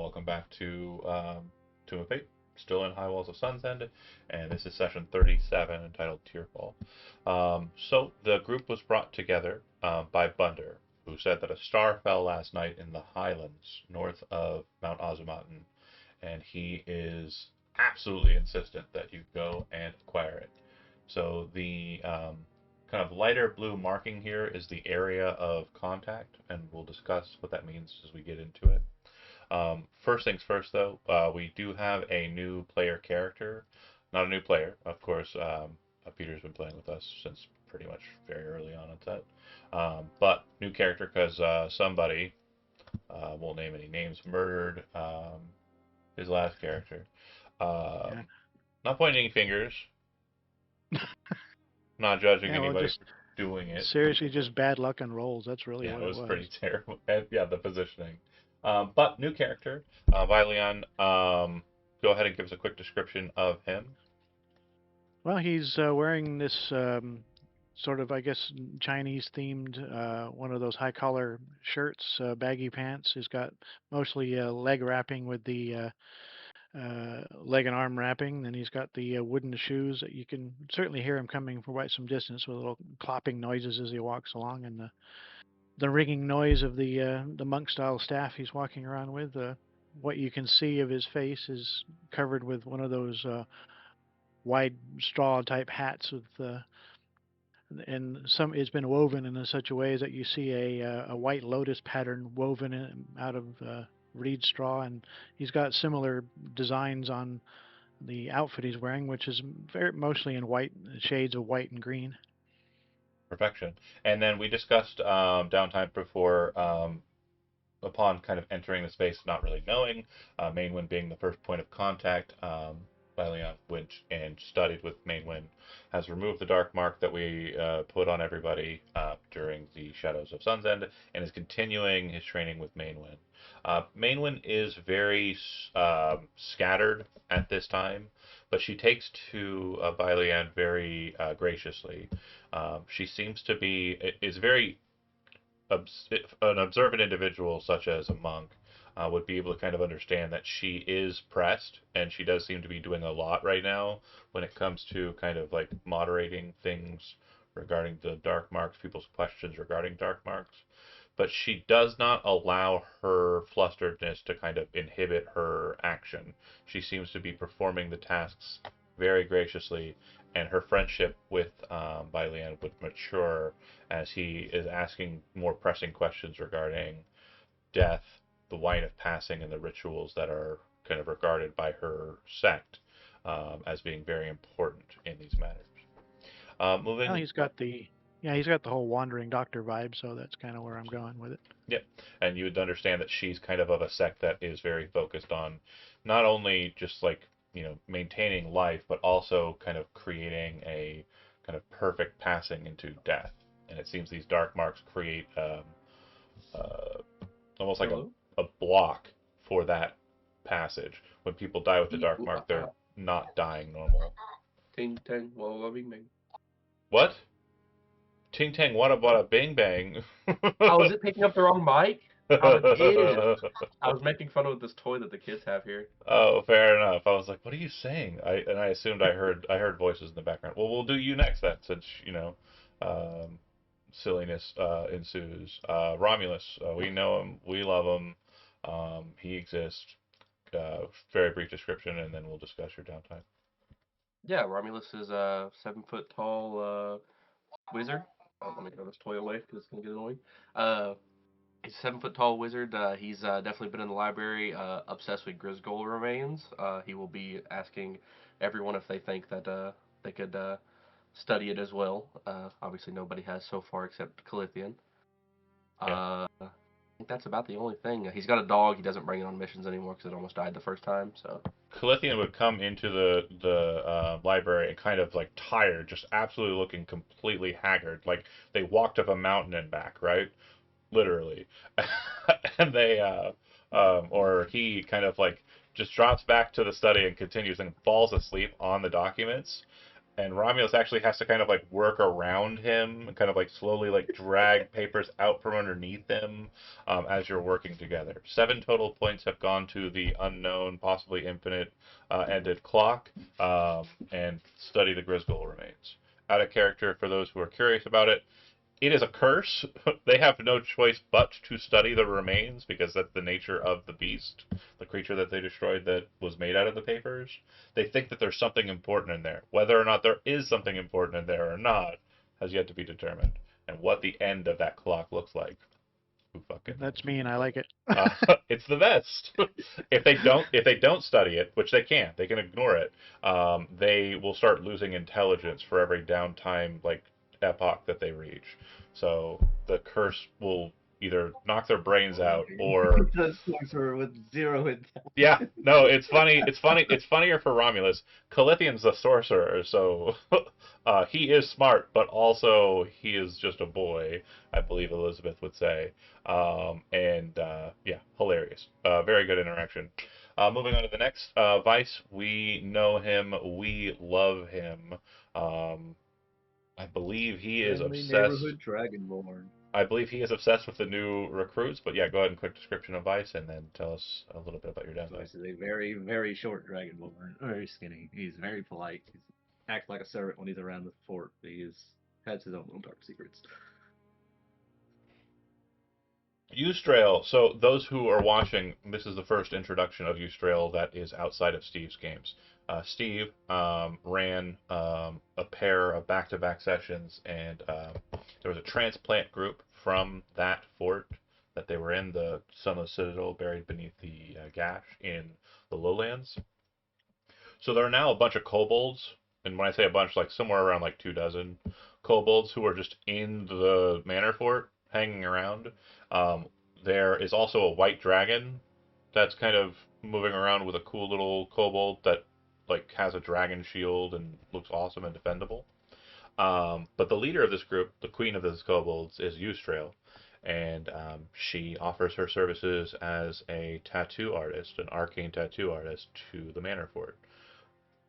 Welcome back to a Fate. Still in High Walls of Sunsend, and this is session 37 entitled Tearfall. So the group was brought together by Bunder, who said that a star fell last night in the highlands north of Mount Ozumotin, and he is absolutely insistent that you go and acquire it. So the kind of lighter blue marking here is the area of contact, and we'll discuss what that means as we get into it. First things first, though, we do have a new player character. Not a new player, of course. Peter's been playing with us since pretty much very early on set. But new character because somebody, won't name any names, murdered his last character. Yeah. Not pointing any fingers, not judging Yeah, well, anybody just for doing it. seriously, just bad luck on rolls. That's really Yeah, what it it was pretty was. terrible. And, yeah, the positioning. But new character, Vileon. Go ahead and give us a quick description of him. Well, he's wearing this sort of, I guess, Chinese themed one of those high collar shirts, baggy pants. He's got mostly leg wrapping with the leg and arm wrapping. Then he's got the wooden shoes that you can certainly hear him coming from quite some distance with little clopping noises as he walks along, and the ringing noise of the monk style staff he's walking around with. What you can see of his face is covered with one of those wide straw type hats with and some it's been woven in such a way that you see a white lotus pattern woven out of reed straw, and he's got similar designs on the outfit he's wearing, which is very mostly in white shades of white and green. Perfection. And then we discussed downtime before, upon kind of entering the space, not really knowing, Mainwind being the first point of contact. Leon went and studied with Mainwind, has removed the dark mark that we put on everybody during the Shadows of Sunsend, and is continuing his training with Mainwind. Mainwind is very scattered at this time, but she takes to Baileyan very graciously. She seems to be is very an observant individual, such as a monk, would be able to kind of understand that she is pressed, and she does seem to be doing a lot right now when it comes to kind of like moderating things regarding the dark marks, people's questions regarding dark marks. But she does not allow her flusteredness to kind of inhibit her action. She seems to be performing the tasks very graciously, and her friendship with Baileyan would mature as he is asking more pressing questions regarding death, the wine of passing, and the rituals that are kind of regarded by her sect as being very important in these matters. Well, Moving, he's got the whole wandering doctor vibe, so that's kind of where I'm going with it. yep, and you would understand that she's kind of a sect that is very focused on not only just like maintaining life, but also kind of creating a kind of perfect passing into death. And it seems these dark marks create uh, almost like Hello? a block for that passage. When people die with the dark mark, they're Ah, not dying normal. ting tang, walla bing bang. What? Ting tang, what about a bing bang? Oh, is it picking up the wrong mic? Oh, it is. I was making fun of this toy that the kids have here. Oh, fair enough. I was like, "What are you saying?" I assumed I heard voices in the background. Well, we'll do you next then, since um, silliness ensues. Romulus, we know him, we love him. He exists. Very brief description, and then we'll discuss your downtime. Yeah, Romulus is a 7 foot tall wizard. Oh, let me throw this toy away because it's gonna get annoying. Uh, he's a 7 foot tall wizard. He's definitely been in the library, obsessed with Grisgold remains. He will be asking everyone if they think that they could study it as well. Obviously, nobody has so far except Calithian. Yeah. I think that's about the only thing. He's got a dog. He doesn't bring it on missions anymore because it almost died the first time. So Calithian would come into the library and kind of like tired, just absolutely looking completely haggard, like they walked up a mountain and back, right? Literally. And they or he kind of like just drops back to the study and continues and falls asleep on the documents, and Romulus actually has to kind of like work around him and kind of like slowly like drag papers out from underneath him as you're working together. 7 total points have gone to the unknown, possibly infinite ended clock, and study the Grisgold remains. Out of character for those who are curious about it. It is a curse. They have no choice but to study the remains because that's the nature of the beast, the creature that they destroyed that was made out of the papers. They think that there's something important in there. Whether or not there is something important in there or not has yet to be determined. And what the end of that clock looks like, who fucking That's knows? mean. I like it. Uh, it's the best. If they don't study it, which they can't, they can ignore it. They will start losing intelligence for every downtime like epoch that they reach. So the curse will either knock their brains out or The sorcerer with zero intelligence. yeah, no, it's funny. It's funny. It's funnier for Romulus. Calithian's the sorcerer, so he is smart, but also he is just a boy. I believe Elizabeth would say. And yeah, hilarious. Very good interaction. Moving on to the next Vice. We know him. We love him. Um, I believe he is Friendly obsessed. neighborhood dragonborn. I believe he is obsessed with the new recruits. But yeah, go ahead and quick description of Vice, and then tell us a little bit about your downtime. This is a very, very short dragonborn. Very skinny. He's very polite. He acts like a servant when he's around the fort. Has his own little dark secrets. Eustrail. So those who are watching, this is the first introduction of Eustrail that is outside of Steve's games. Steve ran a pair of back-to-back sessions, and there was a transplant group from that fort that they were in, the Sunless Citadel, buried beneath the gash in the lowlands. So there are now a bunch of kobolds, and when I say a bunch, like somewhere around like 2 dozen kobolds who are just in the manor fort, hanging around. Um, there is also a white dragon that's kind of moving around with a cool little kobold that like has a dragon shield and looks awesome and defendable. But the leader of this group, the queen of this kobolds, is Eustrail, and she offers her services as a tattoo artist, an arcane tattoo artist, to the manor fort.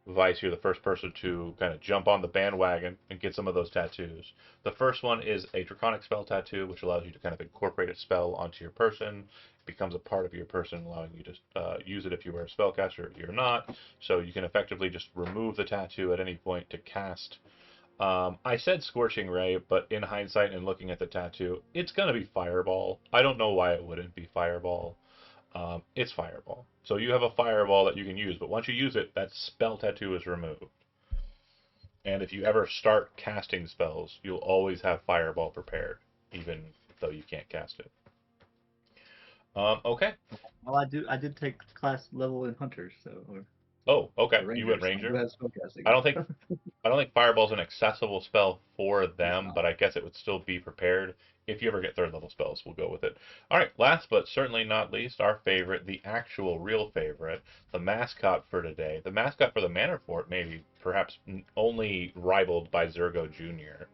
Vice, you're the first person to kind of jump on the bandwagon and get some of those tattoos. The first one is a draconic spell tattoo, which allows you to kind of incorporate a spell onto your person. It becomes a part of your person, allowing you to use it if you are a spellcaster or you're not. So you can effectively just remove the tattoo at any point to cast. I said Scorching Ray, but in hindsight and looking at the tattoo, it's going to be Fireball. I don't know why it wouldn't be Fireball. It's Fireball. So you have a Fireball that you can use, but once you use it, that spell tattoo is removed. And if you ever start casting spells, you'll always have Fireball prepared, even though you can't cast it. Okay. Well, I did take class level in hunters, so or Oh, okay. Rangers. You went So I Ranger. do have spellcasting. I don't think I don't think Fireball's an accessible spell for them, but I guess it would still be prepared. If you ever get third level spells, we'll go with it. All right, last but certainly not least, our favorite, the actual real favorite, the mascot for today. The mascot for the Manor Fort, maybe, perhaps only rivaled by Zergo Jr.,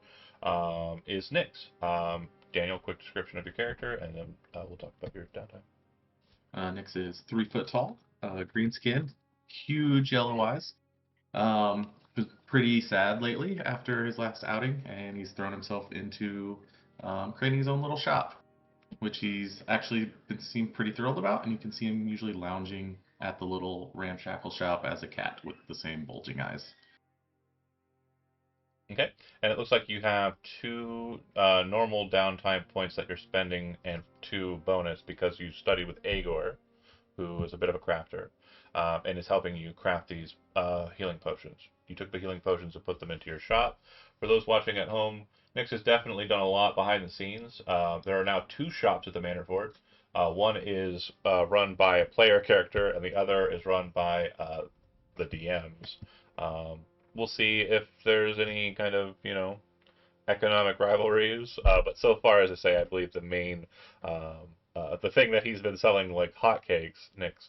is Nyx. Daniel, quick description of your character, and then we'll talk about your downtime. Nyx is 3 foot tall, green skinned, huge yellow eyes. Was pretty sad lately after his last outing, and he's thrown himself into creating his own little shop, which he's actually seemed pretty thrilled about. And you can see him usually lounging at the little ramshackle shop as a cat with the same bulging eyes. Okay, and it looks like you have 2 normal downtime points that you're spending and 2 bonus because you study with Agor, who is a bit of a crafter, and is helping you craft these healing potions. You took the healing potions and put them into your shop. For those watching at home, Nyx has definitely done a lot behind the scenes. There are now 2 shops at the Manor Fort. One is run by a player character, and the other is run by the DMs. We'll see if there's any kind of, economic rivalries. But so far, as I say, I believe the main, the thing that he's been selling like hotcakes, Nyx,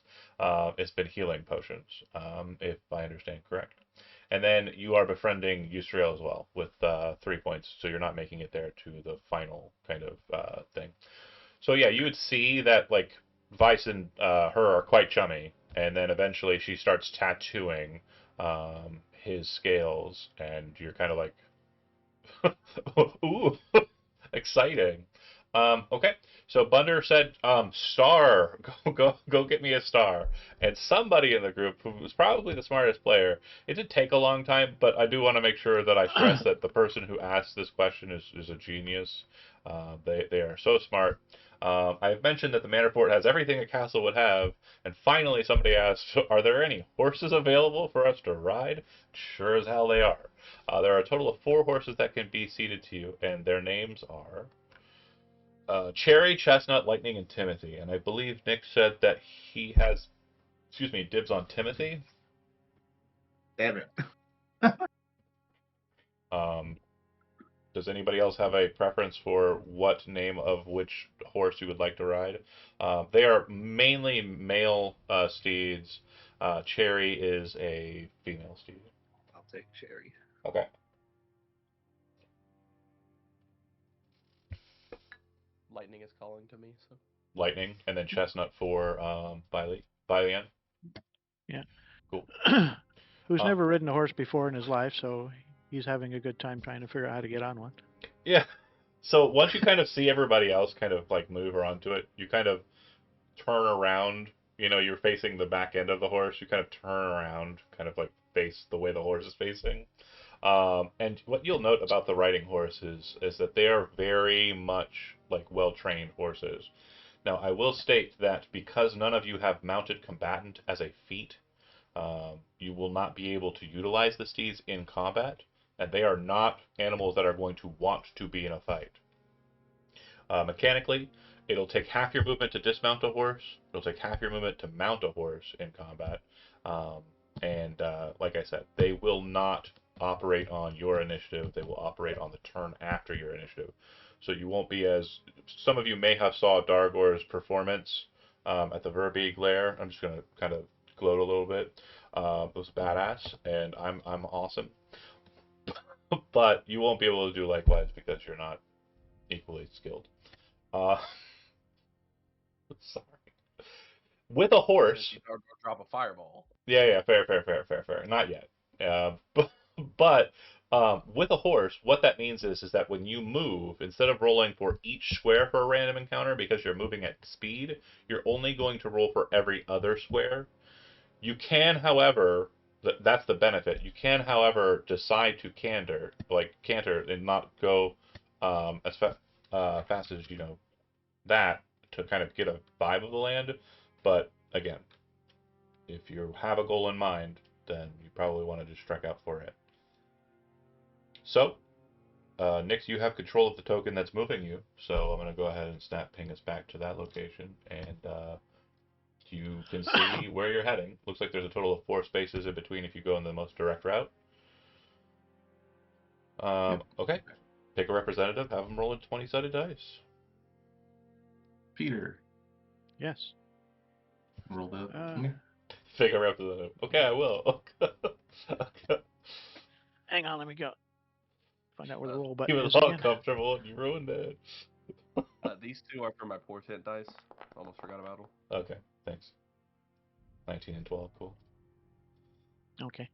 has been healing potions, if I understand correct. And then you are befriending Eustrail as well with 3 points, so you're not making it there to the final kind of thing. So yeah, you would see that like Vice and her are quite chummy, and then eventually she starts tattooing his scales, and you're kind of like, ooh, exciting. Okay, so Bunder said, star, go get me a star. And somebody in the group, who was probably the smartest player, it did take a long time, but I do want to make sure that I stress that the person who asked this question is a genius. They are so smart. I've mentioned that the Manor Fort has everything a castle would have, and finally somebody asked, are there any horses available for us to ride? Sure as hell they are. There are a total of 4 horses that can be ceded to you, and their names are Cherry, Chestnut, Lightning, and Timothy. And I believe Nick said that he has, dibs on Timothy. Damn it. Um, does anybody else have a preference for what name of which horse you would like to ride? They are mainly male steeds. Cherry is a female steed. I'll take Cherry. Okay. Lightning is calling to me, so. Lightning, and then Chestnut for Bailean. Yeah. Cool. Who's never ridden a horse before in his life, so he's having a good time trying to figure out how to get on one. Yeah. So once you kind of see everybody else kind of like move onto it, you kind of turn around. You're facing the back end of the horse. You kind of turn around, kind of like face the way the horse is facing. And what you'll note about the riding horses is that they are very much like well-trained horses. Now, I will state that because none of you have mounted combatant as a feat, you will not be able to utilize the steeds in combat, and they are not animals that are going to want to be in a fight. Mechanically, it'll take half your movement to dismount a horse. It'll take half your movement to mount a horse in combat. And like I said, they will not operate on your initiative. They will operate on the turn after your initiative. So you won't be as... Some of you may have saw Dargor's performance at the Verbeeg Lair. I'm just going to kind of gloat a little bit. It was badass, and I'm awesome. But you won't be able to do likewise because you're not equally skilled. Sorry. With a horse... Drop a fireball. Yeah, fair. Not yet. But with a horse, what that means is that when you move, instead of rolling for each square for a random encounter because you're moving at speed, you're only going to roll for every other square. You can, however, that's the benefit. You can, however, decide to canter and not go as fast as that to kind of get a vibe of the land. But again, if you have a goal in mind, then you probably want to just strike out for it. So, Nix, you have control of the token that's moving you, so I'm going to go ahead and snap ping us back to that location, and you can see where you're heading. Looks like there's a total of 4 spaces in between if you go in the most direct route. Okay. Pick a representative, have them roll a 20-sided dice. Peter, Yes. roll the. Pick a representative. Okay, I will. Okay. Hang on, let me go. Find out where the roll button He was is all again. comfortable and you ruined it. These 2 are for my portent dice. Almost forgot about them. Okay, thanks. 19 and 12, cool. Okay.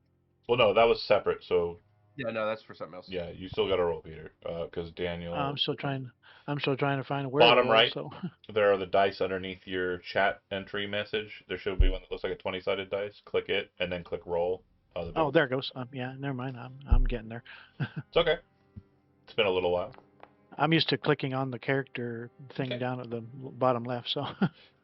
Well, no, that was separate, so Yeah, no, that's for something else. yeah, you still got to roll, Peter, because Daniel... I'm still trying to find where Bottom to roll, right. So. There are the dice underneath your chat entry message. There should be one that looks like a 20-sided dice. Click it, and then click roll. Oh, there it goes. Yeah, never mind. I'm getting there. It's okay. It's been a little while. I'm used to clicking on the character thing Okay. down at the bottom left, so.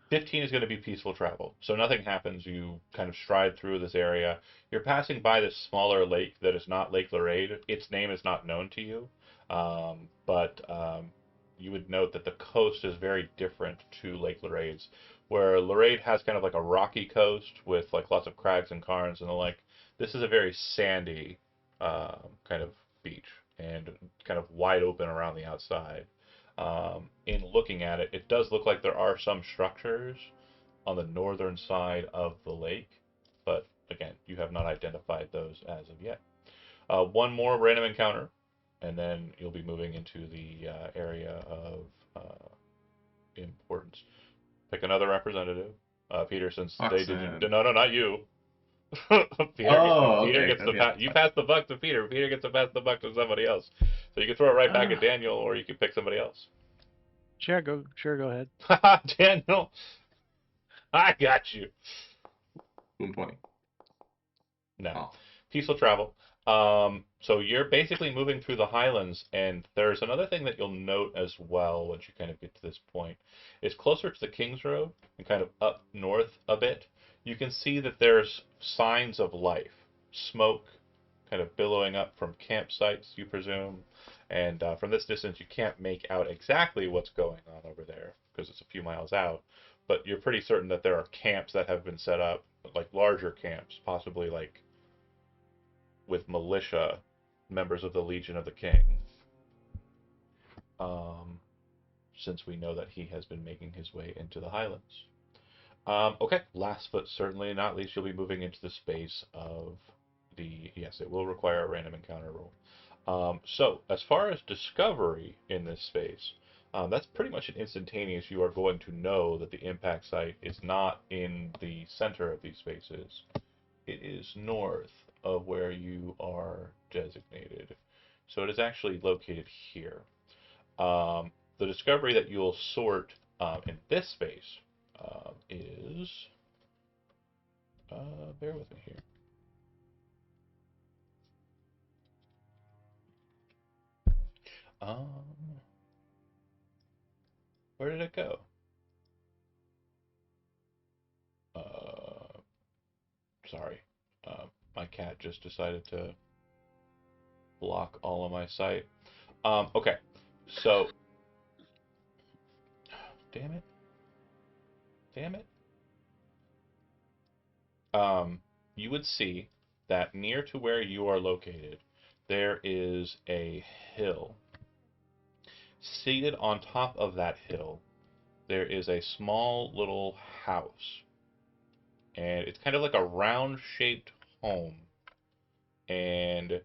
15 is going to be peaceful travel. So nothing happens. You kind of stride through this area. You're passing by this smaller lake that is not Lake Lorraine. Its name is not known to you. But you would note that the coast is very different to Lake Lorraine's, where Lorraine has kind of like a rocky coast with like lots of crags and cairns and the like. This is a very sandy kind of beach and kind of wide open around the outside. In looking at it, it does look like there are some structures on the northern side of the lake, but again, you have not identified those as of yet. One more random encounter, and then you'll be moving into the area of importance. Pick another representative. Peter, since they did... No, not you. Oh, Peter okay, gets the okay. pass. You pass the buck to Peter. Peter gets to pass the buck to somebody else. So you can throw it right back Uh, at Daniel, or you can pick somebody else. sure, go ahead. Daniel, I got you. Boom 20. No. Oh. Peaceful travel. So you're basically moving through the highlands, and there's another thing that you'll note as well once you kind of get to this point. Is closer to the King's Road and kind of up north a bit, you can see that there's signs of life. Smoke kind of billowing up from campsites, you presume. And from this distance, you can't make out exactly what's going on over there because it's a few miles out. But you're pretty certain that there are camps that have been set up, like larger camps, possibly like with militia, members of the Legion of the King. Um, since we know that he has been making his way into the Highlands. Okay, last but certainly not least, you'll be moving into the space of the. Yes, it will require a random encounter roll. So, as far as discovery in this space, that's pretty much an instantaneous. You are going to know that the impact site is not in the center of these spaces. It is north of where you are designated. So it is actually located here. The discovery that you'll sort in this space is. Bear with me here. Um, where did it go? Uh, sorry. My cat just decided to block all of my sight. Okay. So, damn it. Damn it. You would see that near to where you are located, there is a hill. Seated on top of that hill, there is a small little house. And it's kind of like a round shaped home. And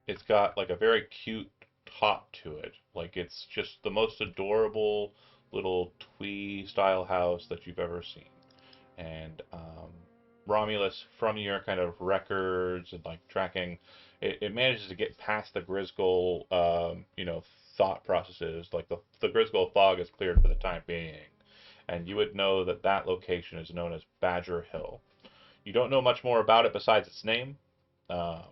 it's got like a very cute top to it. Like it's just the most adorable little twee style house that you've ever seen. And Romulus, from your kind of records and like tracking, it manages to get past the Grisgold, thought processes. Like the Grisgold fog is cleared for the time being, and you would know that that location is known as Badger Hill. You don't know much more about it besides its name, um,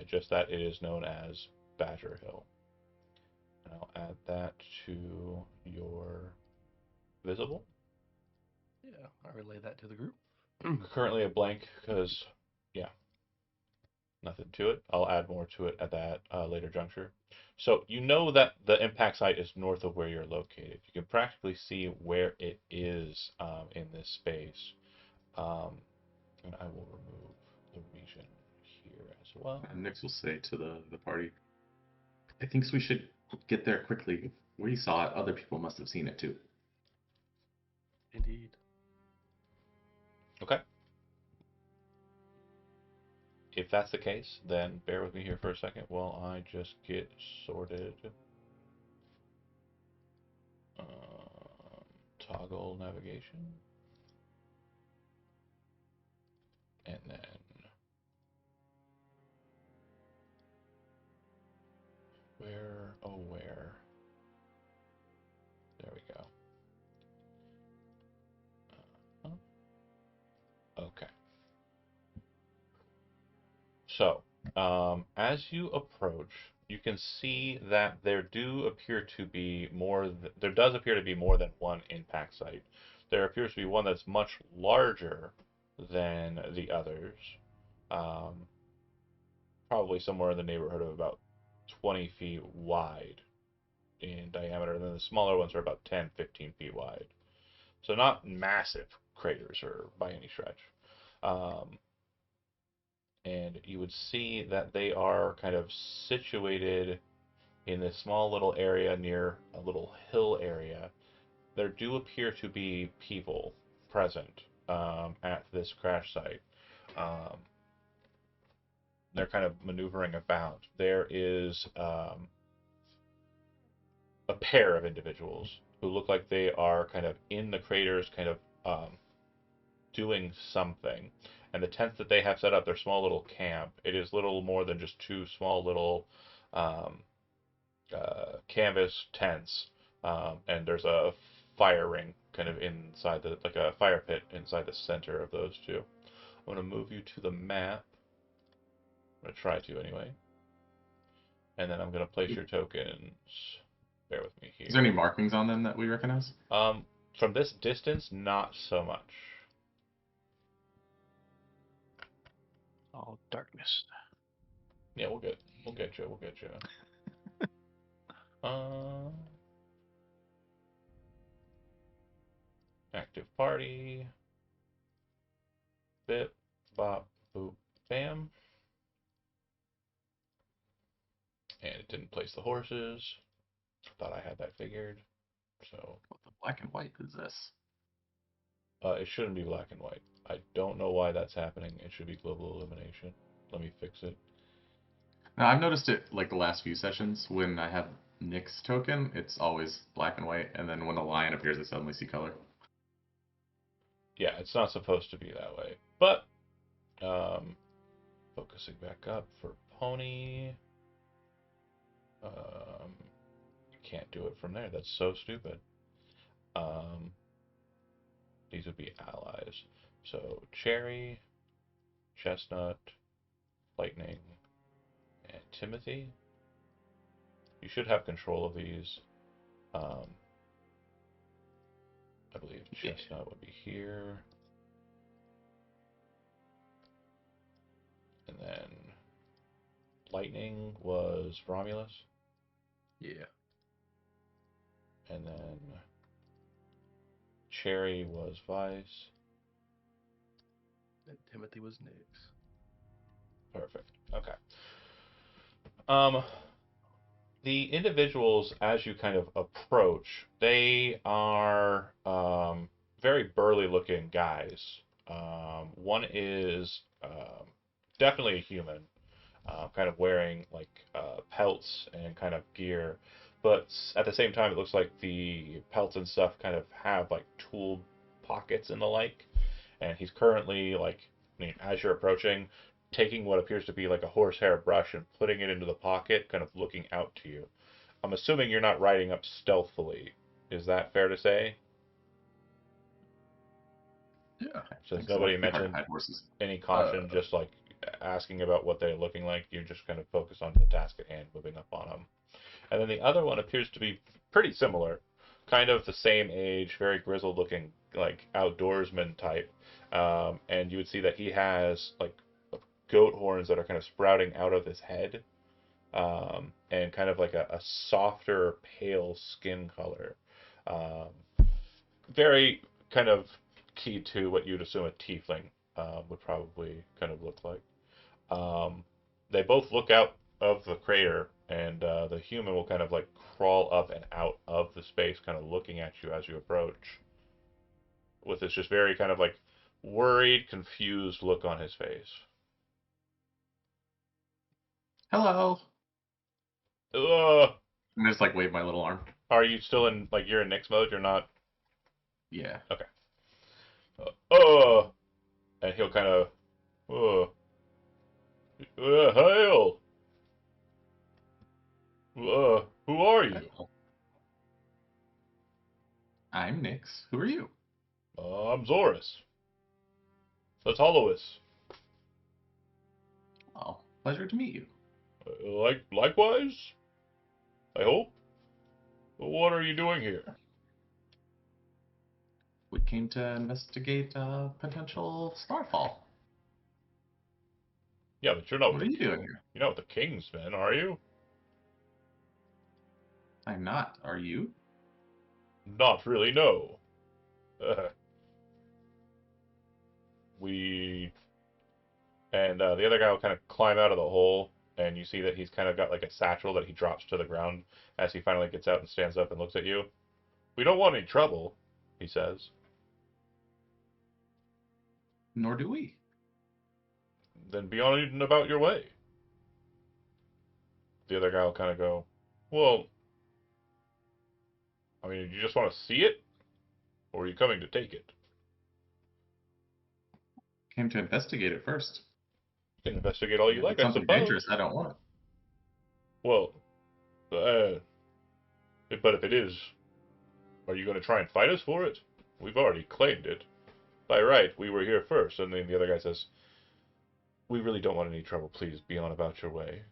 just that it is known as Badger Hill. And I'll add that to your visible. Yeah, I relay that to the group. Currently a blank because, yeah, nothing to it. I'll add more to it at that later juncture. So you know that the impact site is north of where you're located. You can practically see where it is in this space. And I will remove the region here as well. And Nix will say to the party, I think we should get there quickly. We saw it. Other people must have seen it too. Indeed. Okay. If that's the case, then bear with me here for a second while I just get sorted. Toggle navigation. And then where? There we go. Okay. So, as you approach, you can see that there does appear to be more than one impact site. There appears to be one that's much larger than the others, um, probably somewhere in the neighborhood of about 20 feet wide in diameter, and then the smaller ones are about 10, 15 feet wide. So not massive craters or by any stretch. Um, and you would see that they are kind of situated in this small little area near a little hill area. There do appear to be people present at this crash site. Um, they're kind of maneuvering about. There is a pair of individuals who look like they are kind of in the craters, kind of doing something. And the tents that they have set up, their small little camp. It is little more than just two small little um, canvas tents, and there's a fire ring kind of inside like a fire pit inside the center of those two. I'm going to move you to the map. I'm going to try to anyway. And then I'm going to place your tokens. Bear with me here. Is there any markings on them that we recognize? From this distance, not so much. All darkness. Yeah, we'll get you. We'll get you. Active party. Bip, bop, boop, bam. And it didn't place the horses. Thought I had that figured. So What the black and white is this? it shouldn't be black and white. I don't know why that's happening. It should be global illumination. Let me fix it. Now, I've noticed it like the last few sessions when I have Nick's token, it's always black and white, and then when the lion appears, I suddenly see color. Yeah, it's not supposed to be that way. But focusing back up for pony. Can't do it from there. That's so stupid. These would be allies. So cherry, chestnut, lightning, and Timothy. You should have control of these. I believe chestnut would be here. And then lightning was Romulus. Yeah. And then cherry was Vice. And Timothy was Nix. Perfect. Okay. The individuals, as you kind of approach, they are very burly-looking guys. One is definitely a human, kind of wearing like pelts and kind of gear, but at the same time, it looks like the pelts and stuff kind of have like tool pockets and the like. And he's currently like, I mean, as you're approaching, taking what appears to be like a horsehair brush and putting it into the pocket, kind of looking out to you. I'm assuming you're not riding up stealthily. Is that fair to say? Yeah. Since Thanks, so. nobody It's hard to mentioned hide horses. any caution, just like asking about what they're looking like, you're just kind of focused on the task at hand, moving up on them. And then the other one appears to be pretty similar, kind of the same age, very grizzled looking, like outdoorsman type. And you would see that he has like goat horns that are kind of sprouting out of his head, and kind of like a softer, pale skin color. Very kind of key to what you'd assume a tiefling would probably kind of look like. They both look out of the crater, and the human will kind of like crawl up and out of the space, kind of looking at you as you approach, with this just very kind of like worried, confused look on his face. Hello. Ugh. I'm just like wave my little arm. Are you still in like you're in Nyx mode? You're not. Yeah. Okay. And he'll kind of. Hail. Who are you? I'm Nix. Who are you? I'm Zorus. That's Hollows. Oh, pleasure to meet you. Likewise. I hope. What are you doing here? We came to investigate potential starfall. Yeah, but you're not What with are you doing here? you're not with the King's men, are you? I'm not. Are you? Not really, no. We and the other guy will kind of climb out of the hole, and you see that he's kind of got like a satchel that he drops to the ground as he finally gets out and stands up and looks at you. We don't want any trouble, he says. Nor do we. Then be on and about your way. The other guy will kind of go, well, I mean, you just want to see it? Or are you coming to take it? came to investigate it first. You can investigate all you If like, it's I something suppose. dangerous, I don't want it. Well, but if it is, are you going to try and fight us for it? We've already claimed it. By right, we were here first. And then the other guy says, we really don't want any trouble. Please be on about your way.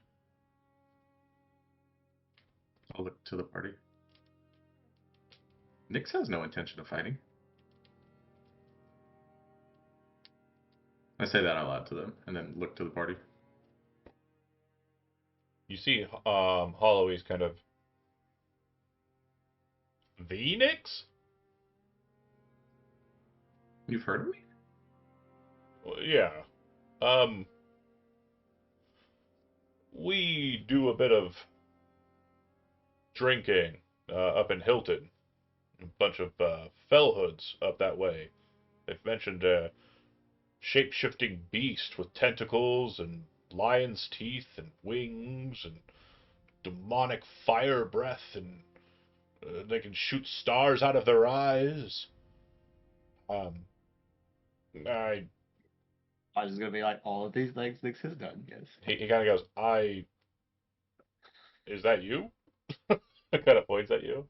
I'll look to the party. Nix has no intention of fighting. I say that out loud to them, and then look to the party. You see Holloway's kind of Phoenix? You've heard of me? Well, yeah. We do a bit of drinking up in Hilton. A bunch of fellhoods up that way. They've mentioned a shape-shifting beast with tentacles and lion's teeth and wings and demonic fire breath, and they can shoot stars out of their eyes. I I was just gonna be like, all of these things Nix has done, yes. he kind of goes, is that you? Kind of points at you.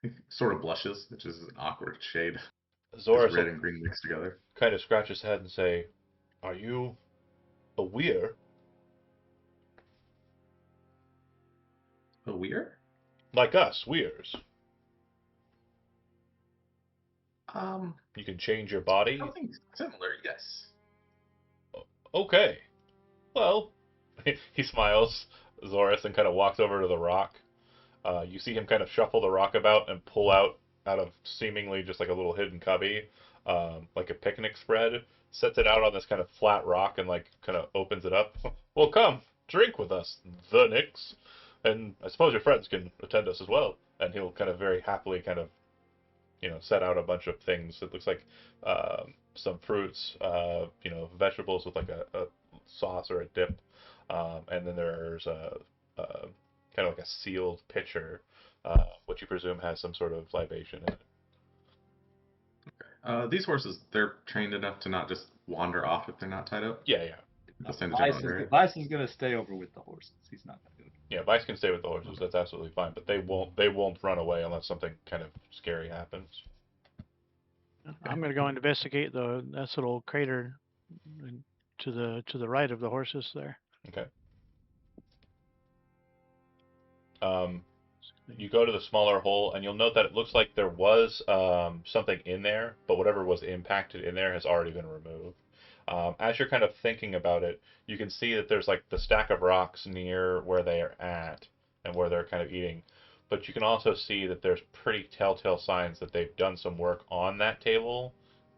He sort of blushes, which is an awkward shade. Zoris It's red and green mixed together. kind of scratch his head and say, are you a weir? A weir? Like us, weirs. Um, You can change your body? Something similar, yes. Okay. Well, he smiles, Zoris, and kind of walks over to the rock. You see him kind of shuffle the rock about and pull out of seemingly just like a little hidden cubby, like a picnic spread, sets it out on this kind of flat rock and like kind of opens it up. Well, come, drink with us, the Nix. And I suppose your friends can attend us as well. And he'll kind of very happily kind of, set out a bunch of things. It looks like some fruits, vegetables with like a sauce or a dip. And then there's a kind of like a sealed pitcher, which you presume has some sort of libation in it. These horses, they're trained enough to not just wander off if they're not tied up. Yeah, yeah. Just in the general Vice area. Vice is gonna stay over with the horses. He's not gonna do it. Yeah, Vice can stay with the horses. That's absolutely fine. But they won't run away unless something kind of scary happens. I'm going to go investigate that little crater to the right of the horses there. Okay. You go to the smaller hole, and you'll note that it looks like there was something in there, but whatever was impacted in there has already been removed. As you're kind of thinking about it, you can see that there's like the stack of rocks near where they are at and where they're kind of eating. But you can also see that there's pretty telltale signs that they've done some work on that table,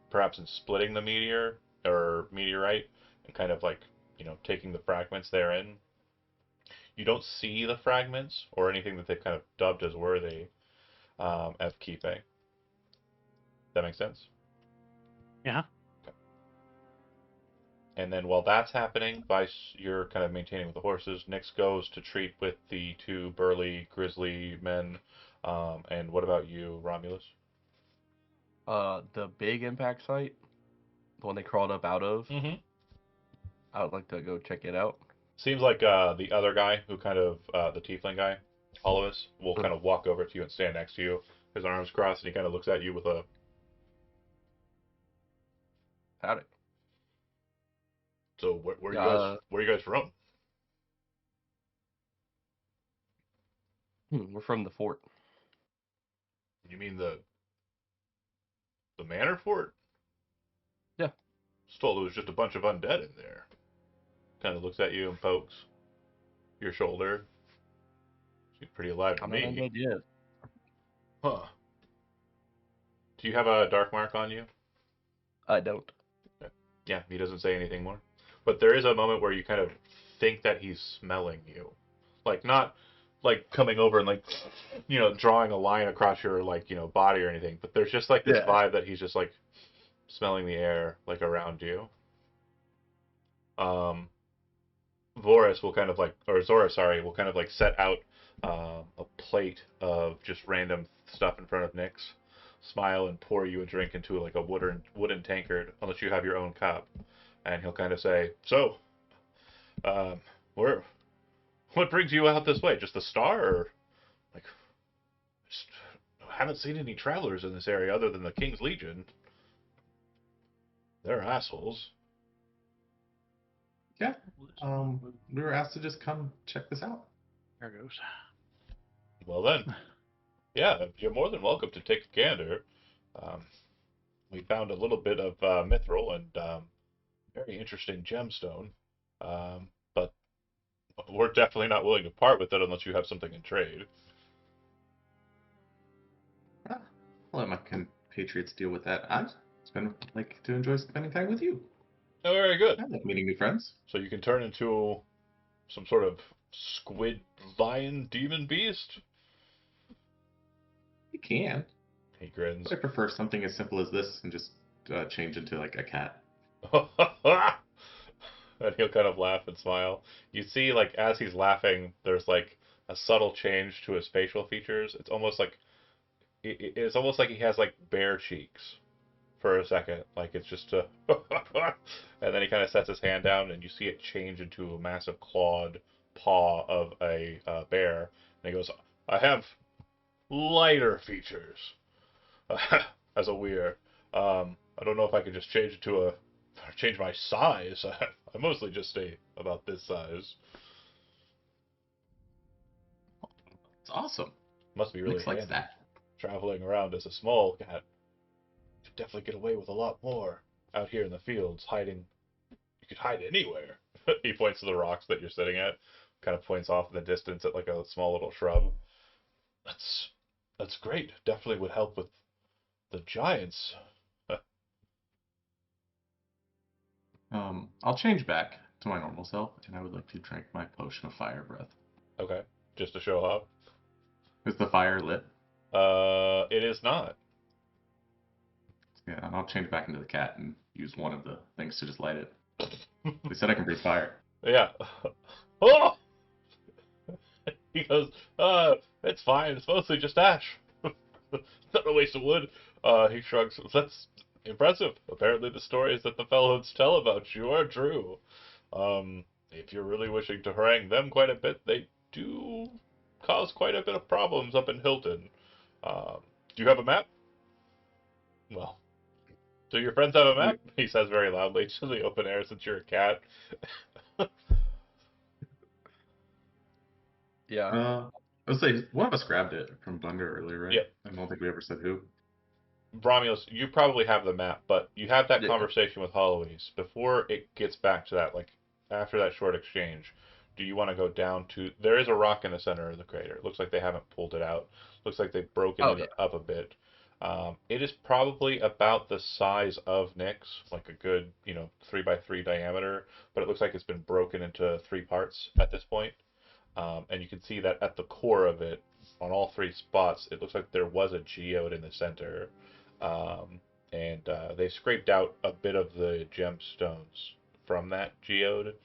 perhaps in splitting the meteor or meteorite and kind of like, taking the fragments therein. You don't see the fragments or anything that they've kind of dubbed as worthy of keeping. That makes sense? Yeah. And then while that's happening, Vice, you're kind of maintaining with the horses. Nix goes to treat with the two burly, grizzly men. And what about you, Romulus? The big impact site, the one they crawled up out of. Mm-hmm. I would like to go check it out. Seems like the other guy, who kind of, the tiefling guy, Hollis, will kind of walk over to you and stand next to you, his arms crossed, and he kind of looks at you with a... Howdy. So where are you guys from? We're from the fort. You mean the manor fort? Yeah. Just told there was just a bunch of undead in there. Kind of looks at you and pokes your shoulder. Seems pretty alive to I'm me. not undead yet. Huh. Do you have a dark mark on you? I don't. Yeah, he doesn't say anything more. But there is a moment where you kind of think that he's smelling you. Like, not like coming over and like, drawing a line across your like, body or anything. But there's just like this vibe that he's just like smelling the air like around you. Voris will kind of like, or Zora, sorry, will kind of like set out a plate of just random stuff in front of Nix. smile and pour you a drink into like a wooden tankard, unless you have your own cup. And he'll kind of say, "So, um, where, what brings you out this way? Just the star, or like, just haven't seen any travelers in this area other than the King's Legion. They're assholes." Yeah. We were asked to just come check this out. There goes. Well then, yeah, you're more than welcome to take a gander. Um, we found a little bit of mithril and very interesting gemstone, but we're definitely not willing to part with it unless you have something in trade. Ah, I'll let my compatriots deal with that. I like to enjoy spending time with you. Oh, very good. I like meeting new friends. So you can turn into some sort of squid lion demon beast? You can. He grins. But I prefer something as simple as this and just change into like a cat. And he'll kind of laugh and smile. You see, like, as he's laughing, there's like a subtle change to his facial features. It's almost like it's almost like he has like bare cheeks for a second. Like it's just a and then he kind of sets his hand down, and you see it change into a massive clawed paw of a bear. And he goes, "I have lighter features as a weir. I don't know if I could just change my size. I mostly just stay about this size. It's awesome. Must be really Nick likes handy. that. Traveling around as a small cat, you could definitely get away with a lot more out here in the fields, hiding. You could hide anywhere." He points to the rocks that you're sitting at, kind of points off in the distance at like a small little shrub. That's that's great. Definitely would help with the giants. I'll change back to my normal self, and I would like to drink my potion of fire breath. Okay, just to show off. Is the fire lit? It is not. Yeah, and I'll change back into the cat and use one of the things to just light it. They said I can breathe fire. Yeah. Oh! He goes, it's fine. It's mostly just ash. Not a waste of wood. He shrugs. That's impressive. Apparently the stories that the fellows tell about you are true. If you're really wishing to harangue them quite a bit, they do cause quite a bit of problems up in Hilton. Do you have a map? Well, do your friends have a map? He says very loudly to the open air since you're a cat. Yeah. I would say one of us grabbed it from Thunder earlier, right? Yeah. I don't think we ever said who. Romulus, you probably have the map, but you have that Yeah. conversation with Holloway before it gets back to that, like after that short exchange. Do you want to go down to? There is a rock in the center of the crater. It looks like they haven't pulled it out. Looks like they've broken Oh, it yeah. up a bit. It is probably about the size of Nick's, like a good 3x3 diameter, but it looks like it's been broken into 3 parts at this point. And you can see that at the core of it, on all 3 spots, it looks like there was a geode in the center. And they scraped out a bit of the gemstones from that geode,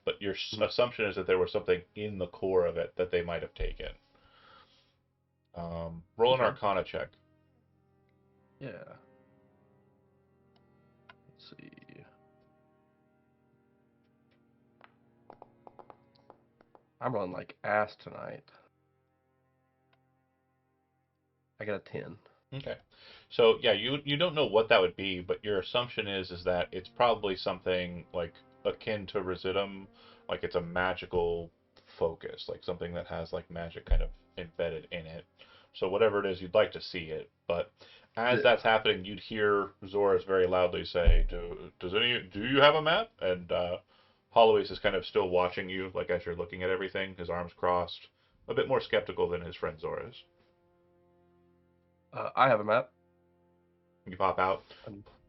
but your assumption is that there was something in the core of it that they might have taken. Roll an Okay. Arcana check. Yeah. Let's see. I'm rolling like ass tonight. I got a 10. Okay. So yeah, you don't know what that would be, but your assumption is that it's probably something like akin to Residuum, like it's a magical focus, like something that has like magic kind of embedded in it. So whatever it is, you'd like to see it, but as Yeah. that's happening, you'd hear Zoras very loudly say, do you have a map?" And Holloway is kind of still watching you, like as you're looking at everything, his arms crossed, a bit more skeptical than his friend Zoras. I have a map. You pop out.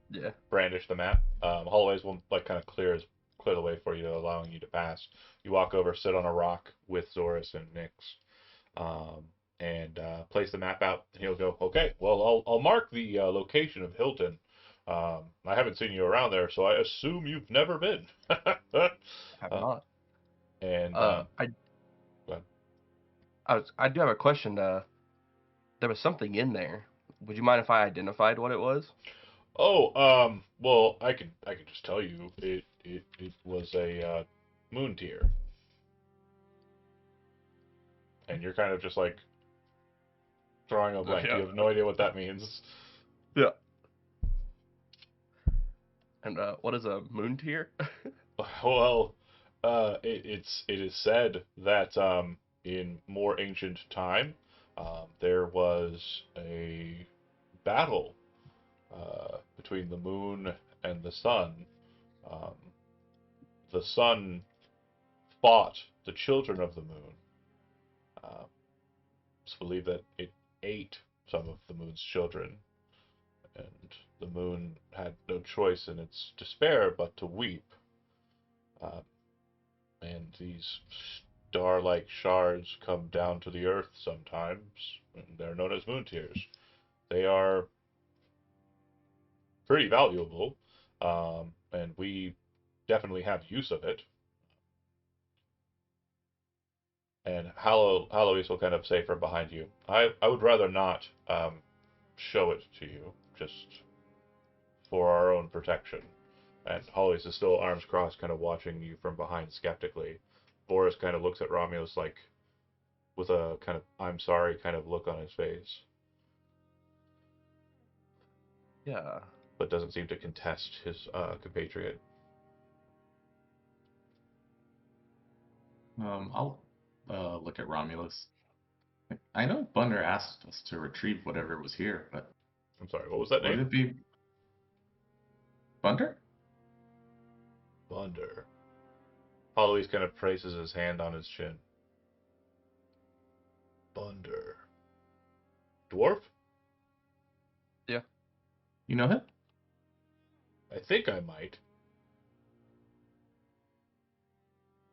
Yeah. Brandish the map. Hallways will like kind of clear the way for you, allowing you to pass. You walk over, sit on a rock with Zoras and Nyx, and place the map out. And he'll go, "Okay, well, I'll mark the location of Hilton. I haven't seen you around there, so I assume you've never been." Have not. And I go ahead. I do have a question. There was something in there. Would you mind if I identified what it was? Oh, well, I can just tell you, it was a moon tier, and you're kind of just like drawing a blank. Yeah. You have no idea what that means. Yeah. And what is a moon tier? Well, it is said that in more ancient time, there was a battle between the moon and the sun. Um, the sun fought the children of the moon. It's believed that it ate some of the moon's children, and the moon had no choice in its despair but to weep. Uh, and these star-like shards come down to the earth sometimes, and they're known as moon tears. They are pretty valuable, and we definitely have use of it. And Hallowees will kind of say from behind you, I would rather not show it to you, just for our own protection. And Hollis is still arms crossed, kind of watching you from behind skeptically. Boris kind of looks at Romulus like with a kind of I'm sorry kind of look on his face, Yeah. but doesn't seem to contest his compatriot. I'll look at Romulus. I know Bunder asked us to retrieve whatever was here, but I'm sorry, what was that would name? it be Bunder? Bunder. Hollis kind of places his hand on his chin. Bunder. Dwarf? Yeah. You know him? I think I might.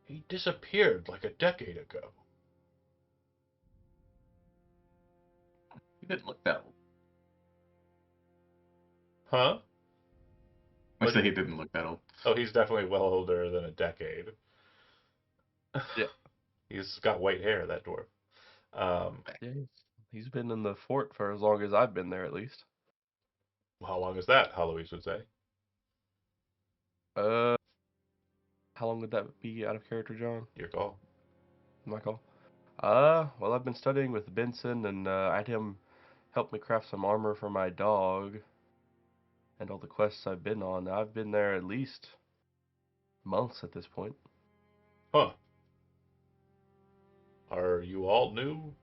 He disappeared like a decade ago. He didn't look that old. Huh? I What? say he didn't look that old. Oh, he's definitely well older than a decade. Yeah. He's got white hair, that dwarf. Yeah. He's been in the fort for as long as I've been there, at least. How long is that? Heloise would say. Uh, how long would that be out of character, John? Your call. Michael? Well, I've been studying with Benson, and I had him help me craft some armor for my dog, and all the quests I've been on. I've been there at least months at this point. Huh. Are you all new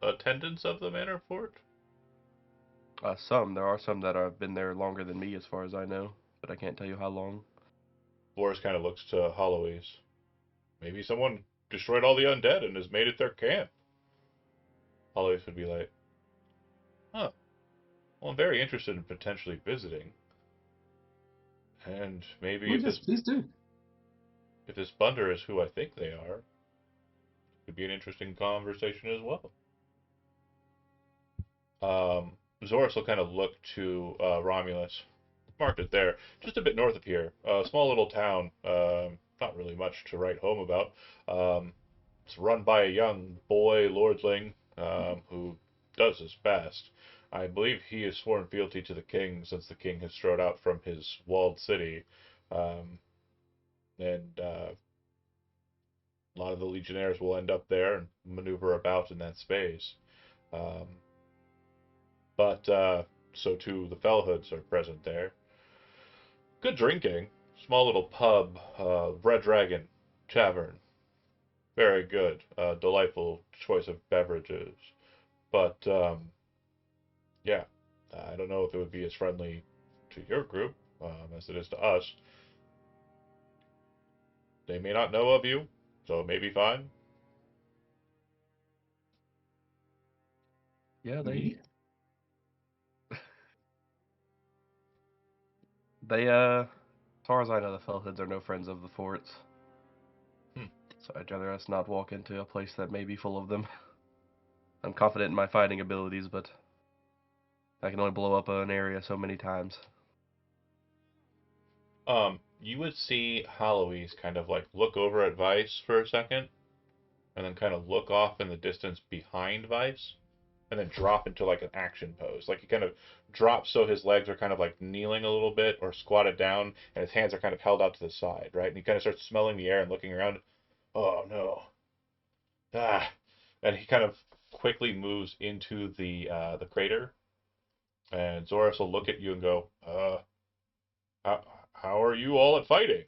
attendants of the manor fort? There are some that have been there longer than me, as far as I know, but I can't tell you how long. Boris kind of looks to Heloise. Maybe someone destroyed all the undead and has made it their camp. Heloise would be like, huh. Well, I'm very interested in potentially visiting. And maybe Oh, yes, please do. if this Bunder is who I think they are, it could be an interesting conversation as well. Zoris will kind of look to Romulus. Marked it there, just a bit north of here. A small little town. Not really much to write home about. It's run by a young boy lordling who does his best. I believe he has sworn fealty to the king since the king has strode out from his walled city. Um, and a lot of the legionnaires will end up there and maneuver about in that space. Um, but so too the Fellhoods are present there. Good drinking. Small little pub, Red Dragon Tavern. Very good. Delightful choice of beverages. But, yeah, I don't know if it would be as friendly to your group as it is to us. They may not know of you, so it may be fine. Yeah, Me? as far as I know, the Fellhoods are no friends of the forts. Hmm. So I'd rather us not walk into a place that may be full of them. I'm confident in my fighting abilities, but I can only blow up an area so many times. You would see Heloise kind of like look over at Vice for a second, and then kind of look off in the distance behind Vice, and then drop into like an action pose. Like he kind of drops so his legs are kind of like kneeling a little bit or squatted down, and his hands are kind of held out to the side, right? And he kind of starts smelling the air and looking around. Oh no. Ah. And he kind of quickly moves into the crater, and Zoris will look at you and go, how, how are you all at fighting?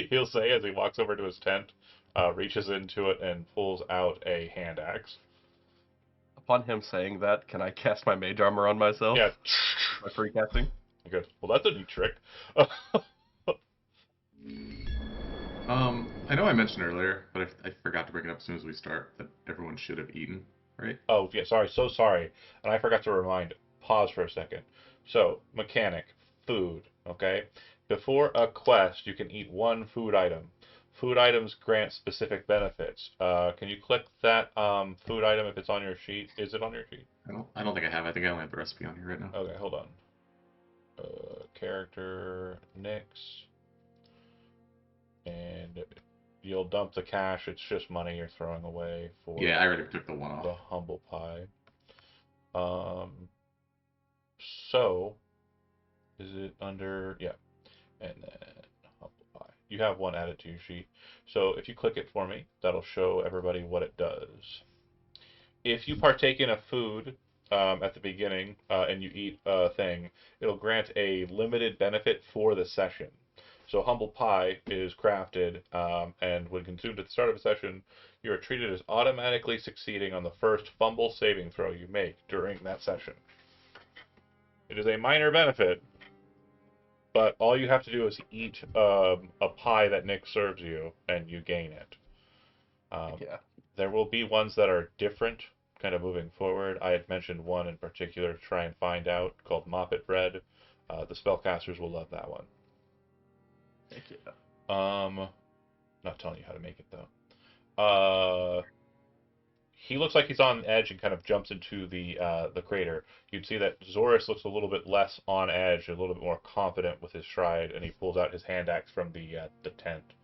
He'll say as he walks over to his tent, reaches into it, and pulls out a hand axe. Upon him saying that, can I cast my mage armor on myself? Yeah. My free casting? Good. Well, that's a neat trick. I know I mentioned earlier, but I forgot to bring it up as soon as we start that everyone should have eaten, right? Oh, yeah, sorry, so sorry. And I forgot to remind, pause for a second. So, mechanic, food, okay? Before a quest, you can eat one food item. Food items grant specific benefits. Can you click that food item if it's on your sheet? Is it on your sheet? I don't think I have. I think I only have the recipe on here right now. Okay, hold on. Character, Nyx. And you'll dump the cash. It's just money you're throwing away for Yeah, I already took the one the off. humble pie. Um, so is it under? Yeah, and then humble pie. You have one added to your sheet. So if you click it for me, that'll show everybody what it does. If you partake in a food at the beginning and you eat a thing, it'll grant a limited benefit for the session. So humble pie is crafted, and when consumed at the start of a session, you are treated as automatically succeeding on the first fumble saving throw you make during that session. It is a minor benefit, but all you have to do is eat a pie that Nick serves you, and you gain it. Yeah. There will be ones that are different, kind of moving forward. I had mentioned one in particular to try and find out called Moppet Bread. The spellcasters will love that one. Heck yeah. Not telling you how to make it though. He looks like he's on edge and kind of jumps into the crater. You'd see that Zoris looks a little bit less on edge, a little bit more confident with his stride, and he pulls out his hand axe from the tent.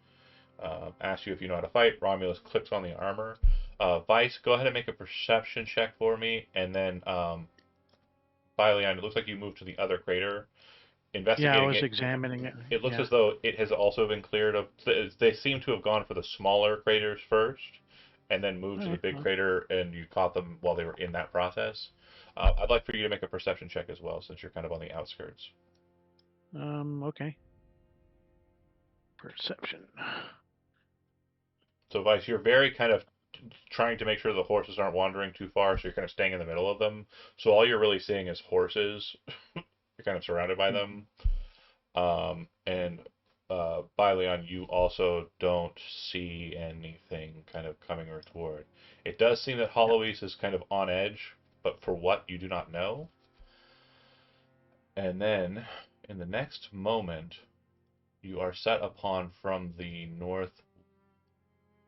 Asks you if you know how to fight. Romulus clicks on the armor. Vice, go ahead and make a perception check for me, and then Byleon, it looks like you moved to the other crater. Yeah, I Investigating was it, examining it. it looks Yeah. as though it has also been cleared of. They seem to have gone for the smaller craters first, and then moved to the Alright, big well, crater, and you caught them while they were in that process. I'd like for you to make a perception check as well, since you're kind of on the outskirts. okay. Perception. So, Vice, you're very kind of trying to make sure the horses aren't wandering too far, so you're kind of staying in the middle of them. So all you're really seeing is horses. You're kind of surrounded by them. And Byleon, you also don't see anything kind of coming toward. It does seem that Hollowies is kind of on edge, but for what you do not know. And then, in the next moment, you are set upon from the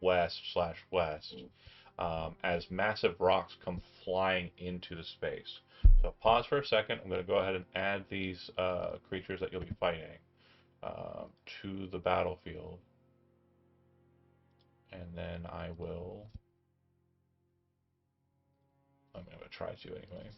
northwest/west as massive rocks come flying into the space. So pause for a second. I'm going to go ahead and add these creatures that you'll be fighting to the battlefield. And then I'm going to try to anyway.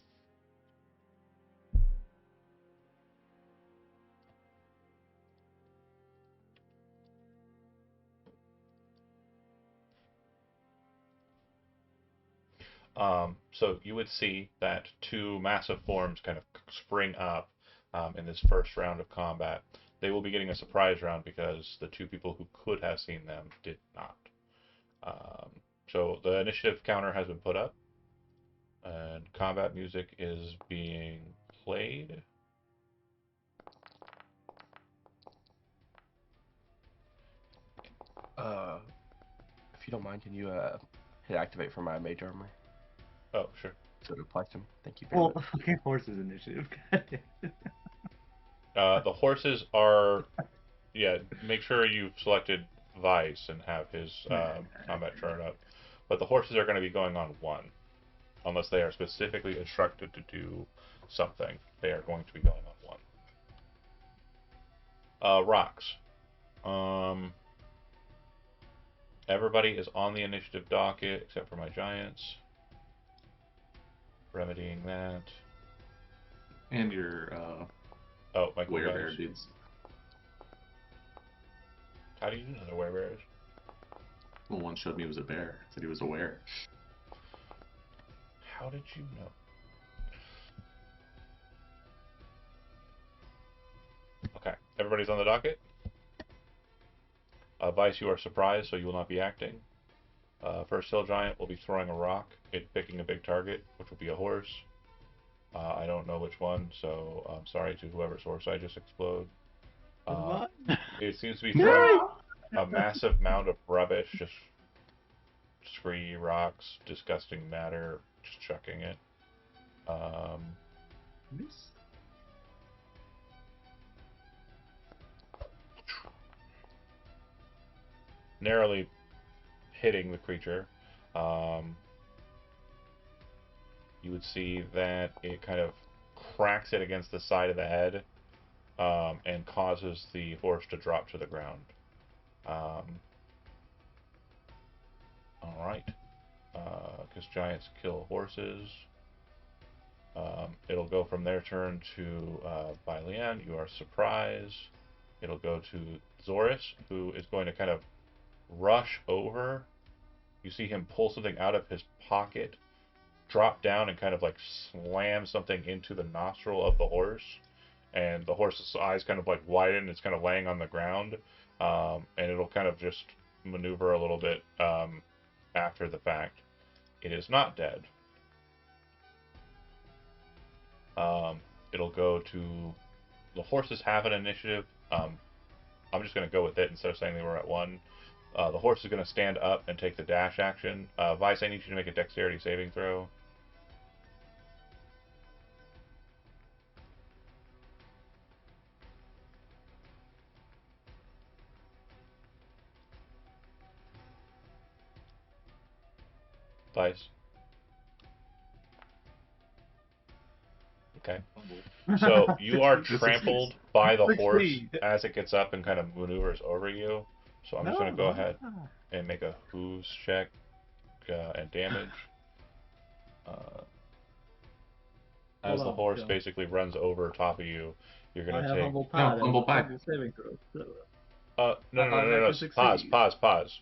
So you would see that two massive forms kind of spring up in this first round of combat. They will be getting a surprise round because the two people who could have seen them did not. So the initiative counter has been put up, and combat music is being played. If you don't mind, can you hit activate for my mage armor? Oh, sure. So it applies to him. Thank you very Well, much. fucking horses initiative. The horses are, yeah, make sure you've selected Vice and have his combat chart up. But the horses are going to be going on one. Unless they are specifically instructed to do something, they are going to be going on one. Rocks. Everybody is on the initiative docket except for my giants. remedying that. And your Oh, my cool werebear guys. dudes. How do you know they're werebears? Well, one showed me he was a bear. Said he was aware. How did you know? Okay, everybody's on the docket. Vice, you are surprised, so you will not be acting. First hill giant will be throwing a rock, it picking a big target, which will be a horse. I don't know which one, so I'm sorry to whoever's horse I just explode. It seems to be throwing a massive mound of rubbish, just scree, rocks, disgusting matter, just chucking it. Miss. Narrowly hitting the creature. You would see that it kind of cracks it against the side of the head and causes the horse to drop to the ground. Alright. Because giants kill horses. It'll go from their turn to Bailean. You are surprised. It'll go to Zoris, who is going to kind of rush over. You see him pull something out of his pocket, drop down, and kind of like slam something into the nostril of the horse. And the horse's eyes kind of like widen. It's kind of laying on the ground. And it'll kind of just maneuver a little bit after the fact. It is not dead. It'll go to... The horses have an initiative. I'm just going to go with it instead of saying they were at 1. The horse is going to stand up and take the dash action. Vice, I need you to make a dexterity saving throw. Vice. Okay. So you are trampled by the horse as it gets up and kind of maneuvers over you. So I'm just going to go ahead and make a hooves check and damage. As the horse basically runs over top of you, you're going to take... Humble pie. No, humble pie. Saving throw. So, No. Pause.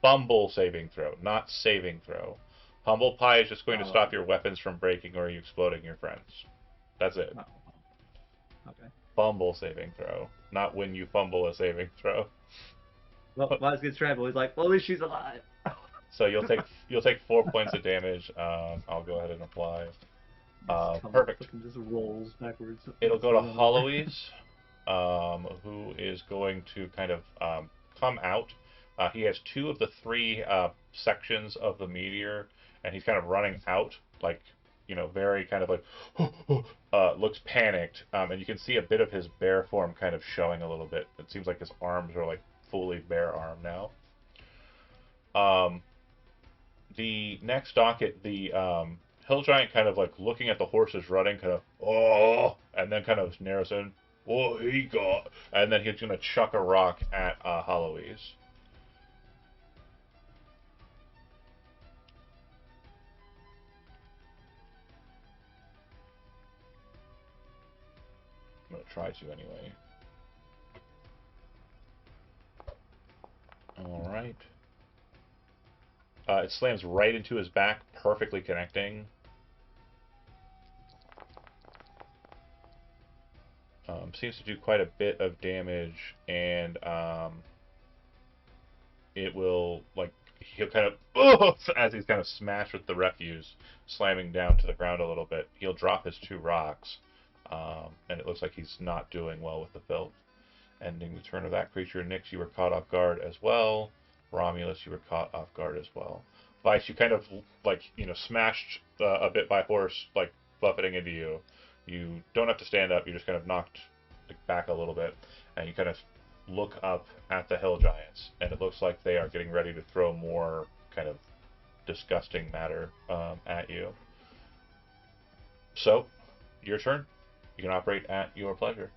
Fumble saving throw, not saving throw. Humble pie is just going to stop your weapons from breaking or you exploding your friends. That's it. Okay. Fumble saving throw, not when you fumble a saving throw. Well, Miles gets trampled. He's like, well, at least she's alive. So you'll take 4 points of damage. I'll go ahead and apply. Perfect. Just rolls backwards. It'll go to Hollowies, who is going to kind of come out. He has 2 of the 3 sections of the meteor, and he's kind of running out, like, very kind of like, looks panicked. And you can see a bit of his bear form kind of showing a little bit. It seems like his arms are like fully bear arm now. The next docket, the hill giant kind of like looking at the horses running, kind of, oh, and then kind of narrows in, what he got, and then he's going to chuck a rock at Hollowies. I'm going to try to anyway. Alright. It slams right into his back, perfectly connecting. Seems to do quite a bit of damage, and it will, like, he'll kind of, as he's kind of smashed with the refuse, slamming down to the ground a little bit, he'll drop his 2 rocks, and it looks like he's not doing well with the filth. Ending the turn of that creature. Nyx, you were caught off guard as well. Romulus, you were caught off guard as well. Vice, you kind of, like, smashed a bit by horse, like, buffeting into you. You don't have to stand up, you're just kind of knocked back a little bit, and you kind of look up at the hill giants, and it looks like they are getting ready to throw more kind of disgusting matter at you. So, your turn. You can operate at your pleasure.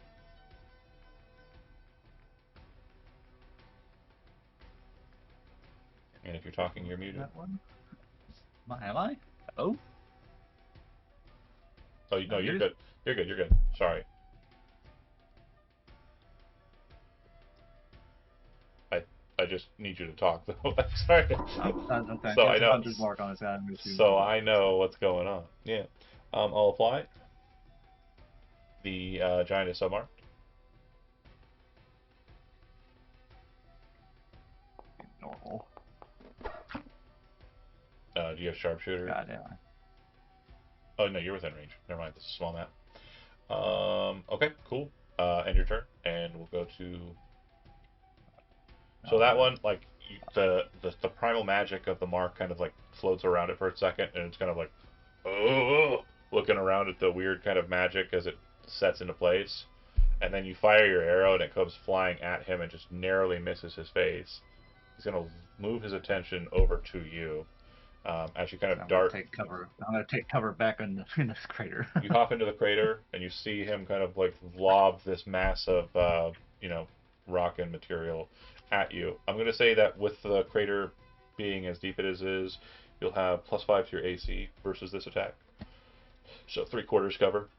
And if you're talking, you're muted. That one? Am I? Oh? Oh, no, you're yours? good. You're good. You're good. Sorry. I just need you to talk though. I'm sorry. Okay. So He I has a know. hunter's mark on his side. I'm gonna assume So he's I okay. know what's going on. Yeah. I'll apply. The giant is submarked. Normal. Do you have sharpshooter? God damn. Oh no, you're within range. Never mind. This is a small map. Okay, cool. End your turn, and we'll go to. So that one, like the primal magic of the mark, kind of like floats around it for a second, and it's kind of like, oh, looking around at the weird kind of magic as it sets into place, and then you fire your arrow, and it comes flying at him and just narrowly misses his face. He's gonna move his attention over to you. As you kind So of I'm gonna dart, take cover. I'm gonna take cover back in this crater. you hop into the crater, and you see him kind of like lob this mass of, rock and material at you. I'm going to say that with the crater being as deep as it is, you'll have +5 to your AC versus this attack. So 3/4 cover.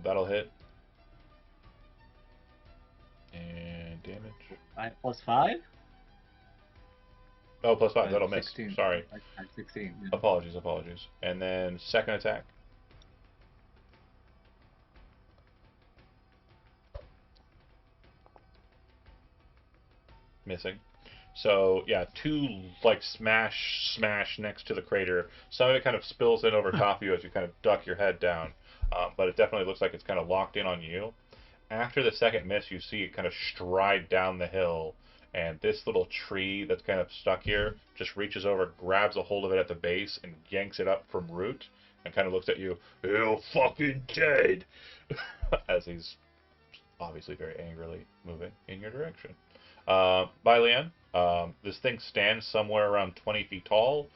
That'll hit. And damage. I +5. Oh, +5. That'll miss. 16. Sorry. I had 16. Yeah. Apologies. And then second attack. Missing. So yeah, two like smash next to the crater. Some of it kind of spills in over top of you as you kind of duck your head down, but it definitely looks like it's kind of locked in on you. After the second miss, you see it kind of stride down the hill, and this little tree that's kind of stuck here just reaches over, grabs a hold of it at the base, and yanks it up from root, and kind of looks at you. You're fucking dead, as he's obviously very angrily moving in your direction. By Leanne, this thing stands somewhere around 20 feet tall,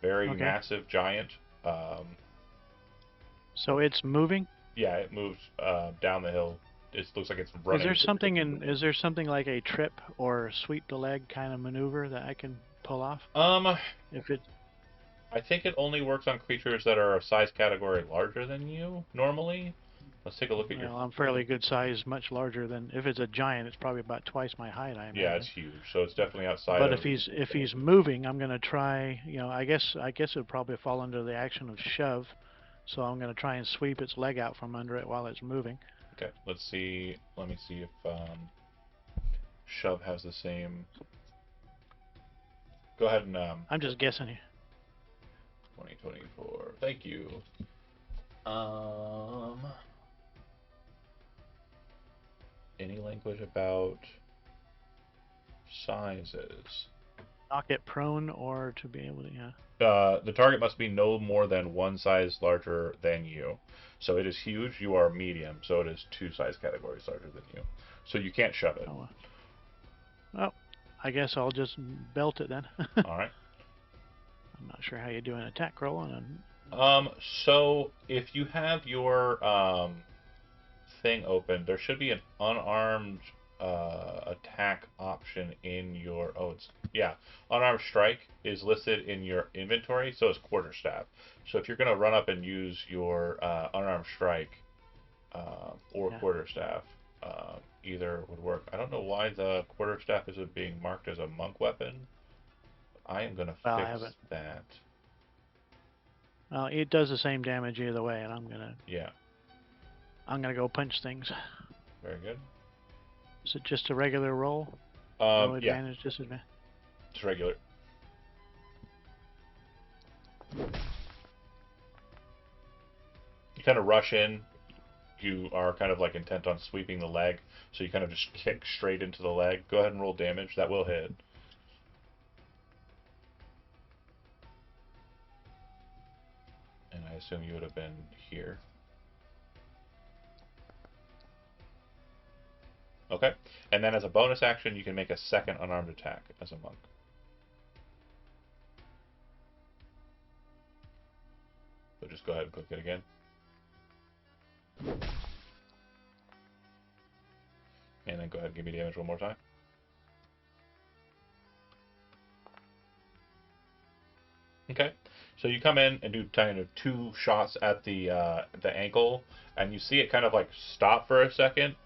very Okay. massive giant. Um, So it's moving. yeah, it moves down the hill. It looks like it's running. Is there something like a trip or sweep the leg kind of maneuver that I can pull off? If it I think it only works on creatures that are a size category larger than you normally. Let's take a look at your. Well, I'm fairly good size, much larger than if it's a giant. It's probably about twice my height, I Yeah, imagine. it's huge, so it's definitely outside But of. if he's moving, I'm gonna try. I guess it would probably fall under the action of shove. So I'm gonna try and sweep its leg out from under it while it's moving. Okay, let's see. Let me see if shove has the same. Go ahead and I'm just guessing here. 2024. Thank you. Any language about sizes? Knock it prone or to be able to. Yeah. The target must be no more than one size larger than you. So it is huge. You are medium, so it is two size categories larger than you. So you can't shove it. Oh, well, I guess I'll just belt it then. All right. I'm not sure how you do an attack roll on a. So if you have your thing open, there should be an unarmed attack option in your. Oh, it's yeah. Unarmed strike is listed in your inventory, so is quarterstaff. So if you're gonna run up and use your unarmed strike or Yeah. quarterstaff, either would work. I don't know why the quarterstaff isn't being marked as a monk weapon. I am gonna Well, I fix haven't. that. Well, it does the same damage either way, and Yeah, I'm gonna go punch things. very good. Is it just a regular roll? No Yeah, advantage, disadvantage. it's regular. You kind of rush in. You are kind of like intent on sweeping the leg, so you kind of just kick straight into the leg. Go ahead and roll damage. That will hit. And I assume you would have been here. Okay. And then as a bonus action, you can make a second unarmed attack as a monk. So just go ahead and click it again. Go ahead and give me damage one more time. Okay, so you come in and do kind of 2 shots at the ankle, and you see it kind of like stop for a second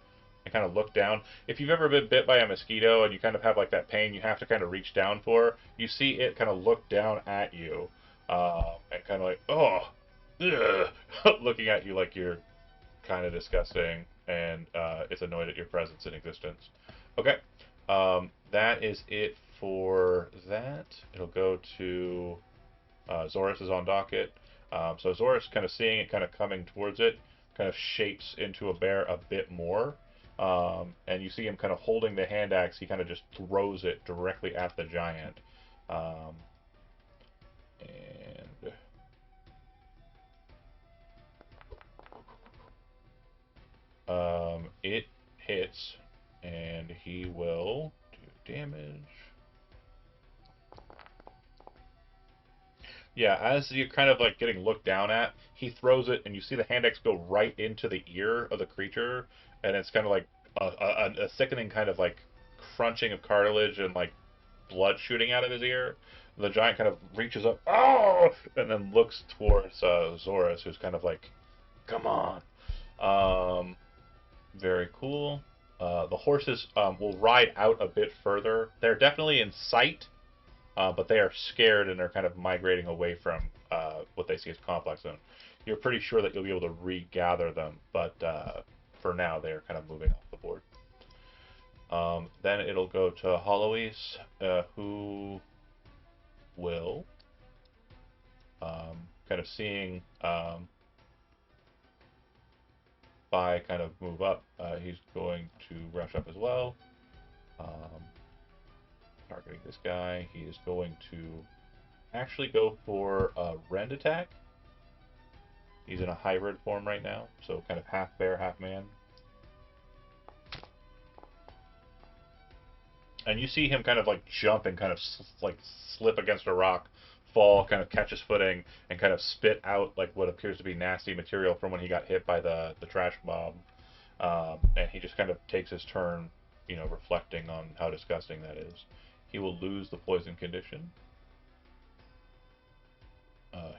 and kind of look down. If you've ever been bit by a mosquito and you kind of have like that pain you have to kind of reach down for, you see it kind of look down at you, and kind of like, oh, ugh, looking at you like you're kind of disgusting, and it's annoyed at your presence in existence. Okay, that is it for that. It'll go to Zorus is on docket. So Zorus, kind of seeing it kind of coming towards it, kind of shapes into a bear a bit more. And you see him kind of holding the hand axe. He kind of just throws it directly at the giant. And it hits, and he will do damage. Yeah, as you're kind of like getting looked down at, he throws it, and you see the hand axe go right into the ear of the creature, and it's kind of like a sickening kind of like crunching of cartilage and like blood shooting out of his ear. The giant kind of reaches up, oh, and then looks towards Zorus, who's kind of like, come on. Very cool. The horses will ride out a bit further. They're definitely in sight, but they are scared and they're kind of migrating away from what they see as complex zone. You're pretty sure that you'll be able to regather them, but for now they're kind of moving off the board. Then it'll go to Hollowies, who will kind of seeing Bai kind of move up. He's going to rush up as well. Targeting this guy. He is going to actually go for a rend attack. He's in a hybrid form right now, so kind of half bear, half man. And you see him kind of like jump and kind of like slip against a rock, fall, kind of catch his footing, and kind of spit out like what appears to be nasty material from when he got hit by the trash bomb. And he just kind of takes his turn, you know, reflecting on how disgusting that is. He will lose the poison condition.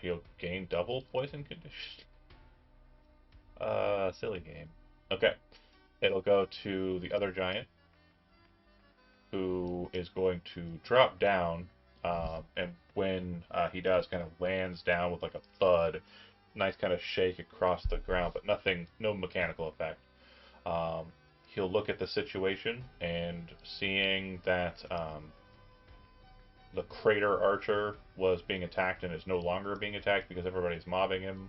He'll gain double poison condition. Silly game. Okay. It'll go to the other giant, who is going to drop down, and when he does, kind of lands down with like a thud, nice kind of shake across the ground, but nothing, no mechanical effect. He'll look at the situation, and seeing that the crater archer was being attacked and is no longer being attacked because everybody's mobbing him,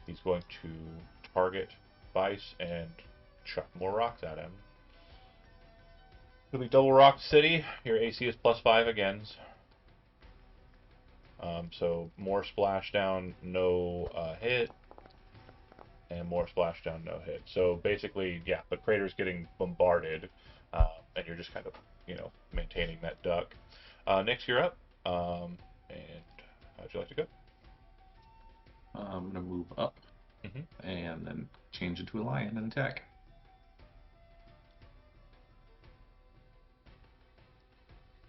he's going to target Vice and chuck more rocks at him. It'll be double rock city. Your AC is +5 again. So more splashdown, no hit, and more splashdown, no hit. So basically, yeah, the crater's getting bombarded, and you're just kind of, you know, maintaining that duck. Next, you're up. And how'd you like to go? I'm gonna move up and then change into a lion and attack.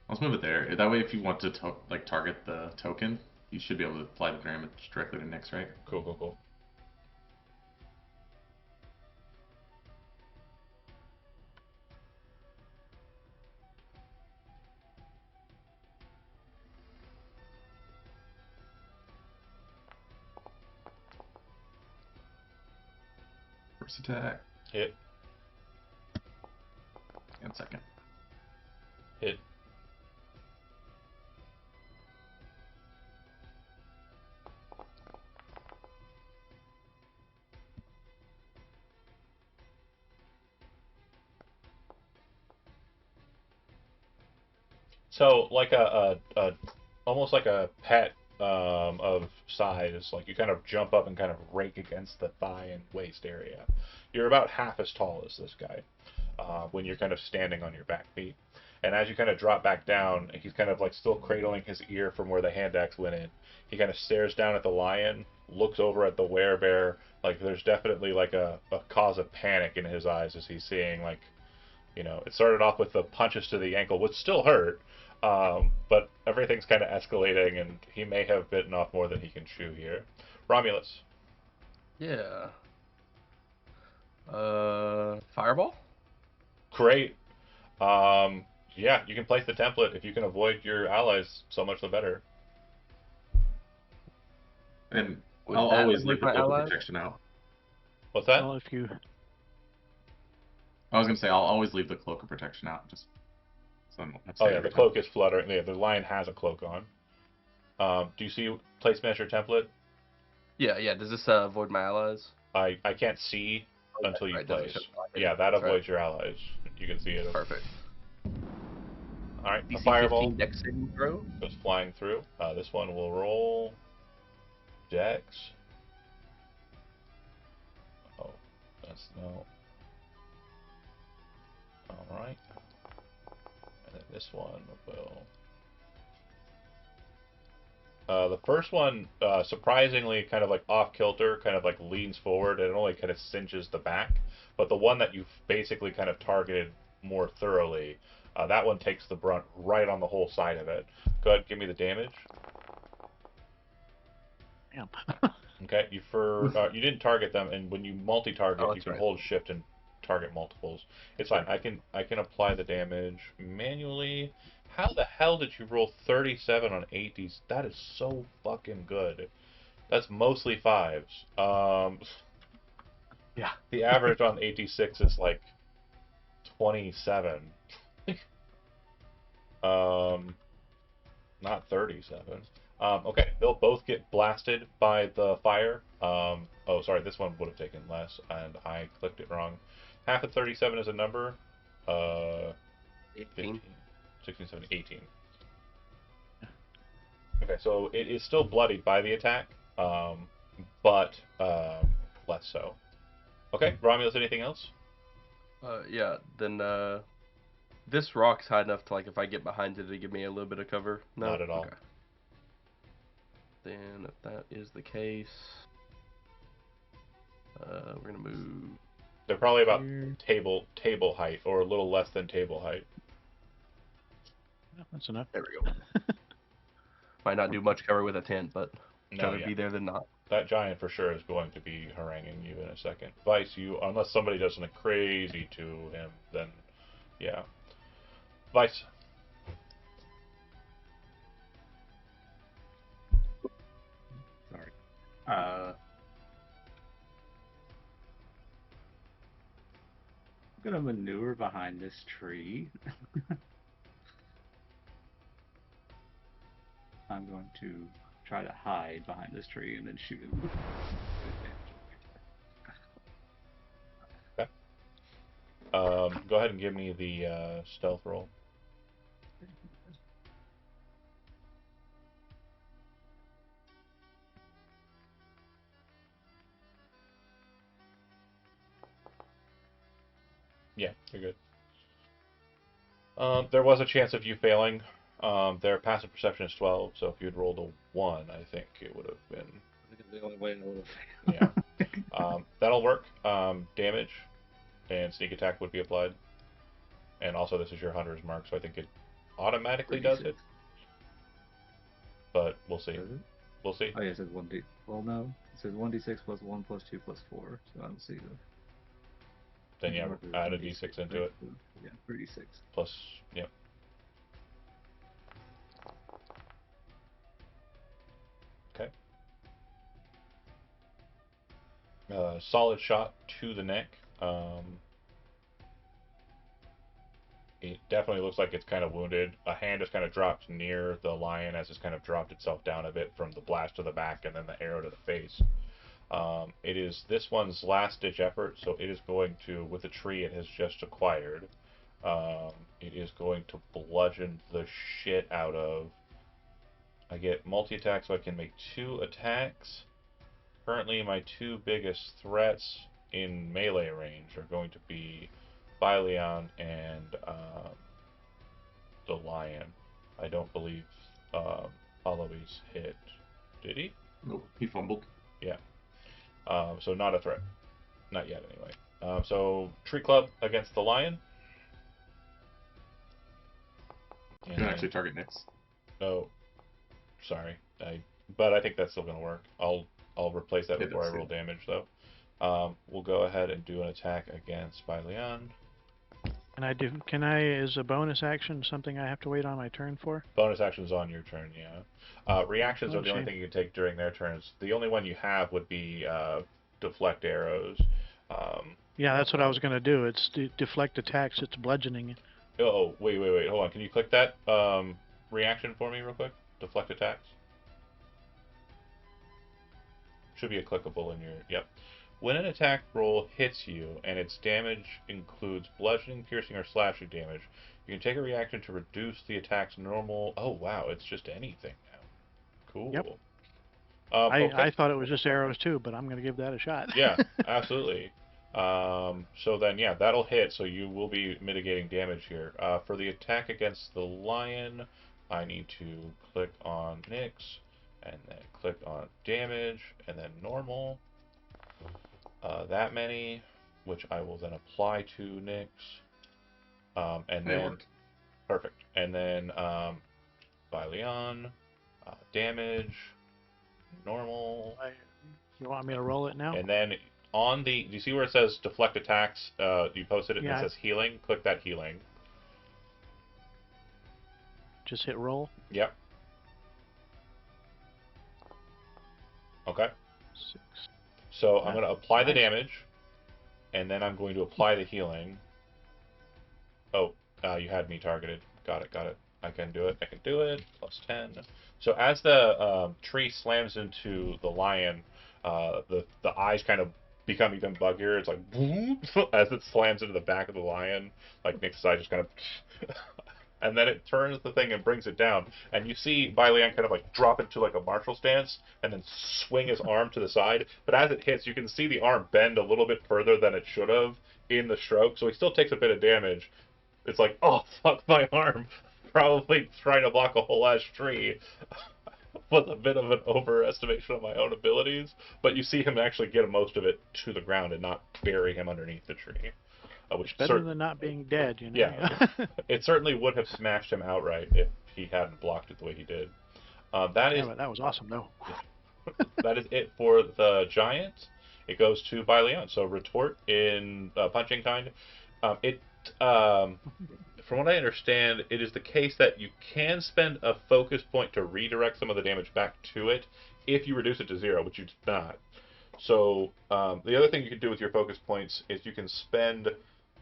Let's move it there. That way, if you want to like target the token, you should be able to apply the damage directly to Nyx, right? Cool, cool, cool. First attack. Hit. And second. Hit. So like a almost like a pet of size, like you kind of jump up and kind of rake against the thigh and waist area. You're about half as tall as this guy when you're kind of standing on your back feet. And as you kind of drop back down, he's kind of like still cradling his ear from where the hand axe went in. He kind of stares down at the lion, looks over at the werebear. Like there's definitely like a cause of panic in his eyes as he's seeing like It started off with the punches to the ankle, which still hurt, but everything's kind of escalating, and he may have bitten off more than he can chew here. Romulus. Yeah. Fireball? Great. Yeah, you can place the template. If you can avoid your allies, so much the better. And Would I'll that always avoid leave the my cloak of allies? protection out. What's that? Well, if you I was gonna say I'll always leave the cloak of protection out, just so I don't have to Oh say it yeah, every the time. cloak is fluttering. Yeah, the lion has a cloak on. Do you see place measure template? Yeah. Does this avoid my allies? I can't see until you Right, doesn't place. show the Yeah, that That's right. avoids your allies. You can see it. Perfect. All right, a DC fireball 15 dex saving throw. goes flying through. This one will roll dex. Oh, that's no. All right, and then this one will. The first one, surprisingly, kind of like off kilter, kind of like leans forward, and it only kind of cinches the back. But the one that you've basically kind of targeted more thoroughly, that one takes the brunt right on the whole side of it. Go ahead, give me the damage. damn. Okay, you didn't target them, and when you multi-target, Oh, you that's can right. hold shift and target multiples. It's fine. I can apply the damage manually. How the hell did you roll 37 on 80s? That is so fucking good. That's mostly fives. Yeah. The average on 86 is like 27. Not 37. Okay, they'll both get blasted by the fire. Oh, sorry, this one would have taken less, and I clicked it wrong. Half of 37 is a number. 15, 18. 16, 17, 18. Okay, so it is still bloodied by the attack, but less so. Okay, Romulus, anything else? Yeah. Then this rock's high enough to, like, if I get behind it, to give me a little bit of cover. No. Not at all. Okay. Then if that is the case, we're gonna move. They're probably about here. table height, or a little less than table height. Yeah, that's enough. There we go. Might not do much cover with a tent, but No, rather yeah. be there than not. That giant for sure is going to be haranguing you in a second. Vice, you, unless somebody does something crazy to him, then yeah. Vice. Sorry. I'm gonna maneuver behind this tree. I'm going to try to hide behind this tree and then shoot him. Okay. Go ahead and give me the stealth roll. Yeah, you're good. There was a chance of you failing. Their passive perception is 12, so if you'd rolled a 1, I think it would have been. The only way I would have. Yeah. That'll work. Damage and sneak attack would be applied. And also, this is your hunter's mark, so I think it automatically does it. But we'll see. We'll see. Oh yeah, it says 1d. Well, no, it says 1d6 plus 1 plus 2 plus 4. So I don't see the. Then yeah, add a d6 into it. Yeah, 3d6. Plus, yep. Okay. Solid shot to the neck. It definitely looks like it's kind of wounded. A hand just kind of dropped near the lion as it's kind of dropped itself down a bit from the blast to the back and then the arrow to the face. It is this one's last ditch effort, so it is going to, with the tree it has just acquired, it is going to bludgeon the shit out of. I get multi-attack, so I can make 2 attacks. Currently, my 2 biggest threats in melee range are going to be Leon and the lion. I don't believe Alois hit. Did he? Nope, he fumbled. Yeah. So not a threat. Not yet, anyway. So Tree Club against the lion. You can actually target Nyx. Oh, sorry. But I think that's still going to work. I'll replace that It before I does, roll yeah. damage, though. We'll go ahead and do an attack against Baileon. Can I, as a bonus action, something I have to wait on my turn for? Bonus actions on your turn, yeah. Reactions Oh, are the only shame. thing you can take during their turns. The only one you have would be deflect arrows. Yeah, that's what I was going to do. It's deflect attacks. It's bludgeoning. Oh, wait, hold on. Can you click that reaction for me real quick? Deflect attacks. Should be a clickable in your... Yep. When an attack roll hits you and its damage includes bludgeoning, piercing, or slashing damage, you can take a reaction to reduce the attack's normal... Oh, wow. It's just anything now. Cool. Yep. Okay. I thought it was just arrows too, but I'm going to give that a shot. Yeah, absolutely. So then, yeah, that'll hit, so you will be mitigating damage here. For the attack against the lion, I need to click on Nyx, and then click on damage, and then normal. That many, which I will then apply to Nyx. And It then, worked. perfect. And then, Baileon, damage, normal. You want me to roll it now? And then do you see where it says deflect attacks? You posted it and Yeah. it says healing. Click that healing. Just hit roll. Yep. Okay. 6. So I'm going to apply the Nice. damage, and then I'm going to apply the healing. Oh, you had me targeted. Got it. I can do it. Plus 10. So as the tree slams into the lion, the eyes kind of become even buggier. It's like boom, as it slams into the back of the lion. Like Nick's eye just kind of, and then it turns the thing and brings it down. And you see Baileon kind of like drop into like a martial stance and then swing his arm to the side. But as it hits, you can see the arm bend a little bit further than it should have in the stroke. So he still takes a bit of damage. It's like, oh, fuck my arm. Probably trying to block a whole ash tree was a bit of an overestimation of my own abilities. But you see him actually get most of it to the ground and not bury him underneath the tree. Which Better than not being dead, you know? Yeah. It certainly would have smashed him outright if he hadn't blocked it the way he did. But that was awesome, though. That is it for the giant. It goes to Baileon. So retort in punching kind. From what I understand, it is the case that you can spend a focus point to redirect some of the damage back to it if you reduce it to 0, which you do not. So the other thing you can do with your focus points is you can spend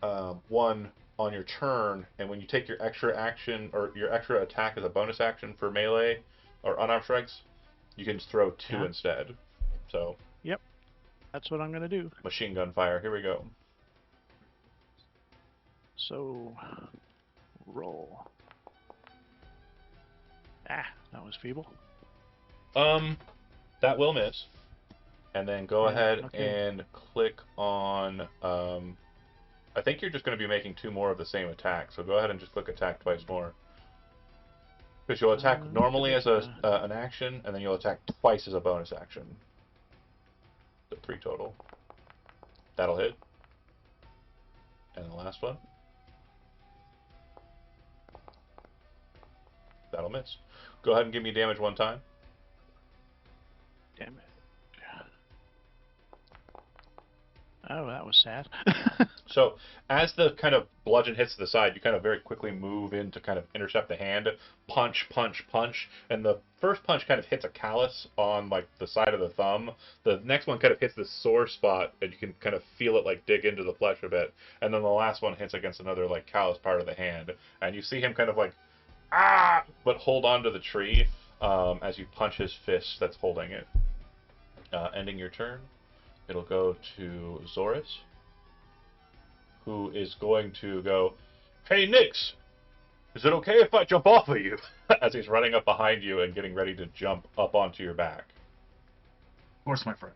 1 on your turn, and when you take your extra action or your extra attack as a bonus action for melee or unarmed strikes, you can just throw 2 instead. So Yep. That's what I'm going to do. machine gun fire. Here we go. So, roll. That was feeble. That will miss. And then go ahead okay. and click on. I think you're just going to be making 2 more of the same attack. So go ahead and just click attack twice more. Because you'll attack normally as an action, and then you'll attack twice as a bonus action. So 3 total. That'll hit. And the last one. That'll miss. Go ahead and give me damage 1 time. Damn it. Oh, that was sad. So as the kind of bludgeon hits the side, you kind of very quickly move in to kind of intercept the hand, punch, and the first punch kind of hits a callus on like the side of the thumb. The next one kind of hits the sore spot, and you can kind of feel it like dig into the flesh a bit. And then the last one hits against another like callus part of the hand, and you see him kind of like but hold on to the tree as you punch his fist that's holding it. Ending your turn. It'll go to Zorus, who is going to go, "Hey, Nyx, is it okay if I jump off of you?" as he's running up behind you and getting ready to jump up onto your back. Of course, my friend.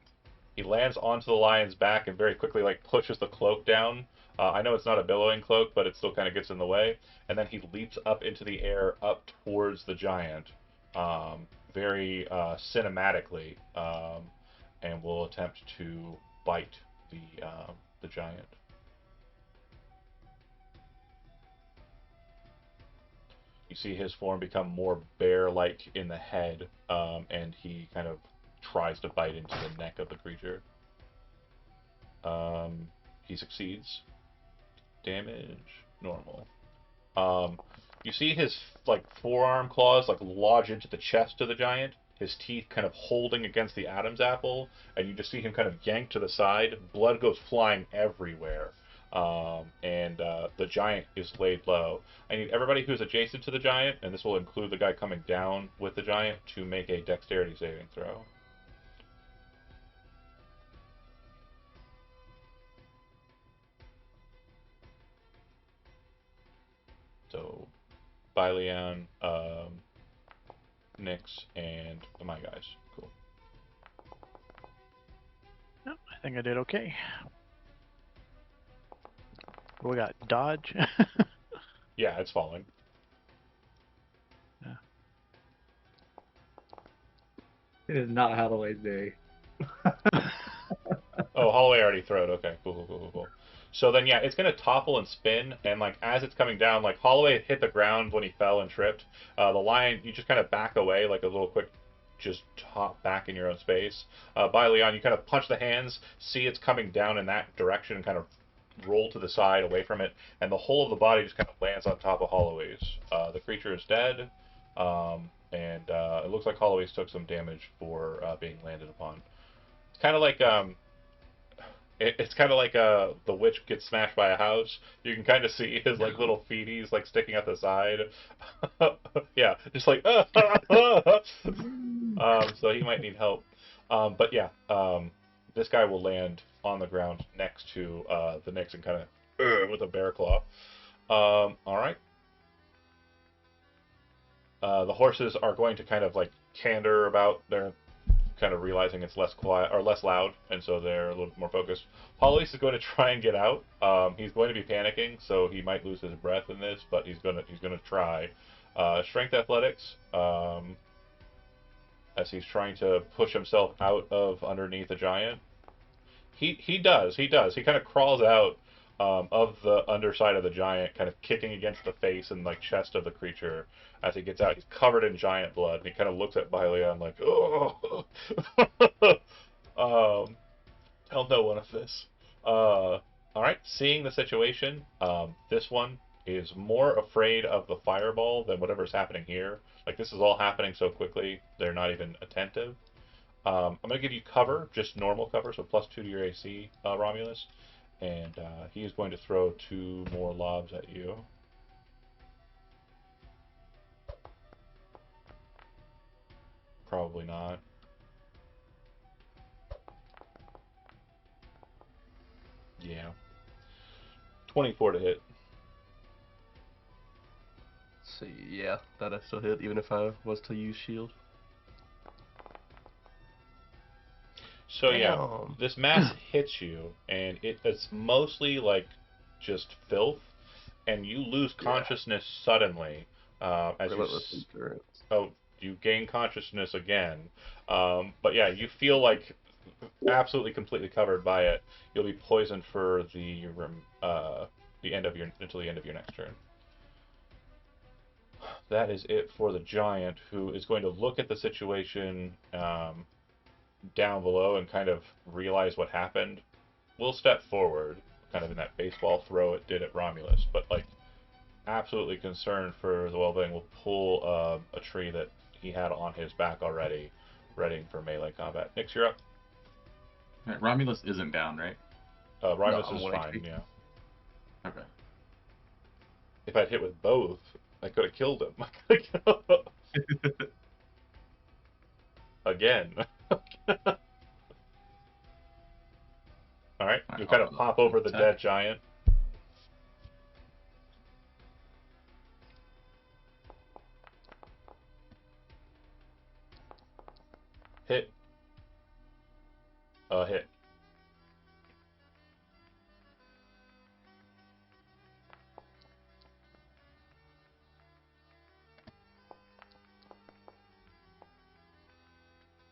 He lands onto the lion's back and very quickly like pushes the cloak down. I know it's not a billowing cloak, but it still kind of gets in the way. And then he leaps up into the air, up towards the giant, very cinematically, and will attempt to bite the giant. You see his form become more bear-like in the head, and he kind of tries to bite into the neck of the creature. He succeeds. Damage normal. You see his like forearm claws like lodge into the chest of the giant, his teeth kind of holding against the Adam's apple, and you just see him kind of yank to the side. Blood goes flying everywhere, and the giant is laid low. I need everybody who's adjacent to the giant, and this will include the guy coming down with the giant, to make a dexterity saving throw. So, Byleon, Nyx, and my guys. Cool. No, I think I did okay. What we got? Dodge? Yeah, it's falling. Yeah. It is not Holloway's day. Oh, Holloway already throwed. Okay, cool. So then, yeah, it's going to topple and spin, and like as it's coming down, like Holloway hit the ground when he fell and tripped. The lion, you just kind of back away, like a little quick, just hop back in your own space. By Leon, you kind of punch the hands, see it's coming down in that direction, and kind of roll to the side away from it, and the whole of the body just kind of lands on top of Holloway's. The creature is dead, and it looks like Holloway's took some damage for being landed upon. It's kind of like it's kind of like the witch gets smashed by a house. You can kind of see his like little feeties like sticking out the side. Yeah, just like so he might need help. But yeah, this guy will land on the ground next to the Nyx and kind of with a bear claw. All right. The horses are going to kind of like canter about. They're kind of realizing it's less quiet or less loud, and so they're a little more focused. Hollis is going to try and get out. He's going to be panicking, so he might lose his breath in this, but he's gonna try. Strength athletics, as he's trying to push himself out of underneath a giant. He does. He kind of crawls out of the underside of the giant, kind of kicking against the face and like chest of the creature. As he gets out, he's covered in giant blood, and he kind of looks at Byleon like, "Oh, tell no one of this." All right, seeing the situation, this one is more afraid of the fireball than whatever's happening here. Like this is all happening so quickly, they're not even attentive. I'm going to give you cover, just normal cover, so +2 to your AC, Romulus. And he is going to throw 2 more lobs at you. Probably not. Yeah. 24 to hit. So yeah, that I still hit, even if I was to use shield. So yeah, Damn. this mass hits you, and it's mostly like just filth, and you lose consciousness suddenly as you. Relentless endurance. Oh, you gain consciousness again, but yeah, you feel like absolutely completely covered by it. You'll be poisoned for the end of your until the end of your next turn. That is it for the giant, who is going to look at the situation down below and kind of realize what happened. We'll step forward, kind of in that baseball throw it did at Romulus, but like absolutely concerned for the well-being, will pull a tree that he had on his back already, readying for melee combat. Nyx, you're up. Right, Romulus isn't down, right? Romulus I'm is 1 fine, HP. yeah. Okay. If I'd hit with both, I could have killed him. I could have killed him. Again. Alright, you kind of hop over the dead giant. Hit. Hit.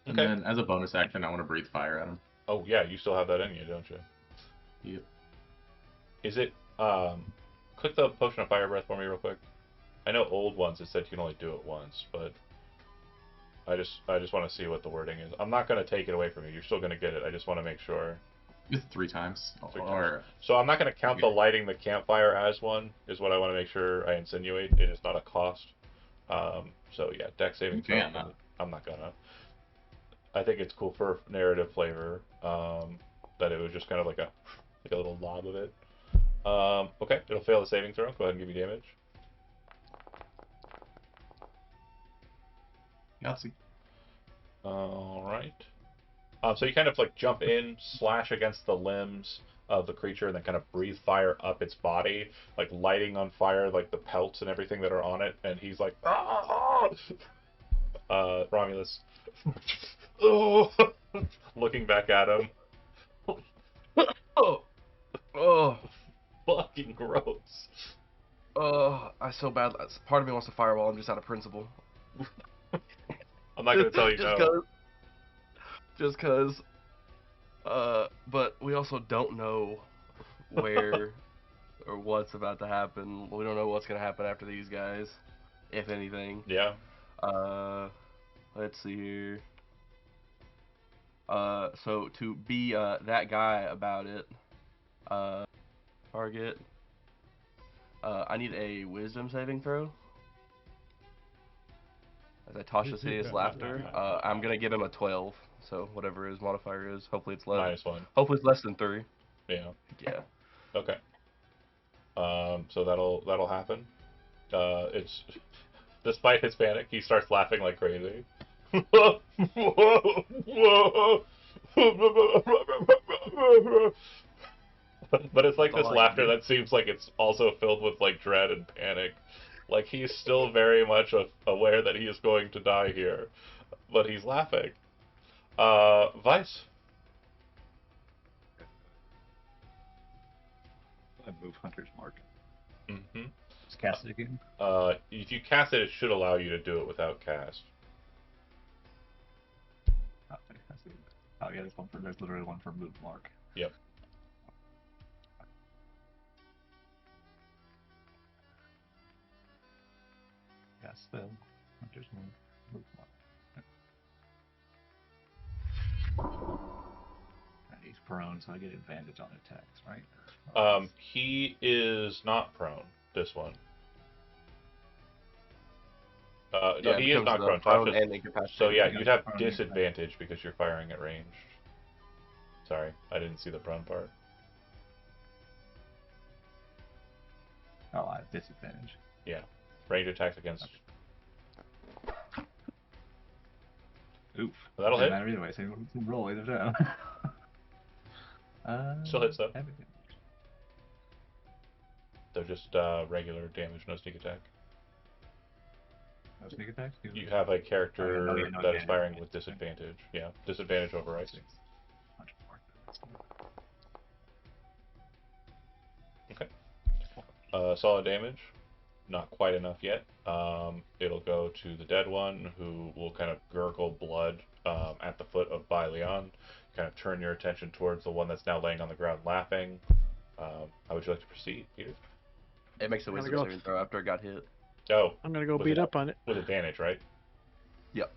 And Okay. then, as a bonus action, I want to breathe fire at him. Oh yeah, you still have that in you, don't you? Yep. Is it click the potion of fire breath for me real quick? I know old ones it said you can only do it once, but I just want to see what the wording is. I'm not going to take it away from you. You're still going to get it. I just want to make sure. It's 3 times. Three times. Or So I'm not going to count the lighting the campfire as one. Is what I want to make sure I insinuate. It is not a cost. So yeah, deck saving throw. I'm not gonna. I think it's cool for narrative flavor. That it was just kind of like a little lob of it. Okay, it'll fail the saving throw. Go ahead and give me damage. Yahtzee. All right. So you kind of like jump in, slash against the limbs of the creature, and then kind of breathe fire up its body, like lighting on fire, like the pelts and everything that are on it. And he's like, ah! Romulus, looking back at him. Oh, Fucking gross. I so bad. Part of me wants to firewall him just out of principle. I'm not gonna tell you no. Just cause. But we also don't know where or what's about to happen. We don't know what's gonna happen after these guys, if anything. Yeah. Let's see here. So to be that guy about it, target. I need a wisdom saving throw. As I toss his hideous laughter, I'm gonna give him a 12. So whatever his modifier is, hopefully it's less. -1. Hopefully it's less than 3. Yeah. Yeah. Okay. So that'll happen. It's despite his panic, he starts laughing like crazy. But it's like this laughter that seems like it's also filled with like dread and panic. Like he's still very much aware that he is going to die here, but he's laughing. Vice. I move Hunter's Mark. Mm-hmm. Just cast it again. If you cast it, it should allow you to do it without cast. Oh, oh yeah, there's literally one for move mark. Yep. Cast spell. Hunter's move mark. He's prone, so I get advantage on attacks, right? He is not prone. This one. No, he is not prone. So yeah, you'd have disadvantage because you're firing at range. Sorry, I didn't see the prone part. Oh, I have disadvantage. Yeah, range attacks against. Oof. Well, that'll hit. Matter either way, so you can roll either down. Still hits though. They're just regular damage, no sneak attack. No sneak attack? You have a character that is firing with disadvantage. Yeah, disadvantage overrides. Okay. Solid damage. Not quite enough yet. It'll go to the dead one, who will kind of gurgle blood at the foot of Leon. Kind of turn your attention towards the one that's now laying on the ground laughing. How would you like to proceed, Peter? It makes a wisdom saving throw after it got hit. Oh. I'm gonna go beat up on it. With advantage, right? Yep.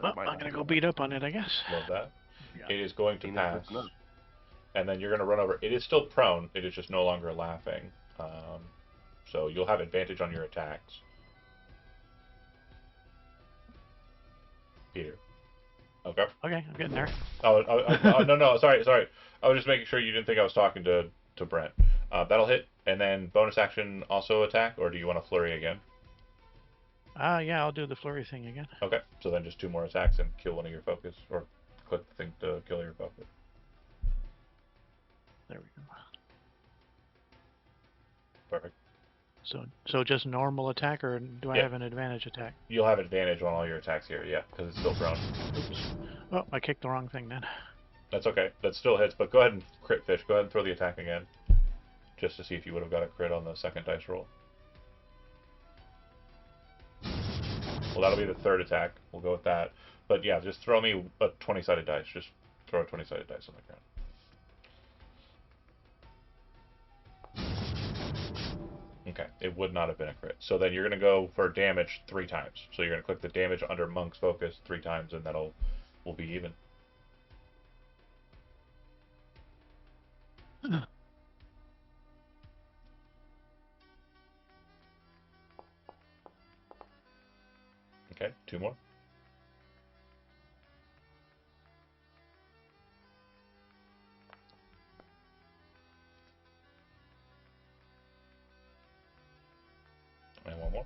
Well, I'm gonna go beat up on it, I guess. Love that. Yeah. It is going to pass. And then you're going to run over. It is still prone. It is just no longer laughing. So you'll have advantage on your attacks. Peter. Okay. Okay, I'm getting there. No, sorry. I was just making sure you didn't think I was talking to Brent. That'll hit, and then bonus action also attack, or do you want to flurry again? Yeah, I'll do the flurry thing again. Okay, so then just 2 more attacks and kill one of your focus, or click the thing to kill your focus. There we go. Perfect. So just normal attack, or do I have an advantage attack? You'll have advantage on all your attacks here, yeah, because it's still prone. Oops. Oh, I kicked the wrong thing then. That's okay. That still hits, but go ahead and crit fish. Go ahead and throw the attack again, just to see if you would have got a crit on the second dice roll. Well, that'll be the 3rd attack. We'll go with that. But yeah, just throw me a 20-sided dice. Just throw a 20-sided dice on the ground. Okay, it would not have been a crit. So then you're going to go for damage 3 times. So you're going to click the damage under Monk's Focus 3 times, and will be even. Okay, 2 more. And 1 more.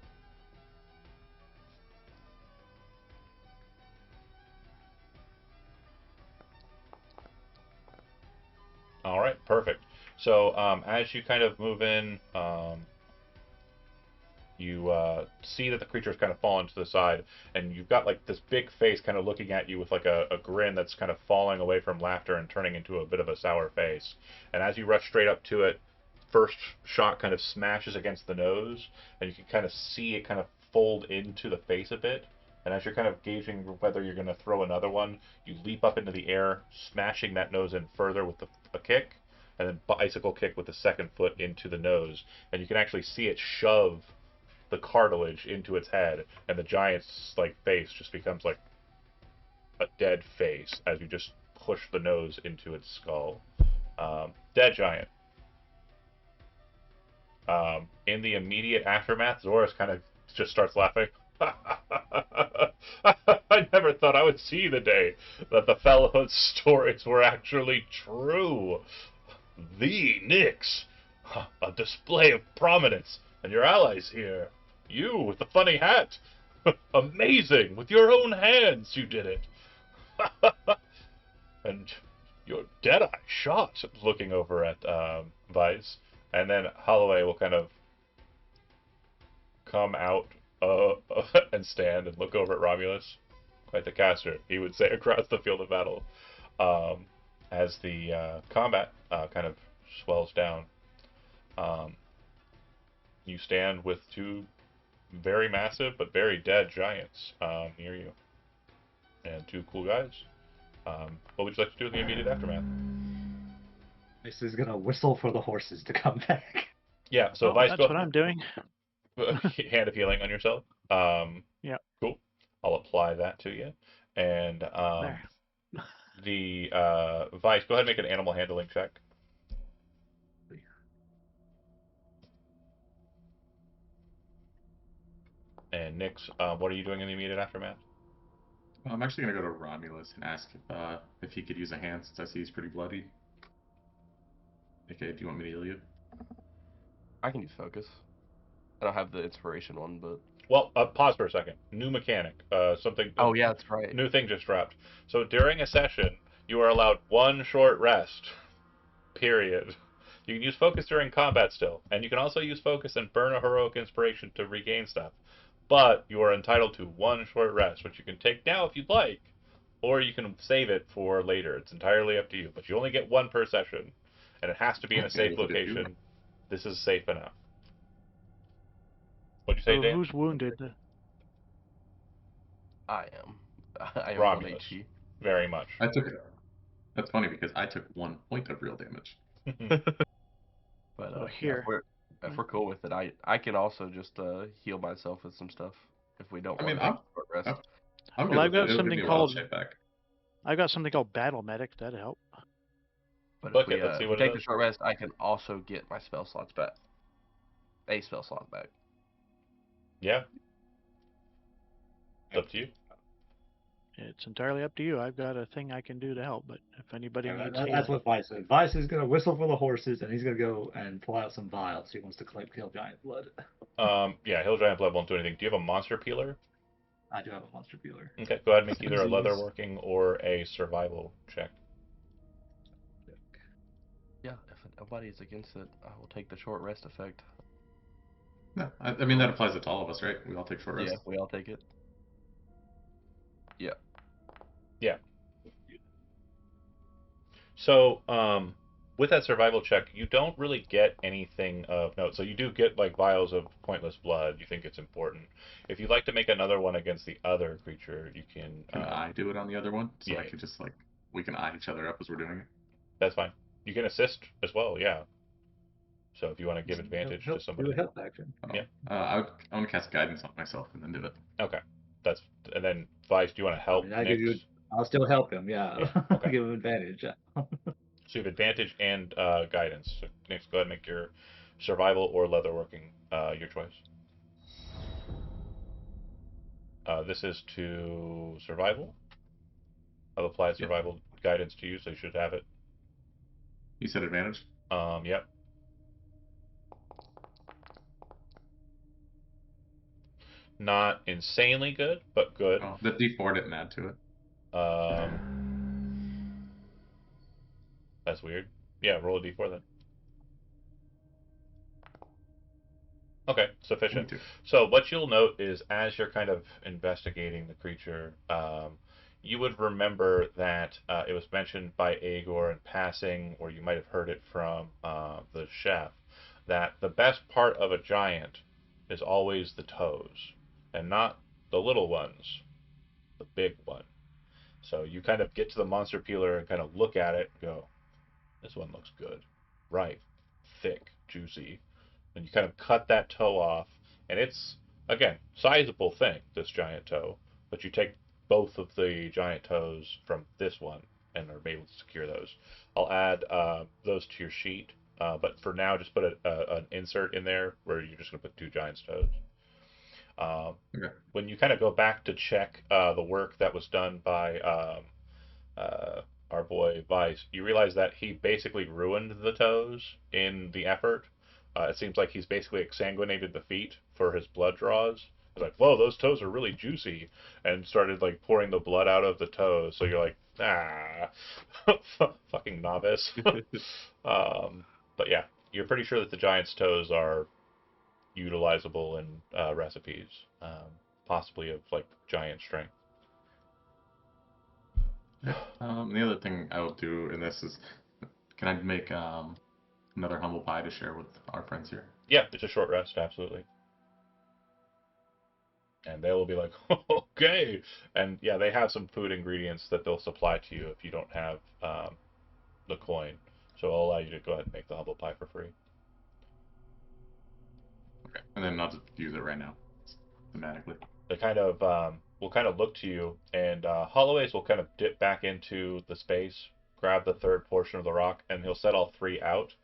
All right, perfect. So as you kind of move in, you see that the creature's kind of fallen to the side, and you've got like this big face kind of looking at you with like a grin that's kind of falling away from laughter and turning into a bit of a sour face. And as you rush straight up to it, first shot kind of smashes against the nose, and you can kind of see it kind of fold into the face a bit. And as you're kind of gauging whether you're going to throw another one, you leap up into the air, smashing that nose in further with a kick, and then bicycle kick with the second foot into the nose. And you can actually see it shove the cartilage into its head, and the giant's like face just becomes like a dead face as you just push the nose into its skull. Dead giant. In the immediate aftermath, Zoris kind of just starts laughing. I never thought I would see the day that the fellow's stories were actually true. The Nyx, a display of prominence, and your allies here. You with the funny hat. Amazing! With your own hands you did it. And your Deadeye shot, looking over at Vice. And then Holloway will kind of come out and stand and look over at Romulus. Quite the caster, he would say, across the field of battle. As the combat kind of swells down. You stand with 2 very massive but very dead giants near you. And 2 cool guys. What would you like to do in the immediate aftermath? This is gonna whistle for the horses to come back. Yeah, so Oh, Vice, that's what I'm doing. hand of healing on yourself. Yeah. Cool. I'll apply that to you. And There. the Vice, go ahead and make an animal handling check. And Nyx, what are you doing in the immediate aftermath? Well, I'm actually going to go to Romulus and ask if he could use a hand since I see he's pretty bloody. Okay, do you want me to heal you? I can use focus. I don't have the inspiration one, but Well, pause for a second. New mechanic. Something. oh yeah, that's right. New thing just dropped. So during a session, you are allowed 1 short rest. Period. You can use focus during combat still, and you can also use focus and burn a heroic inspiration to regain stuff. But you are entitled to 1 short rest, which you can take now if you'd like, or you can save it for later. It's entirely up to you. But you only get 1 per session, and it has to be in a Okay, safe look at you. location. This is safe enough. What'd you say, So Dan? who's wounded? I am. I am 1 Romulus. HP. Very much. I took it. That's funny because I took 1 point of real damage. But Oh, yeah, here. if we're cool with it, I can also just heal myself with some stuff if we don't I want mean, to take a short rest. I'm Well, good I've with got it. It'll give something me a while called- to check back. I've got something called Battle Medic. That'd help. But Book if we, it, let's see if what we it take the does. short rest, I can also get my spell slots back. A spell slot back. Yeah. It's up to you. It's entirely up to you. I've got a thing I can do to help, but if anybody needs That's healing, what Vice said. Vice is gonna whistle for the horses, and he's gonna go and pull out some vials. He wants to collect kill giant blood. Yeah, Hill Giant Blood won't do anything. Do you have a monster peeler? I do have a monster peeler. Okay, go ahead and make either a Samesies. leather working or a survival check. Yeah, if nobody is against it, I will take the short rest effect. No, I mean, that applies to all of us, right? We all take short rest. Yeah, we all take it. Yeah. Yeah. So, with that survival check, you don't really get anything of note. So you do get like vials of pointless blood. You think it's important. If you'd like to make another one against the other creature, you can. Can I do it on the other one? So yeah. I could just, like, we can eye each other up as we're doing it. That's fine. You can assist as well. Yeah. So if you want to give advantage to Do somebody, a help action. Oh, Yeah. I want to cast guidance on myself and then do it. okay, that's and then Vice. Do you want to I help mean, Nyx? I'll still help him. Yeah, Yeah. Okay. give him advantage. So you have advantage and guidance. So Nyx, go ahead and make your survival or leatherworking your choice. This is to survival. I've applied Yeah. survival guidance to you, so you should have it. You said advantage. Yep. Not insanely good, but good. Oh, the D4 didn't add to it. That's weird. Yeah, roll a d4 then. Okay, Me sufficient. too. So what you'll note is as you're kind of investigating the creature, you would remember that it was mentioned by Agor in passing, or you might have heard it from the chef, that the best part of a giant is always the toes, and not the little ones, the big one. So you kind of get to the monster peeler and kind of look at it and go, this one looks good. Right. Thick, juicy. And you kind of cut that toe off, and it's, again, sizable thing, this giant toe, but you take both of the giant toes from this one and are able to secure those. I'll add those to your sheet, but for now, just put an insert in there where you're just going to put 2 giant's toes. Okay. When you kind of go back to check the work that was done by uh, our boy Vice, you realize that he basically ruined the toes in the effort. It seems like he's basically exsanguinated the feet for his blood draws. He's like, whoa, those toes are really juicy, and started like pouring the blood out of the toes. So you're like, fucking novice. But yeah, you're pretty sure that the giant's toes are utilizable in recipes, possibly of like giant strength. The other thing I will do in this is, can I make another humble pie to share with our friends here? Yeah, it's a short rest, absolutely. And they will be like, okay. And yeah, they have some food ingredients that they'll supply to you if you don't have the coin. So I'll allow you to go ahead and make the humble pie for free. Okay. And then I'll just use it right now, thematically. They kind of will kind of look to you, and Holloways will kind of dip back into the space, grab the third portion of the rock, and he'll set all 3 out.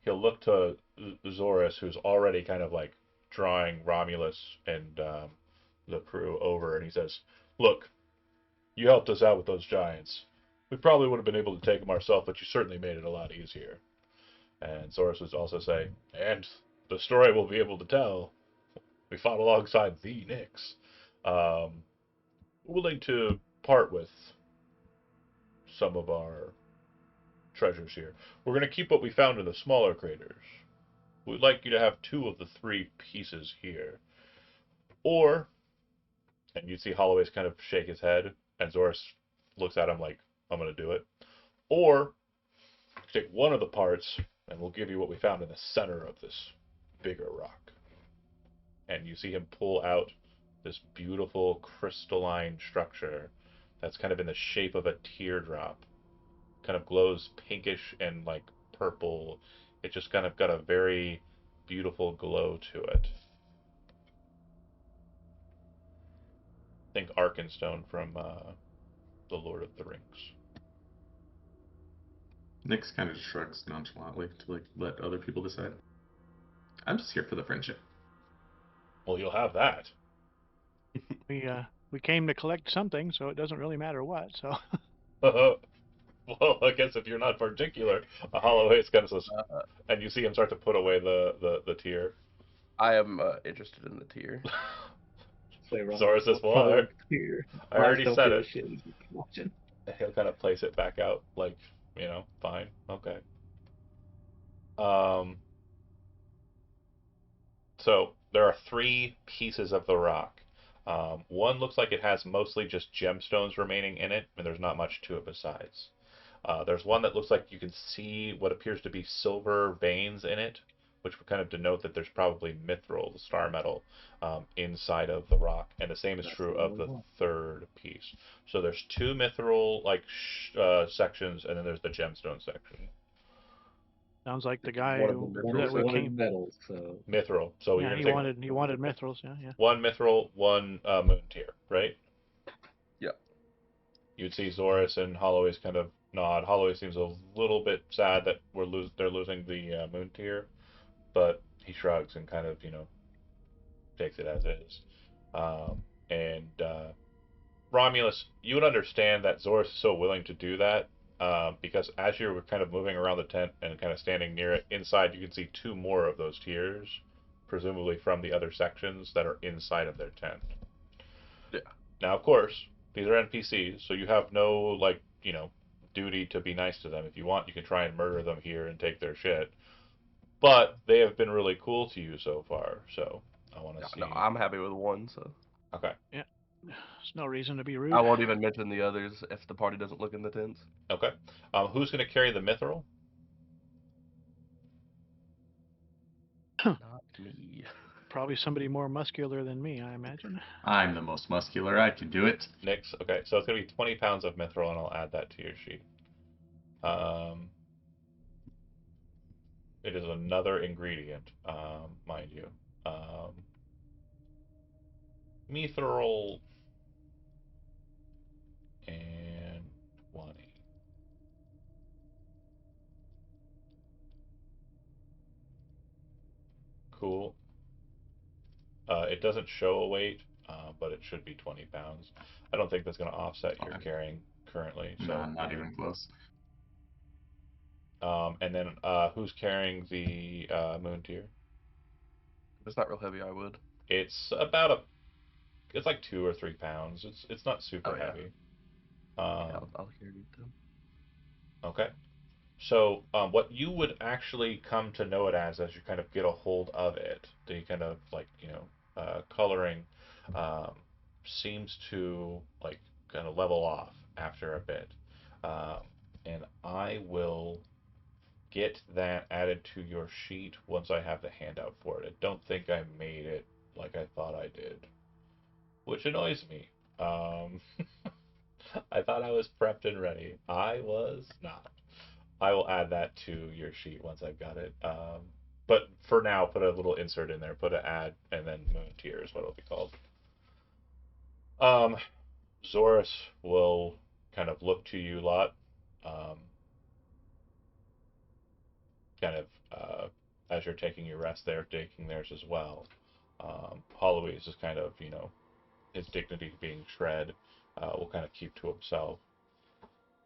He'll look to Zorus, who's already kind of like drawing Romulus and the crew over, and he says, "Look, you helped us out with those giants. We probably would have been able to take them ourselves, but you certainly made it a lot easier." And Zorus would also say, "And the story we'll be able to tell. We fought alongside the Nyx. Willing to part with some of our treasures here. We're going to keep what we found in the smaller craters. We'd like you to have 2 of the 3 pieces here. Or," and you see Holloway's kind of shake his head, and Zorus looks at him like, "I'm going to do it." "Or, take 1 of the parts, and we'll give you what we found in the center of this bigger rock." And you see him pull out this beautiful crystalline structure that's kind of in the shape of a teardrop. Kind of glows pinkish and like purple. It just kind of got a very beautiful glow to it. Think Arkenstone from The Lord of the Rings. Nyx kind of shrugs nonchalantly to like let other people decide. I'm just here for the friendship. Well, you'll have that. We came to collect something, so it doesn't really matter what. So Well, I guess if you're not particular, a Holloway's kind of says, Uh, and you see him start to put away the tear. I am interested in the tier. Say wrong. Zorus says, "Well, Plug here. I already Don't said give a it." shit. He's watching. He'll kind of place it back out, like, fine, okay. Um, so there are 3 pieces of the rock. One looks like it has mostly just gemstones remaining in it, and there's not much to it besides. There's one that looks like you can see what appears to be silver veins in it, which would kind of denote that there's probably mithril, the star metal, inside of the rock. And the same is That's true the of only the one. 3rd piece. So there's 2 mithril like sections, and then there's the gemstone section. Sounds like the guy One of them who mithril, that we so- One came. in metals, so Mithril. So you're Yeah, gonna he take wanted mithrils. Yeah, yeah. one mithril, one moon tier, right? Yeah. You'd see Zorus and Holloway's kind of nod. Holloway seems a little bit sad that they're losing the moon tier, but he shrugs and kind of takes it as is. And Romulus, you would understand that Zorus is so willing to do that because as you're kind of moving around the tent and kind of standing near it, inside you can see two more of those tiers, presumably from the other sections that are inside of their tent. Yeah. Now, of course, these are NPCs, so you have no, like, duty to be nice to them. If you want, you can try and murder them here and take their shit. But they have been really cool to you so far, so I want to see. No, I'm happy with one, so Okay. Yeah. There's no reason to be rude. I won't even mention the others if the party doesn't look in the tents. Okay. Who's going to carry the mithril? Not me. Probably somebody more muscular than me, I imagine. I'm the most muscular. I can do it. Nix. Okay, so it's going to be 20 pounds of mithril, and I'll add that to your sheet. It is another ingredient, mind you. Mithril and 20. Cool. It doesn't show a weight, but it should be 20 pounds. I don't think that's going to offset your Okay. carrying currently. So No, not even close. And then who's carrying the moon tier? If it's not real heavy, I would. It's it's like 2 or 3 pounds. It's not super Oh, yeah. heavy. Yeah, I'll carry it then. Okay. So what you would actually come to know it as you kind of get a hold of it, the kind of like coloring seems to like kind of level off after a bit, um, and I will get that added to your sheet once I have the handout for it. I don't think I made it like I thought I did, which annoys me. I thought I was prepped and ready. I was not. I will add that to your sheet once I've got it. But for now, put a little insert in there. Put an add, and then moon tier is what it'll be called. Zorus will kind of look to you lot, kind of as you're taking your rest there, taking theirs as well. Holloway is just kind of, his dignity being shred, will kind of keep to himself.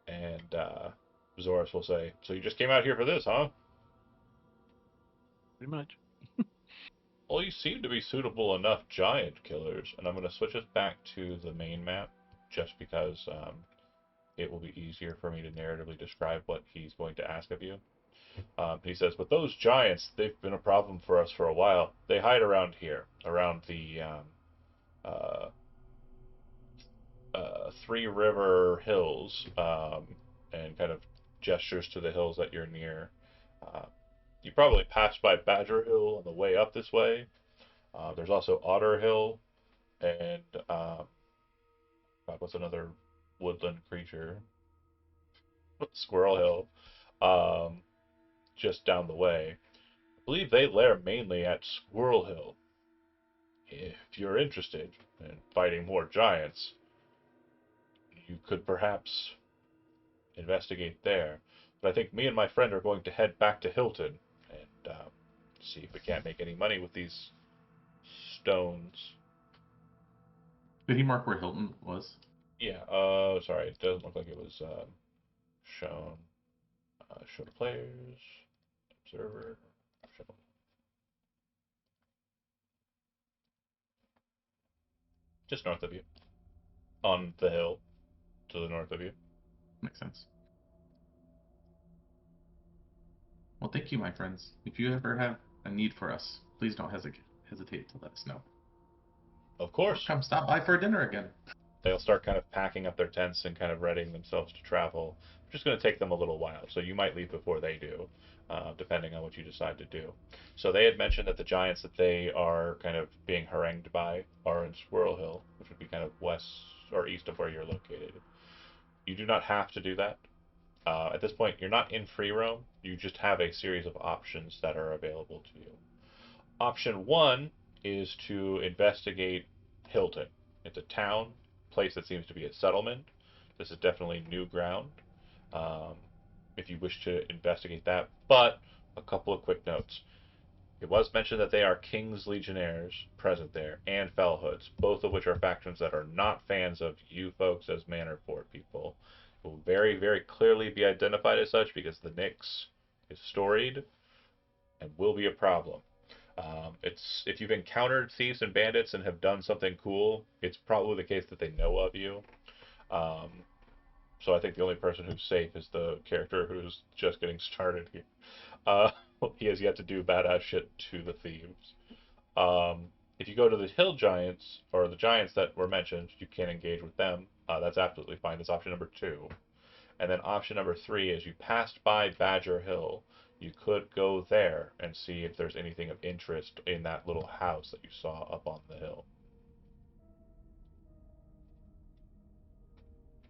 And Zorus will say, "So you just came out here for this, huh?" Pretty much. Well, you seem to be suitable enough giant killers, and I'm going to switch us back to the main map, just because it will be easier for me to narratively describe what he's going to ask of you. He says, "But those giants, they've been a problem for us for a while. They hide around here, around the uh, Three River Hills, and kind of gestures to the hills that you're near. Uh, you probably passed by Badger Hill on the way up this way. There's also Otter Hill, and what's another woodland creature? Squirrel Hill, just down the way. I believe they lair mainly at Squirrel Hill. If you're interested in fighting more giants, you could perhaps investigate there. But I think me and my friend are going to head back to Hilton and see if we can't make any money with these stones." Did he mark where Hilton was? Yeah, sorry, it doesn't look like it was shown. Show the players, observer, show. Just north of you. On the hill to the north of you. Makes sense. Well, thank you, my friends. If you ever have a need for us, please don't hesitate to let us know. Of Or course, come stop by for dinner again. they'll start kind of packing up their tents and kind of readying themselves to travel. It's just going to take them a little while, so you might leave before they do, depending on what you decide to do. So they had mentioned that the giants that they are kind of being harangued by are in Squirrel Hill, which would be kind of west or east of where you're located. You do not have to do that. At this point, you're not in free roam. You just have a series of options that are available to you. Option one is to investigate Hilton. It's a town, place that seems to be a settlement. This is definitely new ground. Um, if you wish to investigate that, but a couple of quick notes. It was mentioned that they are King's Legionnaires present there, and Fellhoods, both of which are factions that are not fans of you folks as Manor Fort people. It will very, very clearly be identified as such because the Nyx is storied and will be a problem. It's if you've encountered thieves and bandits and have done something cool, it's probably the case that they know of you. Um, so I think the only person who's safe is the character who's just getting started here. Uh, he has yet to do badass shit to the thieves. If you go to the hill giants or the giants that were mentioned, you can engage with them. That's absolutely fine. That's option number two. And then option number three is you passed by Badger Hill. You could go there and see if there's anything of interest in that little house that you saw up on the hill.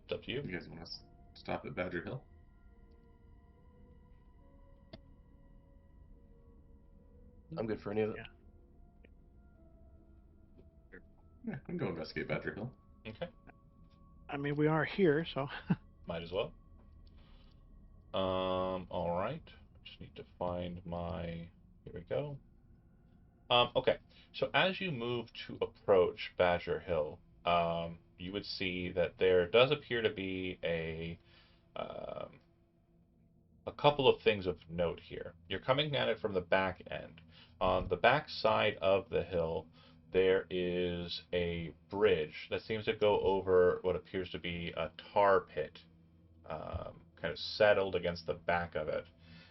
It's up to you. You guys want to stop at Badger Hill? I'm good for any of it. Yeah. Yeah, I can go investigate Badger Hill. Okay, I mean, we are here, so might as well. All right. Just need to find my. Here we go. Okay. So as you move to approach Badger Hill, you would see that there does appear to be um, a couple of things of note here. You're coming at it from the back end. On the back side of the hill, there is a bridge that seems to go over what appears to be a tar pit, kind of settled against the back of it.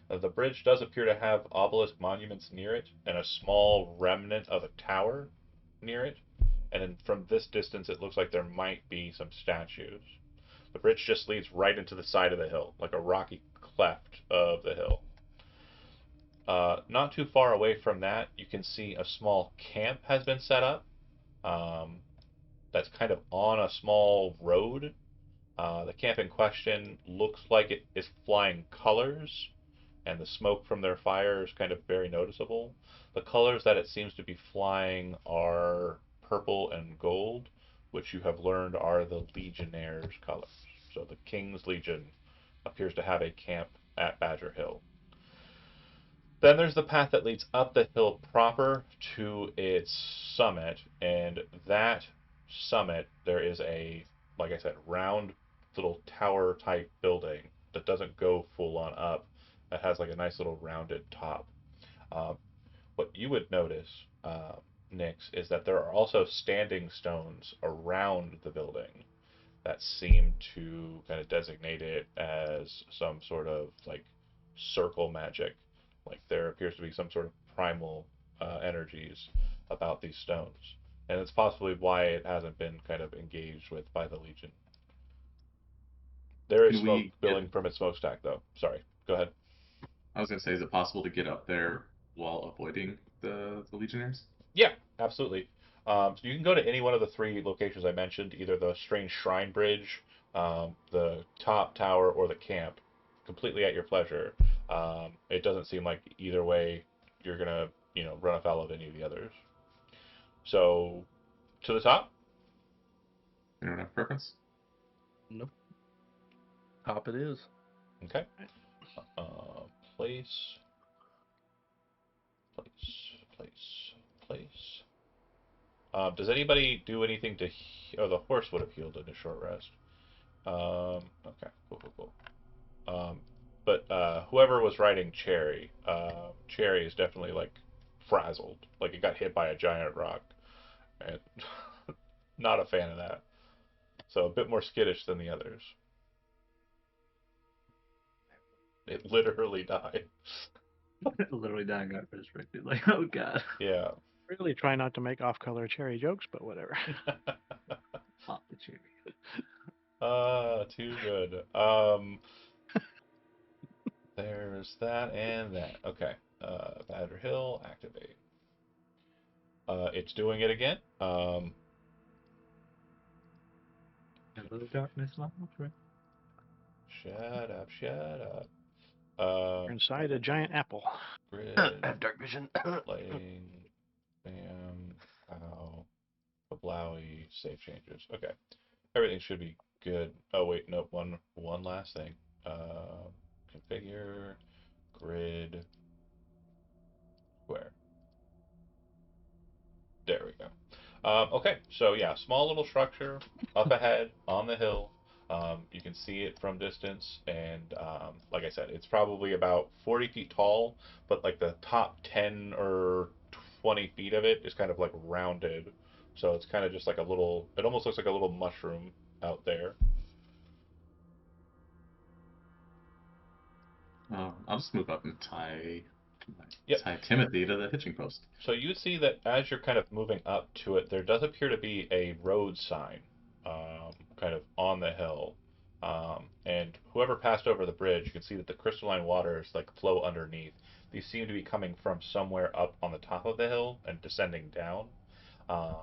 The bridge does appear to have obelisk monuments near it and a small remnant of a tower near it. And then from this distance, it looks like there might be some statues. The bridge just leads right into the side of the hill, like a rocky cleft of the hill. Not too far away from that, you can see a small camp has been set up. That's kind of on a small road. The camp in question looks like it is flying colors, and the smoke from their fire is kind of very noticeable. The colors that it seems to be flying are purple and gold, which you have learned are the Legionnaires' colors. So the King's Legion appears to have a camp at Badger Hill. Then there's the path that leads up the hill proper to its summit, and that summit there is a, like I said, round little tower type building that doesn't go full on up. That has like a nice little rounded top. Uh, what you would notice, Nix, is that there are also standing stones around the building that seem to kind of designate it as some sort of like circle magic. Like there appears to be some sort of primal energies about these stones. And it's possibly why it hasn't been kind of engaged with by the Legion. There is Can smoke we billowing get? from its smokestack, though. Sorry. Go ahead. I was gonna say, is it possible to get up there while avoiding the Legionnaires? Yeah, absolutely. So you can go to any one of the three locations I mentioned, either the Strange Shrine Bridge, the top tower, or the camp, completely at your pleasure. It doesn't seem like either way you're gonna, run afoul of any of the others. So to the top. Anyone have preference? Nope. Top it is. Okay. Uh, place, place, place, place. Does anybody do anything to? Oh, the horse would have healed in a short rest. Okay, cool, cool, cool. But whoever was riding Cherry, Cherry is definitely like frazzled, like it got hit by a giant rock, and not a fan of that. So a bit more skittish than the others. It literally died. Literally dying got resurrected. Like, oh god. Yeah. really try not to make off-color cherry jokes, but whatever. Pop the cherry. Too good. There's that and that. Okay. Badger Hill, activate. It's doing it again. Hello, darkness, my friend. Shut up, shut up. You're inside a giant apple. I Grid, have dark vision. playing, bam, ow, Blowy, save changes. Okay. Everything should be good. Oh wait, nope, one last thing. Configure, grid, square. There we go. Okay, so yeah, small little structure up ahead on the hill. You can see it from distance, and like I said, it's probably about 40 feet tall, but like the top 10 or 20 feet of it is kind of like rounded. So it's kind of just like a little, it almost looks like a little mushroom out there. I'll just move up and tie Yep. tie Timothy to the hitching post. So you see that as you're kind of moving up to it, there does appear to be a road sign, kind of on the hill. And whoever passed over the bridge, you can see that the crystalline waters like flow underneath. These seem to be coming from somewhere up on the top of the hill and descending down. Um,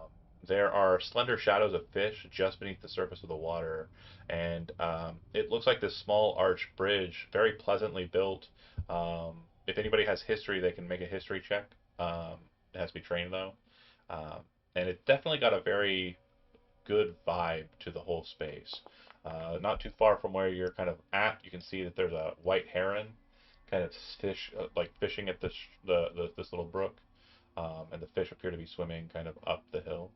there are slender shadows of fish just beneath the surface of the water, and it looks like this small arch bridge, very pleasantly built. If anybody has history, they can make a history check. It has to be trained though, um, and it definitely got a very good vibe to the whole space. Not too far from where you're kind of at, you can see that there's a white heron, kind of fish like fishing at this little brook, and the fish appear to be swimming kind of up the hill.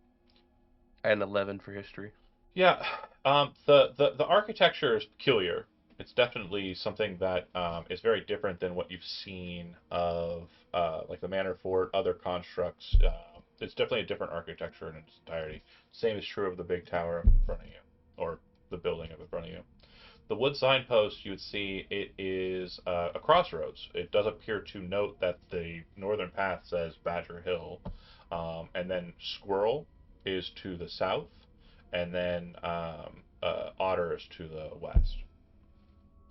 And 11 for history. Yeah, the architecture is peculiar. It's definitely something that is very different than what you've seen of like the Manor Fort, other constructs. It's definitely a different architecture in its entirety. Same is true of the big tower in front of you, or the building up in front of you. The wood signpost, you would see it is a crossroads. It does appear to note that the northern path says Badger Hill, and then Squirrel is to the south, and then Otter is to the west.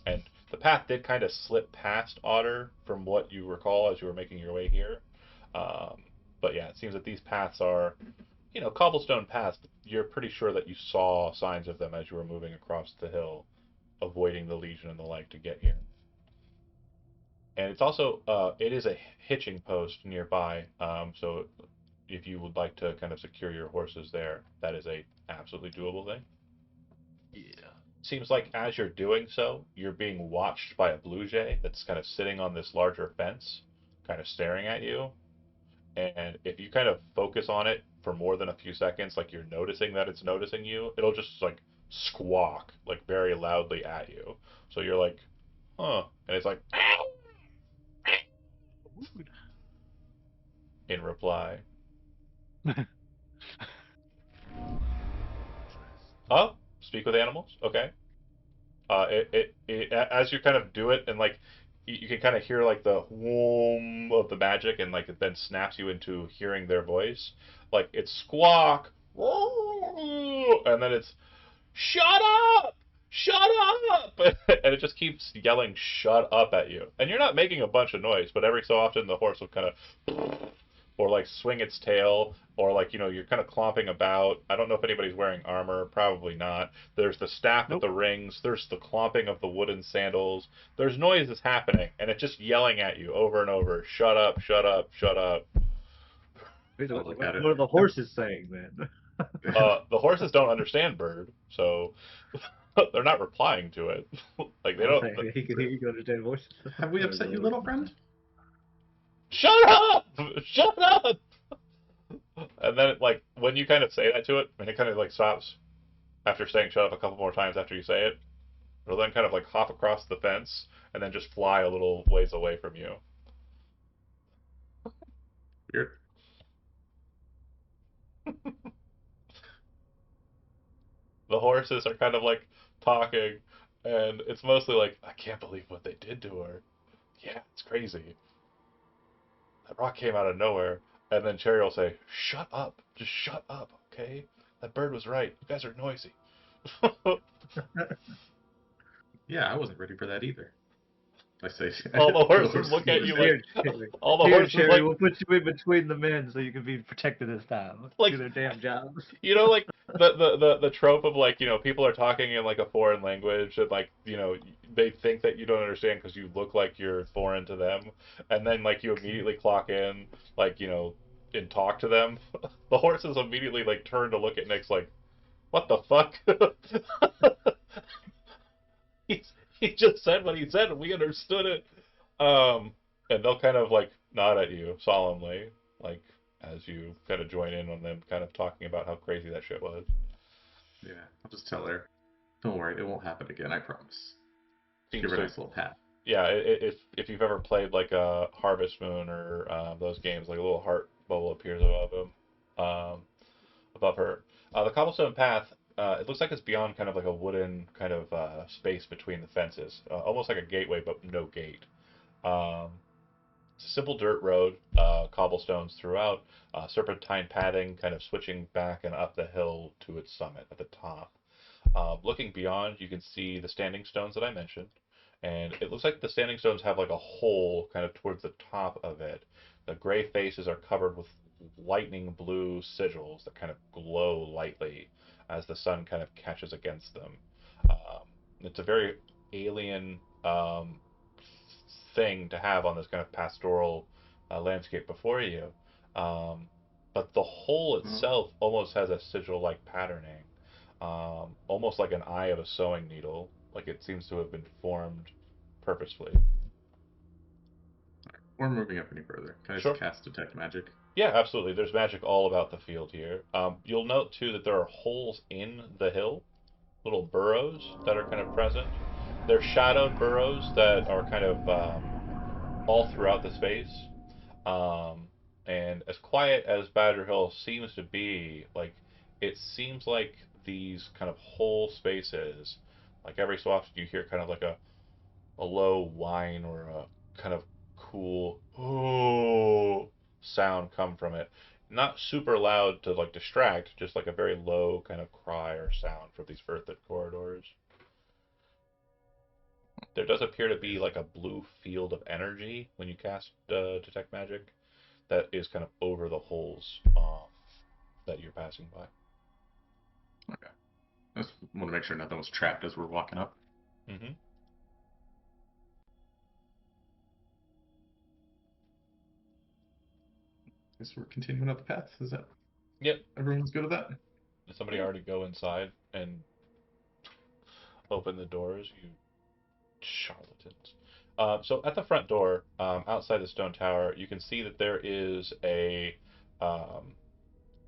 And the path did kind of slip past Otter from what you recall as you were making your way here. Um, but yeah, it seems that these paths are, cobblestone paths. But you're pretty sure that you saw signs of them as you were moving across the hill, avoiding the Legion and the like to get here. And it's also it is a hitching post nearby. So if you would like to kind of secure your horses there, that is a absolutely doable thing. Yeah. Seems like as you're doing so, you're being watched by a blue jay that's kind of sitting on this larger fence, kind of staring at you. And if you kind of focus on it for more than a few seconds, like you're noticing that it's noticing you, it'll just like squawk like very loudly at you. So you're like, huh, and it's like in reply. Oh, speak with animals. Okay. As you kind of do it, and like you can kind of hear like the whoom of the magic, and like it then snaps you into hearing their voice. Like it's squawk, and then it's shut up, shut up, and it just keeps yelling shut up at you. And you're not making a bunch of noise, but every so often the horse will kind of or like swing its tail, or like you're kind of clomping about. I don't know if anybody's wearing armor, probably not. There's the staff with Nope. the rings, there's the clomping of the wooden sandals, there's noises happening, and it's just yelling at you over and over, shut up, shut up, shut up. What, Look at it. what are the horses saying, man? The horses don't understand bird, so they're not replying to it. Like they I'm don't. saying he can hear you understand voices. Have we upset you, little friend? Shut up! Shut up! And then, like, when you kind of say that to it, and it kind of like stops after saying "shut up" a couple more times after you say it, it'll then kind of like hop across the fence and then just fly a little ways away from you. Weird. The horses are kind of like talking, and it's mostly like, "I can't believe what they did to her. Yeah, it's crazy. That rock came out of nowhere." And then Cherry will say, "Shut up. Just shut up, okay? That bird was right. You guys are noisy." Yeah, I wasn't ready for that either. I say, All the horses horse look at you moves. like, Here, Cherry. all the Here, horses Cherry, like, we'll put you in between the men so you can be protected this time. like, Do their damn jobs. you know, like the trope of like, people are talking in like a foreign language and like, they think that you don't understand because you look like you're foreign to them, and then like you immediately clock in, like, and talk to them. The horses immediately like turn to look at Nick's like, what the fuck? He just said what he said and we understood it. Um, and they'll kind of like nod at you solemnly, like as you kind of join in on them kind of talking about how crazy that shit was. Yeah, I'll just tell her, don't worry, it won't happen again, I promise. Seems Give her a so. nice little pat. Yeah, if you've ever played like a Harvest Moon or those games, like a little heart bubble appears above him, above her. The cobblestone path. It looks like it's beyond kind of like a wooden kind of space between the fences, almost like a gateway, but no gate. Um, It's a simple dirt road, cobblestones throughout, serpentine padding kind of switching back and up the hill to its summit at the top. Looking beyond, you can see the standing stones that I mentioned, and it looks like the standing stones have like a hole kind of towards the top of it. The gray faces are covered with lightning blue sigils that kind of glow lightly as the sun kind of catches against them. Um, it's a very alien thing to have on this kind of pastoral landscape before you. Um, but the hole Mhm. itself almost has a sigil-like patterning, almost like an eye of a sewing needle. Like it seems to have been formed purposefully. We're moving up any further. Can I just Sure. cast Detect Magic? Yeah, absolutely. There's magic all about the field here. You'll note too that there are holes in the hill, little burrows that are kind of present. They're shadowed burrows that are kind of all throughout the space. Um, and as quiet as Badger Hill seems to be, like it seems like these kind of whole spaces, like every so often you hear kind of like a low whine or a kind of cool oh sound come from it. Not super loud to like distract, just like a very low kind of cry or sound from these earthen corridors. There does appear to be like a blue field of energy when you cast Detect Magic that is kind of over the holes that you're passing by. Okay. I just want to make sure nothing was trapped as we're walking up. Mm-hmm. Guess we're continuing up the path. Is that Yep. everyone's good with that? Did somebody already go inside and open the doors? You charlatans. So at the front door, outside the stone tower, you can see that there is um,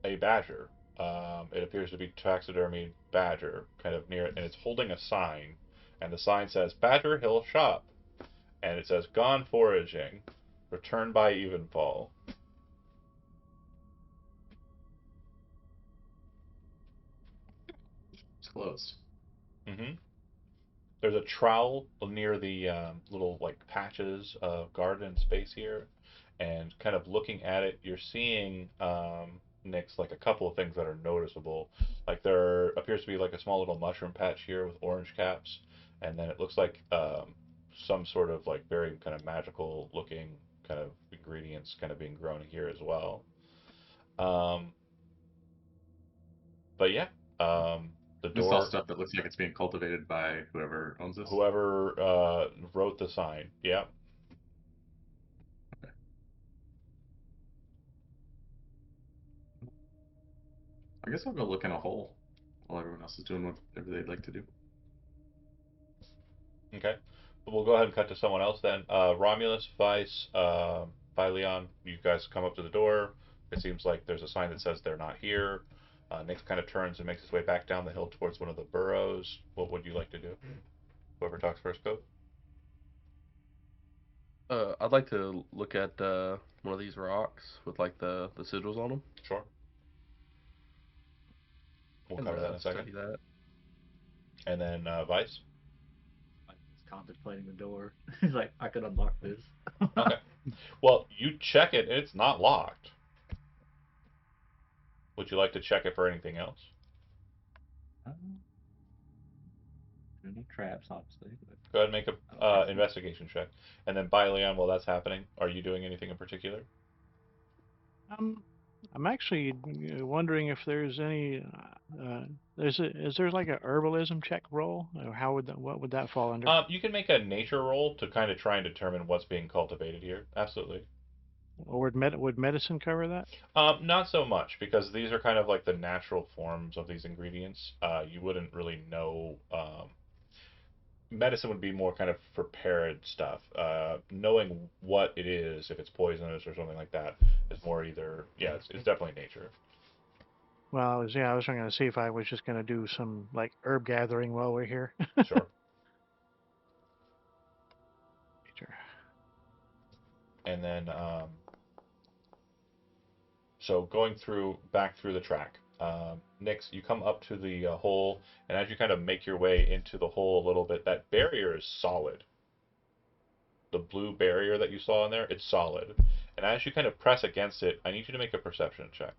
a badger. It appears to be taxidermied badger, kind of near it, and it's holding a sign, and the sign says Badger Hill Shop, and it says Gone foraging, return by evenfall. It's closed. Mm-hmm. There's a trowel near the little like patches of garden space here, and kind of looking at it, you're seeing Nick's like a couple of things that are noticeable. Like there appears to be like a small little mushroom patch here with orange caps, and then it looks like some sort of like very kind of magical looking kind of ingredients kind of being grown here as well. Um, but yeah, the This is all door. stuff that looks like it's being cultivated by whoever owns this. Whoever wrote the sign, yeah. I guess I'll go look in a hole while everyone else is doing whatever they'd like to do. Okay. But we'll go ahead and cut to someone else then. Romulus, Vice, Leon, you guys come up to the door. It seems like there's a sign that says they're not here. Nick kind of turns and makes his way back down the hill towards one of the burrows. What would you like to do? Whoever talks first, go. I'd like to look at one of these rocks with like the sigils on them Sure. We'll and cover that in a second. study that. And then Vice. I'm just contemplating the door. He's like, I could unlock this. Okay. Well, you check it. It's not locked. Would you like to check it for anything else? No traps, obviously. But Go ahead and make a Okay. investigation check. And then by Leon, while that's happening, are you doing anything in particular? Um, I'm actually wondering if there's any. Is there like a herbalism check roll? Or how would that? What would that fall under? You can make a nature roll to kind of try and determine what's being cultivated here. Absolutely. Or would medicine cover that? Not so much because these are kind of like the natural forms of these ingredients. You wouldn't really know. Medicine would be more kind of prepared stuff. Knowing what it is, if it's poisonous or something like that, is more either. Yeah, it's definitely nature. Well, I was going to see if I was just going to do some like herb gathering while we're here. Sure. Nature. And then so going through back through the track, Nix, you come up to the hole, and as you kind of make your way into the hole a little bit, that barrier is solid. The blue barrier that you saw in there, it's solid. And as you kind of press against it, I need you to make a perception check.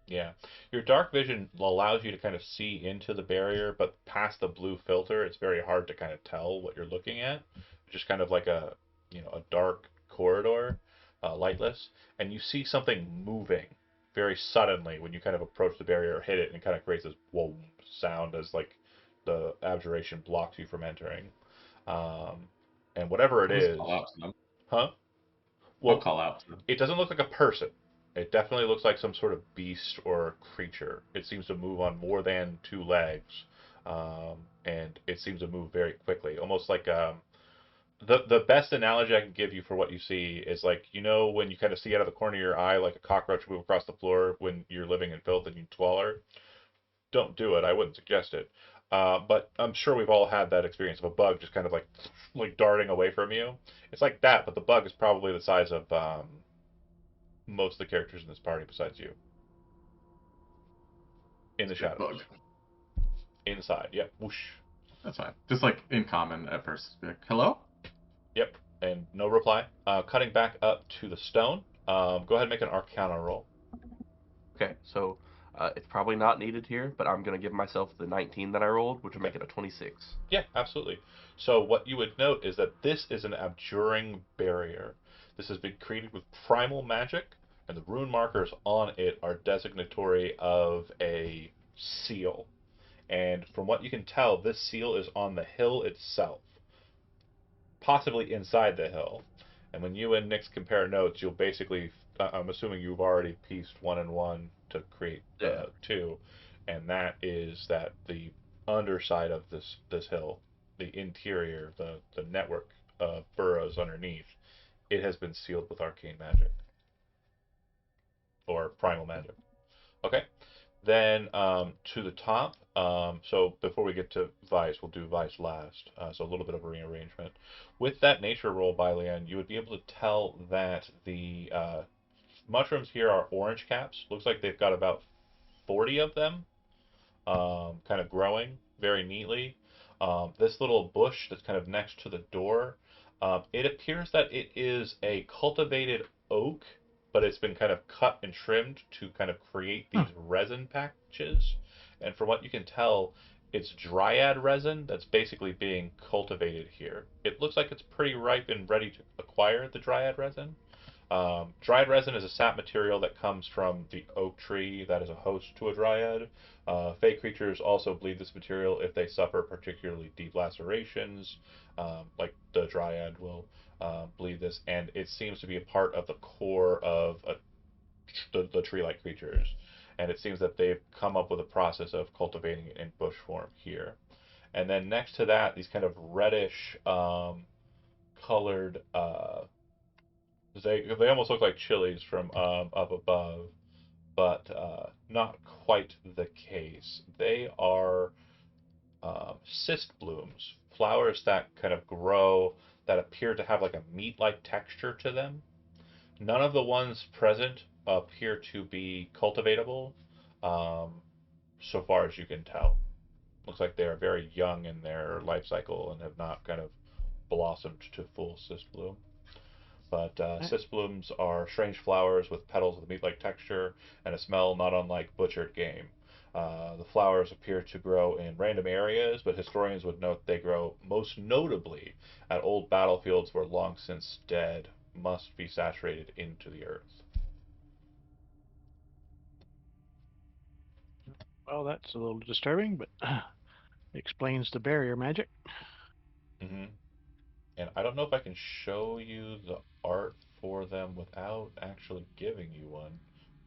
Yeah. Your dark vision allows you to kind of see into the barrier, but past the blue filter, it's very hard to kind of tell what you're looking at. It's just kind of like a dark corridor, lightless, and you see something moving very suddenly when you kind of approach the barrier or hit it, and it kind of creates this whoa sound as like the abjuration blocks you from entering. Um, and whatever it I'll just call is, out to them. huh? I'll Well, call out to them. it doesn't look like a person. It definitely looks like some sort of beast or creature. It seems to move on more than two legs, and it seems to move very quickly, almost like the best analogy I can give you for what you see is like when you kind of see out of the corner of your eye like a cockroach move across the floor when you're living in filth and you squalor. Don't do it. I wouldn't suggest it. But I'm sure we've all had that experience of a bug just kind of like darting away from you. It's like that, but the bug is probably the size of most of the characters in this party besides you. In It's the a big bug. shadows. Inside. Yep. Whoosh. That's fine. Just like in common at first. Be like, hello? Yep. And no reply. Cutting back up to the stone. Go ahead and make an Arcana roll. Okay, so it's probably not needed here, but I'm gonna give myself the 19 that I rolled, which would Okay. make it a 26. Yeah, absolutely. So what you would note is that this is an abjuring barrier. This has been created with primal magic, and the rune markers on it are designatory of a seal. And from what you can tell, this seal is on the hill itself, possibly inside the hill. And when you and Nix compare notes, you'll basically, I'm assuming you've already pieced one and one to create Yeah. two, and that is that the underside of this hill, the interior, the network of burrows underneath, it has been sealed with arcane magic or primal magic. Okay. Then to the top. So before we get to Vice, we'll do Vice last. So a little bit of a rearrangement. With that nature roll by Leanne, you would be able to tell that the mushrooms here are orange caps. Looks like they've got about 40 of them, kind of growing very neatly. This little bush that's kind of next to the door, it appears that it is a cultivated oak, but it's been kind of cut and trimmed to kind of create Huh. these resin patches. And from what you can tell, it's dryad resin that's basically being cultivated here. It looks like it's pretty ripe and ready to acquire the dryad resin. Dried resin is a sap material that comes from the oak tree that is a host to a dryad. Fey creatures also bleed this material if they suffer particularly deep lacerations, like the dryad will bleed this, and it seems to be a part of the core of the tree-like creatures. And it seems that they've come up with a process of cultivating it in bush form here. And then next to that, these kind of reddish colored they almost look like chilies from up above, but not quite the case. They are cyst blooms, flowers that kind of grow that appear to have like a meat-like texture to them. None of the ones present appear to be cultivatable, um, so far as you can tell. Looks like they are very young in their life cycle and have not kind of blossomed to full cyst bloom. But Eh, cysblooms are strange flowers with petals with a meat-like texture and a smell not unlike butchered game. The flowers appear to grow in random areas, but historians would note they grow most notably at old battlefields where long since dead must be saturated into the earth. well, that's a little disturbing, but explains the barrier magic. hmm And I don't know if I can show you the art for them without actually giving you one.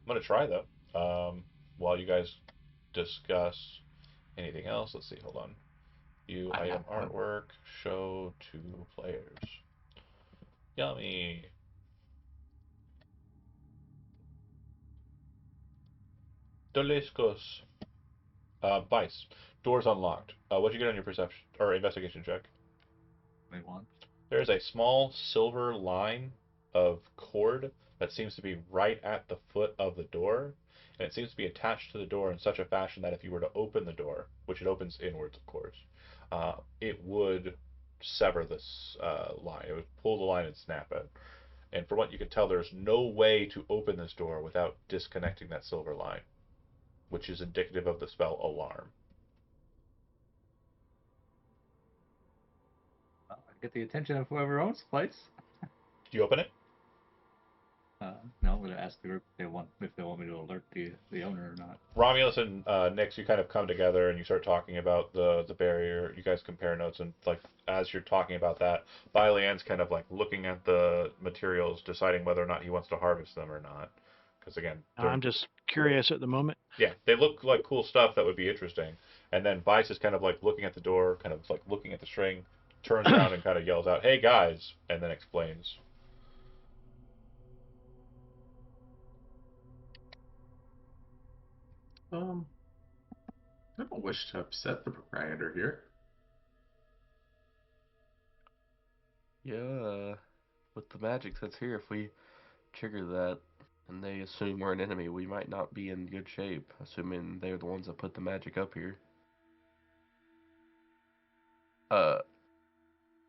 I'm gonna try though. While you guys discuss anything else, let's see. Hold on. View I have item one. artwork. Show to players. Yummy. Deliscos. Vice. Doors unlocked. What'd you get on your perception or investigation check? 21. There is a small silver line of cord that seems to be right at the foot of the door, and it seems to be attached to the door in such a fashion that if you were to open the door, which it opens inwards, of course, it would sever this line. It would pull the line and snap it. And from what you can tell, there's no way to open this door without disconnecting that silver line, which is indicative of the spell Alarm. Well, I get the attention of whoever owns the place. Do you open it? No, I'm gonna ask the group if they want me to alert the owner or not. Romulus and Nix, you kind of come together and you start talking about the barrier. You guys compare notes, and like as you're talking about that, Bylie's kind of like looking at the materials, deciding whether or not he wants to harvest them or not. Because again, they're I'm just curious at the moment. yeah, they look like cool stuff that would be interesting. And then Vice is kind of like looking at the door, kind of like looking at the string, turns around and kind of yells out, "Hey guys!" and then explains. Um, I don't wish to upset the proprietor here. Yeah, with the magic that's here, if we trigger that and they assume we're an enemy, we might not be in good shape, assuming they're the ones that put the magic up here. Uh,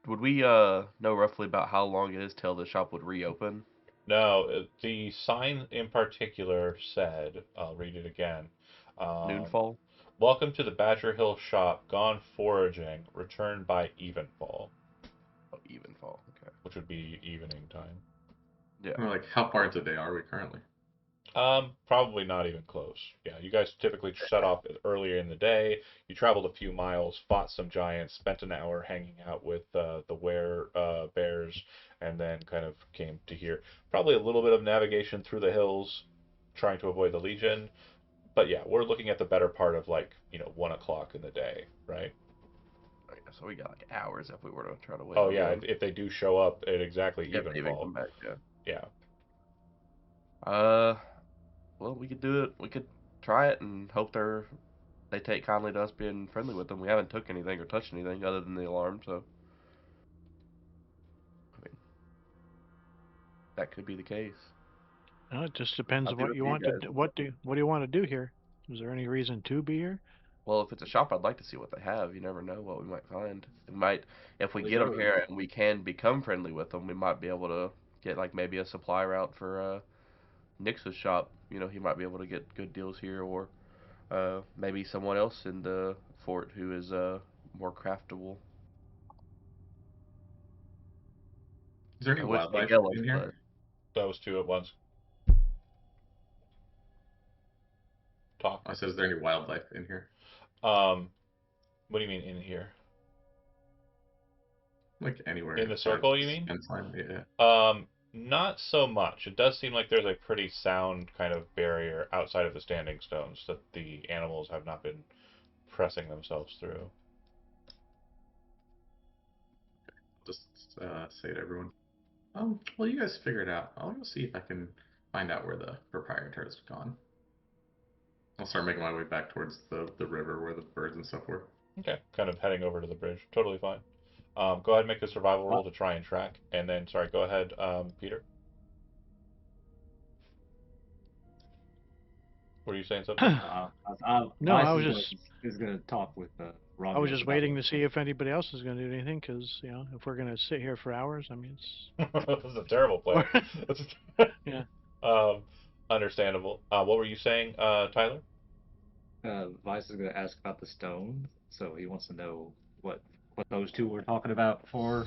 would we know roughly about how long it is till the shop would reopen? No, the sign in particular said, I'll read it again. Um, Noonfall? Welcome to the Badger Hill shop. Gone foraging. Return by evenfall, Oh, evenfall. Okay. which would be evening time. Yeah. Or like, how far into the day are we currently? Probably not even close. Yeah, you guys typically set off earlier in the day. You traveled a few miles, fought some giants, spent an hour hanging out with the were bears, and then kind of came to here. Probably a little bit of navigation through the hills, trying to avoid the Legion. But yeah, we're looking at the better part of like 1 o'clock in the day, right? Okay, so we got like hours if we were to try to wait Oh on yeah, them. if they do show up at exactly If they even evenfall, come back, yeah. yeah. Uh, well, we could do it. We could try it and hope they take kindly to us being friendly with them. We haven't took anything or touched anything other than the alarm, so I mean that could be the case. It just depends I'll on do what it you for you want to guys. do. What do you want to do here? Is there any reason to be here? Well, if it's a shop, I'd like to see what they have. You never know what we might find. We might, if we Well, get these them are here and we can become friendly with them, we might be able to get like maybe a supply route for Nix's shop. You know, he might be able to get good deals here, or maybe someone else in the fort who is more craftable. Is there I any would say wildlife Gellus, in here? but That was two at once. Talk. I said, is there any wildlife in here? Um, what do you mean in here? Like In anywhere the that circle, you mean? spends time? Yeah. Not so much. It does seem like there's a pretty sound kind of barrier outside of the standing stones that the animals have not been pressing themselves through. Just say to everyone, well, you guys figure it out. I'll go see if I can find out where the proprietor's gone. I'll start making my way back towards the river where the birds and stuff were. Okay, kind of heading over to the bridge. Totally fine. Go ahead and make a survival roll to try and track. And then, sorry, go ahead, Peter. Were you saying something? No, I Vice was just is gonna talk with I was Romulus just about waiting to see if anybody else is going to do anything, because if we're going to sit here for hours, I mean, This is a terrible plan. yeah. um, understandable. What were you saying, Tyler? Vice is going to ask about the stone, so he wants to know what those two were talking about before.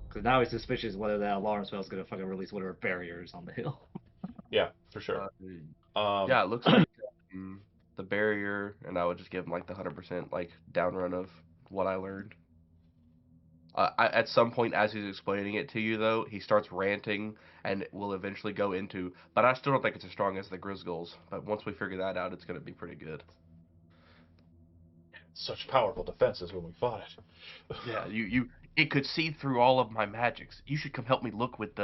Because now he's suspicious whether that alarm spell is going to fucking release whatever barriers on the hill. Yeah, for sure. Yeah, it looks like the barrier, and I would just give him like the 100% like down run of what I learned. At some point, as he's explaining it to you, though, he starts ranting and will eventually go into. But I still don't think it's as strong as the Grizzgulls. But once we figure that out, it's going to be pretty good. such powerful defenses when we fought it. Yeah, it could see through all of my magics. You should come help me look at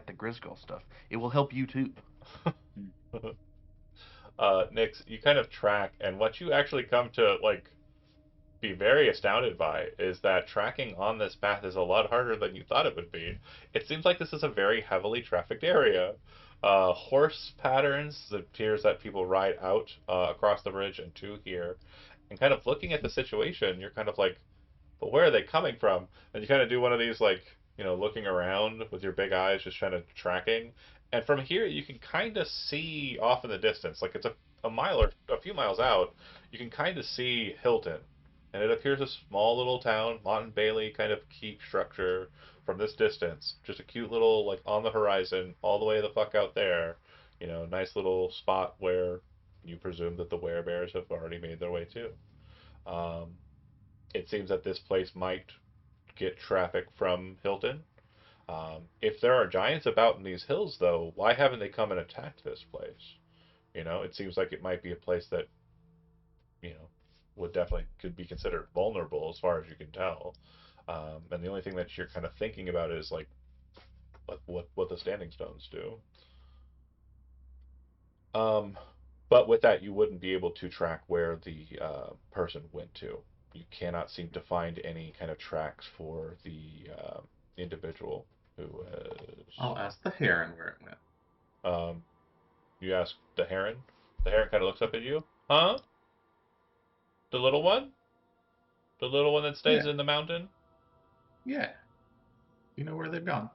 the Grizzgull stuff. It will help you too. Nix, you kind of track, and what you actually come to be very astounded by is that tracking on this path is a lot harder than you thought it would be. It seems like this is a very heavily trafficked area. Horse patterns, it appears that people ride out across the bridge and to here. And kind of looking at the situation, you're kind of like, but where are they coming from? And you kind of do one of these looking around with your big eyes, just trying to tracking. And from here, you can kind of see off in the distance, like it's a mile or a few miles out, you can kind of see Hilton. And it appears a small little town, Mont and Bailey kind of keep structure from this distance. Just a cute little, on the horizon, all the way the fuck out there. Nice little spot where you presume that the werebears have already made their way to. Um, it seems that this place might get traffic from Hilton. If there are giants about in these hills, though, why haven't they come and attacked this place? It seems like it might be a place that, you know, would definitely could be considered vulnerable as far as you can tell. And the only thing that you're kind of thinking about is what the standing stones do. Um, but with that, you wouldn't be able to track where the person went to. You cannot seem to find any kind of tracks for the individual who is. I'll ask the heron where it went. You ask the heron. The heron kind of looks up at you. Huh? The little one? The little one that stays Yeah. in the mountain? Yeah. You know where they've gone.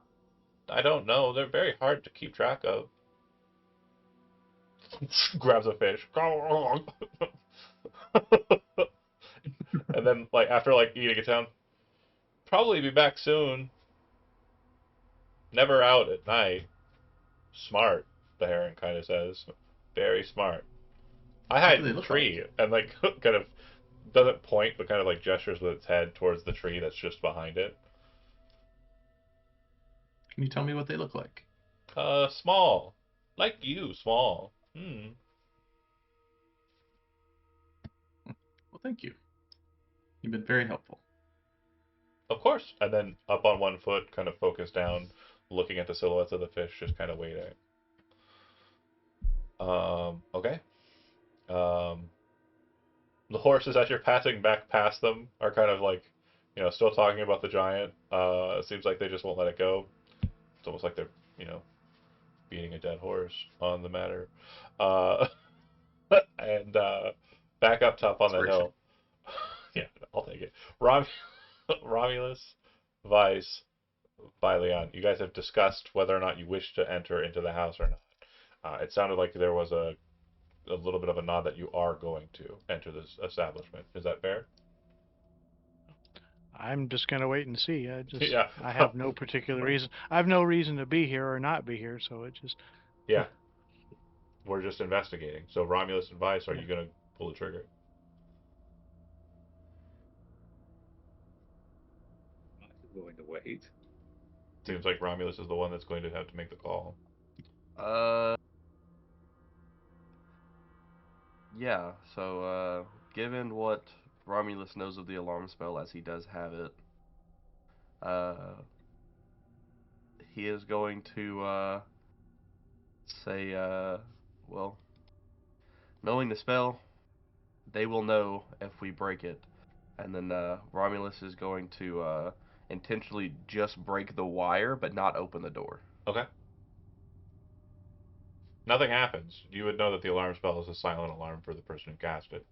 I don't know. They're very hard to keep track of. Grabs a fish. And then, after, eating it down, probably be back soon. Never out at night. Smart, the heron kind of says. Very smart. I What hide do in they the look tree, like? and, kind of doesn't point, but kind of, gestures with its head towards the tree that's just behind it. Can you tell me what they look like? Small. Like you, small. Hmm. Well, thank you. You've been very helpful. Of course. And then up on one foot, kind of focused down, looking at the silhouettes of the fish, just kind of waiting. Okay. Um, the horses, as you're passing back past them, are kind of still talking about the giant. It seems like they just won't let it go. It's almost like they're, beating a dead horse on the matter. Uh, and back up top on That's the very hill. Yeah, I'll take it. Romulus, Vice, Leon, you guys have discussed whether or not you wish to enter into the house or not. It sounded like there was a little bit of a nod that you are going to enter this establishment. Is that fair? I'm just gonna wait and see. Yeah. I have no particular reason. I have no reason to be here or not be here, so it just. Yeah. We're just investigating. So Romulus and Vice, are Yeah. you going to pull the trigger? I'm going to wait. Seems like Romulus is the one that's going to have to make the call. Uh, yeah. So, given what Romulus knows of the alarm spell, as he does have it, uh, he is going to say, well, knowing the spell, they will know if we break it. And then Romulus is going to intentionally just break the wire, but not open the door. Okay. Nothing happens. You would know that the alarm spell is a silent alarm for the person who cast it.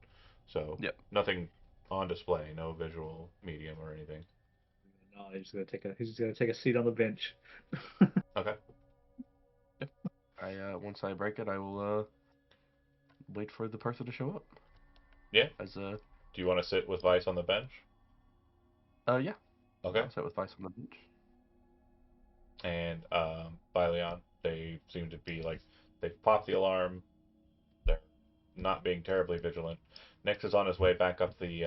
So Yep. nothing on display, no visual medium or anything. No, he's just gonna take a seat on the bench. Okay. Once I break it, I will wait for the person to show up. Yeah. As a Do you want to sit with Vice on the bench? yeah, Okay. I'll sit with Vice on the bench. And by Leon, they seem to be like they've popped the alarm. They're not being terribly vigilant. Nix is on his way back up the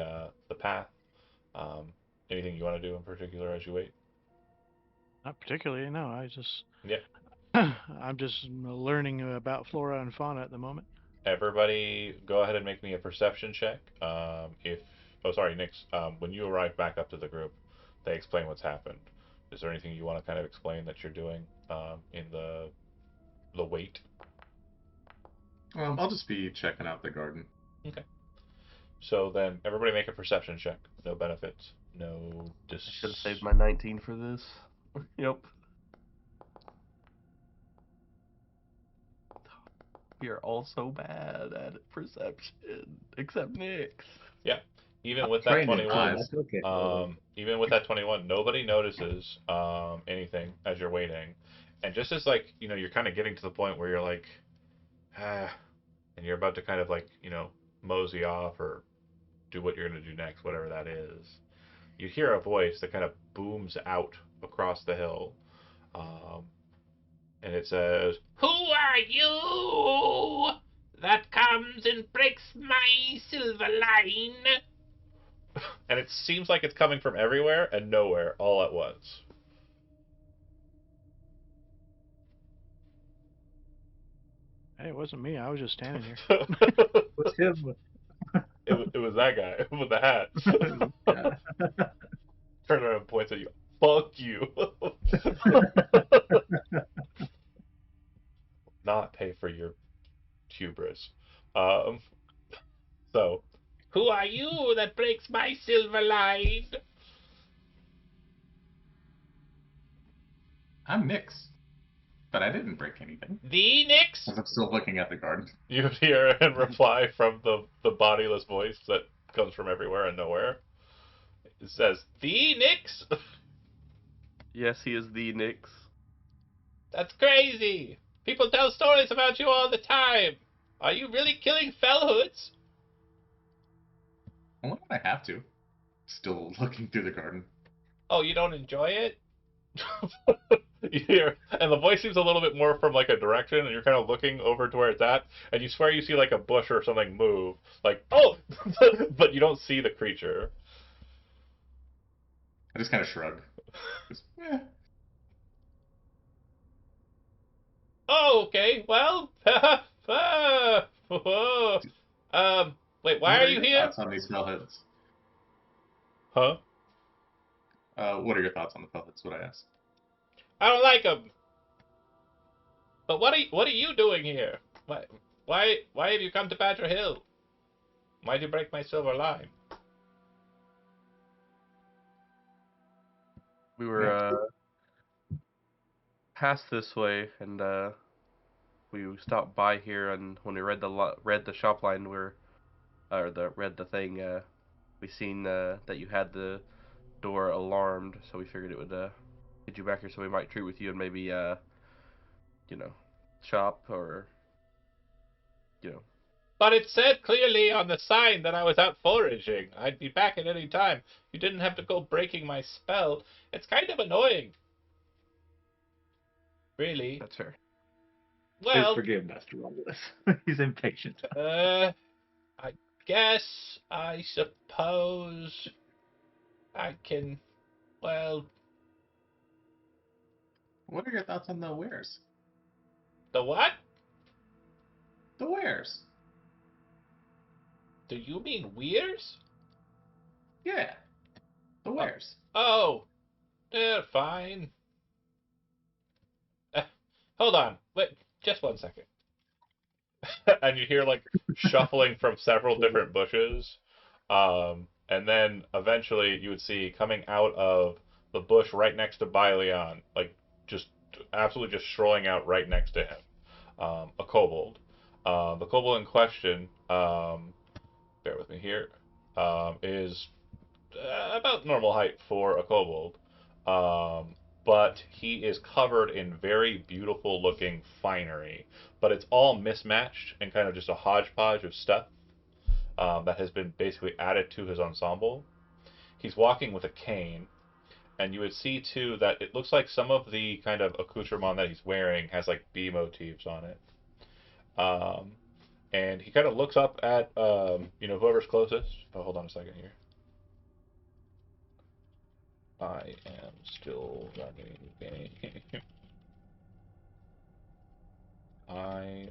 path. Um, Anything you want to do in particular as you wait? Not particularly. No, I just Yeah. I'm just learning about flora and fauna at the moment. Everybody, go ahead and make me a perception check. If oh sorry, Nix. When you arrive back up to the group, they explain what's happened. Is there anything you want to kind of explain that you're doing in the wait? I'll just be checking out the garden. Okay. So then everybody make a perception check. No benefits. No I should have saved my 19 for this. Yep. We are all so bad at perception, except Nick's. Yeah. Even I'm with that trained in 21, That's okay. even with that 21, nobody notices anything as you're waiting. And just as like, you're kind of getting to the point where you're like, ah, and you're about to kind of like, mosey off or do what you're going to do next, whatever that is. You hear a voice that kind of booms out across the hill. Um, and it says, "Who are you that comes and breaks my silver line?" And it seems like it's coming from everywhere and nowhere all at once. Hey, it wasn't me. I was just standing here. What's him? It was that guy with the hat. Yeah. Turns around and points at you. Fuck you. Not pay for your hubris. Um, so, who are you that breaks my silver line? I'm Nix, but I didn't break anything. The Nix? As I'm still looking at the garden. You hear in reply from the bodiless voice that comes from everywhere and nowhere. It says, "The Nix?" Yes, he is the Nick's. That's crazy. People tell stories about you all the time. Are you really killing fellhoods? Why would I have to? Still looking through the garden. Oh, you don't enjoy it? You hear, and the voice seems a little bit more from like a direction, and you're kind of looking over to where it's at, and you swear you see like a bush or something move, like oh, but you don't see the creature. I just kind of shrug. Just, eh. Oh, okay. Well, wait, why What are are you your here? thoughts on these fellheads? Huh? What are your thoughts on the fellheads? What I asked. I don't like them. But what are you doing here? Why have you come to Badger Hill? Why'd you break my silver line? We were passed this way, and we stopped by here, and when we read the shop line, read the thing, we seen that you had the door alarmed, so we figured it would get you back here, so we might treat with you and maybe you know shop or you know. But it said clearly on the sign that I was out foraging. I'd be back at any time. You didn't have to go breaking my spell. It's kind of annoying. Really. That's fair. Please Well, forgive Master Romulus. He's impatient. I guess, I suppose I can, well, What are your thoughts on the wares? the what? The wares. Do you mean weirs? Yeah. The wares. Oh, they're fine. Uh, Hold on. Wait, just one second. And you hear like shuffling from several different bushes. And then eventually you would see coming out of the bush right next to Byleon, like just absolutely just strolling out right next to him, a kobold. The kobold in question, bear with me here. is about normal height for a kobold. But he is covered in very beautiful looking finery. But it's all mismatched and kind of just a hodgepodge of stuff that has been basically added to his ensemble. He's walking with a cane, and you would see too that it looks like some of the kind of accoutrement that he's wearing has like bee motifs on it. Um, and he kind of looks up at whoever's closest. Oh, hold on a second here. I am still running the game. I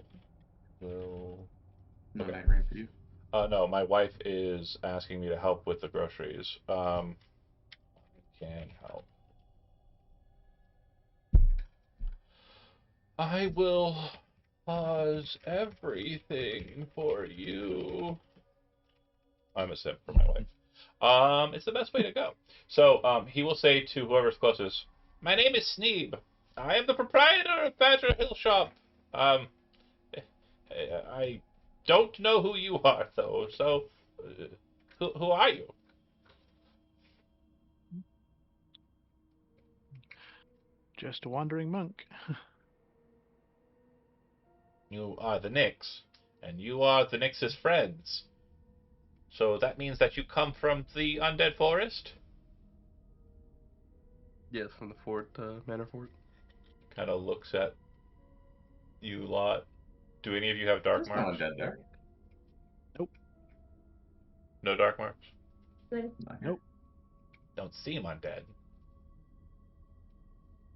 will. Okay. Midnight rain for you. No, my wife is asking me to help with the groceries. Can help. I will pause everything for you. I'm a simp for my wife. It's the best way to go. So, he will say to whoever's closest, "My name is Sneeb. I am the proprietor of Badger Hill Shop. Um, I don't know who you are, though. So, uh, who are you?" Just a wandering monk. "You are the Nix, and you are the Nix's friends. So that means that you come from the undead forest?" Yes, from the fort, Manor Fort. Kind of looks at you lot. Do any of you have dark There's no marks? undead there. Nope. No dark marks? Not here. Nope. Don't seem undead.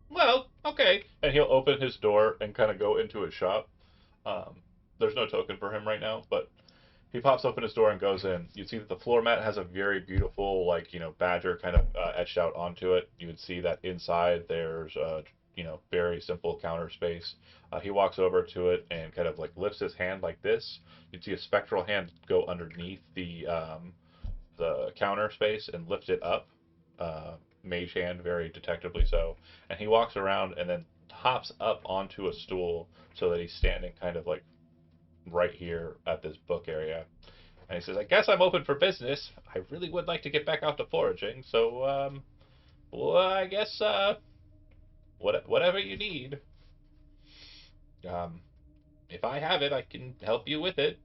Well, okay. And he'll open his door and kind of go into his shop. There's no token for him right now, but he pops open his door and goes in. You see that the floor mat has a very beautiful, badger kind of etched out onto it. You would see that inside there's very simple counter space. He walks over to it and kind of like lifts his hand like this. You'd see a spectral hand go underneath the counter space and lift it up. Mage hand, very detectably so. And he walks around and then hops up onto a stool so that he's standing kind of like right here at this book area. And he says, "I guess I'm open for business. I really would like to get back out to foraging, so well, I guess whatever you need. Um, if I have it, I can help you with it."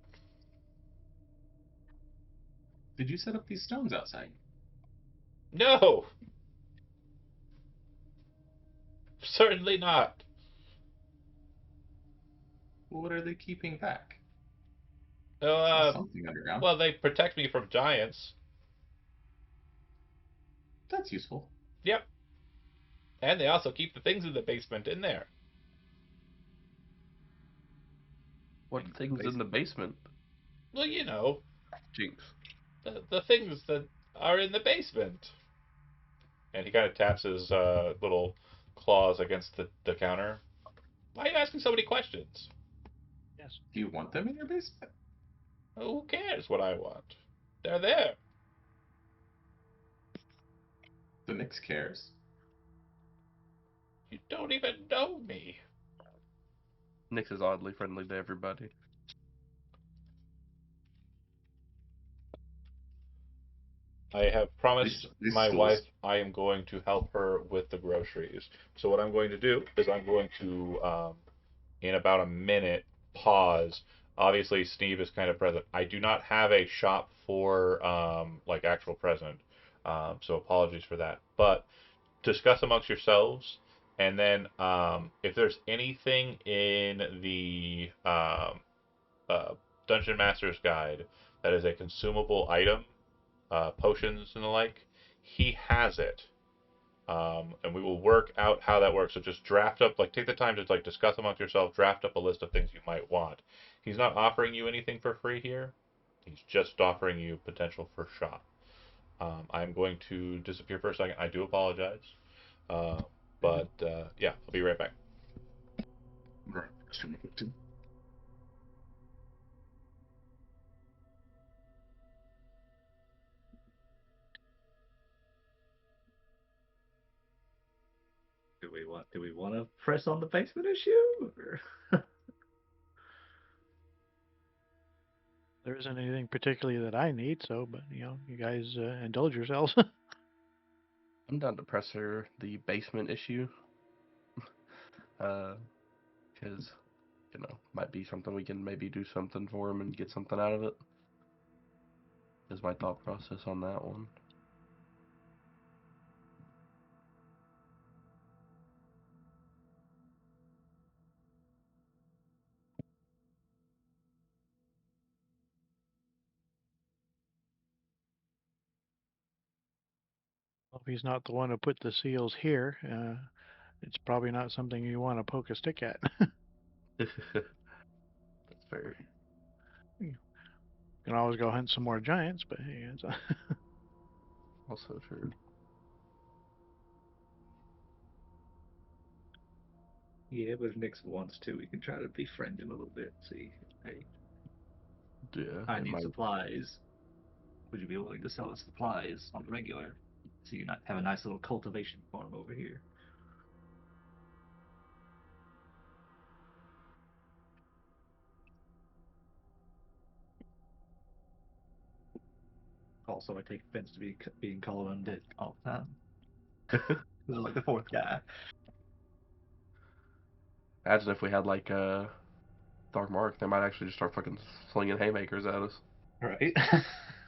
Did you set up these stones outside? "No, certainly not." What are they keeping back? There's Uh, something underground. well, they protect me from giants. That's useful. Yep, and they also keep the things in the basement in there. What In things in the basement? Well, Jinx. the things that are in the basement. And he kind of taps his little claws against the counter. "Why are you asking so many questions?" Yes. Do you want them in your basement? "Who cares what I want? They're there." The Nyx cares. "You don't even know me." Nyx is oddly friendly to everybody. I have promised These my wife stools. I am going to help her with the groceries. So what I'm going to do is I'm going to, in about a minute, pause. Obviously, Steve is kind of present. I do not have a shop for like actual present, so apologies for that. But discuss amongst yourselves, and then if there's anything in the Dungeon Master's Guide that is a consumable item, potions and the like, he has it. And we will work out how that works. So just draft up, like, take the time to like discuss amongst yourself, draft up a list of things you might want. He's not offering you anything for free here. He's just offering you potential for shop. I'm going to disappear for a second. I do apologize. Uh, but yeah, I'll be right back. Right. Do we want to press on the basement issue? Or... there isn't anything particularly that I need, so, but, you guys indulge yourselves. I'm down to press her the basement issue. Because, might be something we can maybe do something for him and get something out of it. Is my thought process on that one. If he's not the one who put the seals here, it's probably not something you want to poke a stick at. That's fair. You can always go hunt some more giants, but hey, Also true. Yeah, but if Nix wants to, we can try to befriend him a little bit. See, hey, Yeah, I it need might. supplies. Would you be willing to sell us supplies on the regular? So you not have a nice little cultivation farm over here. Also, I take offense to being called undead all the time. I'm like the fourth guy. Imagine if we had like Dark Mark, they might actually just start fucking slinging haymakers at us. Right?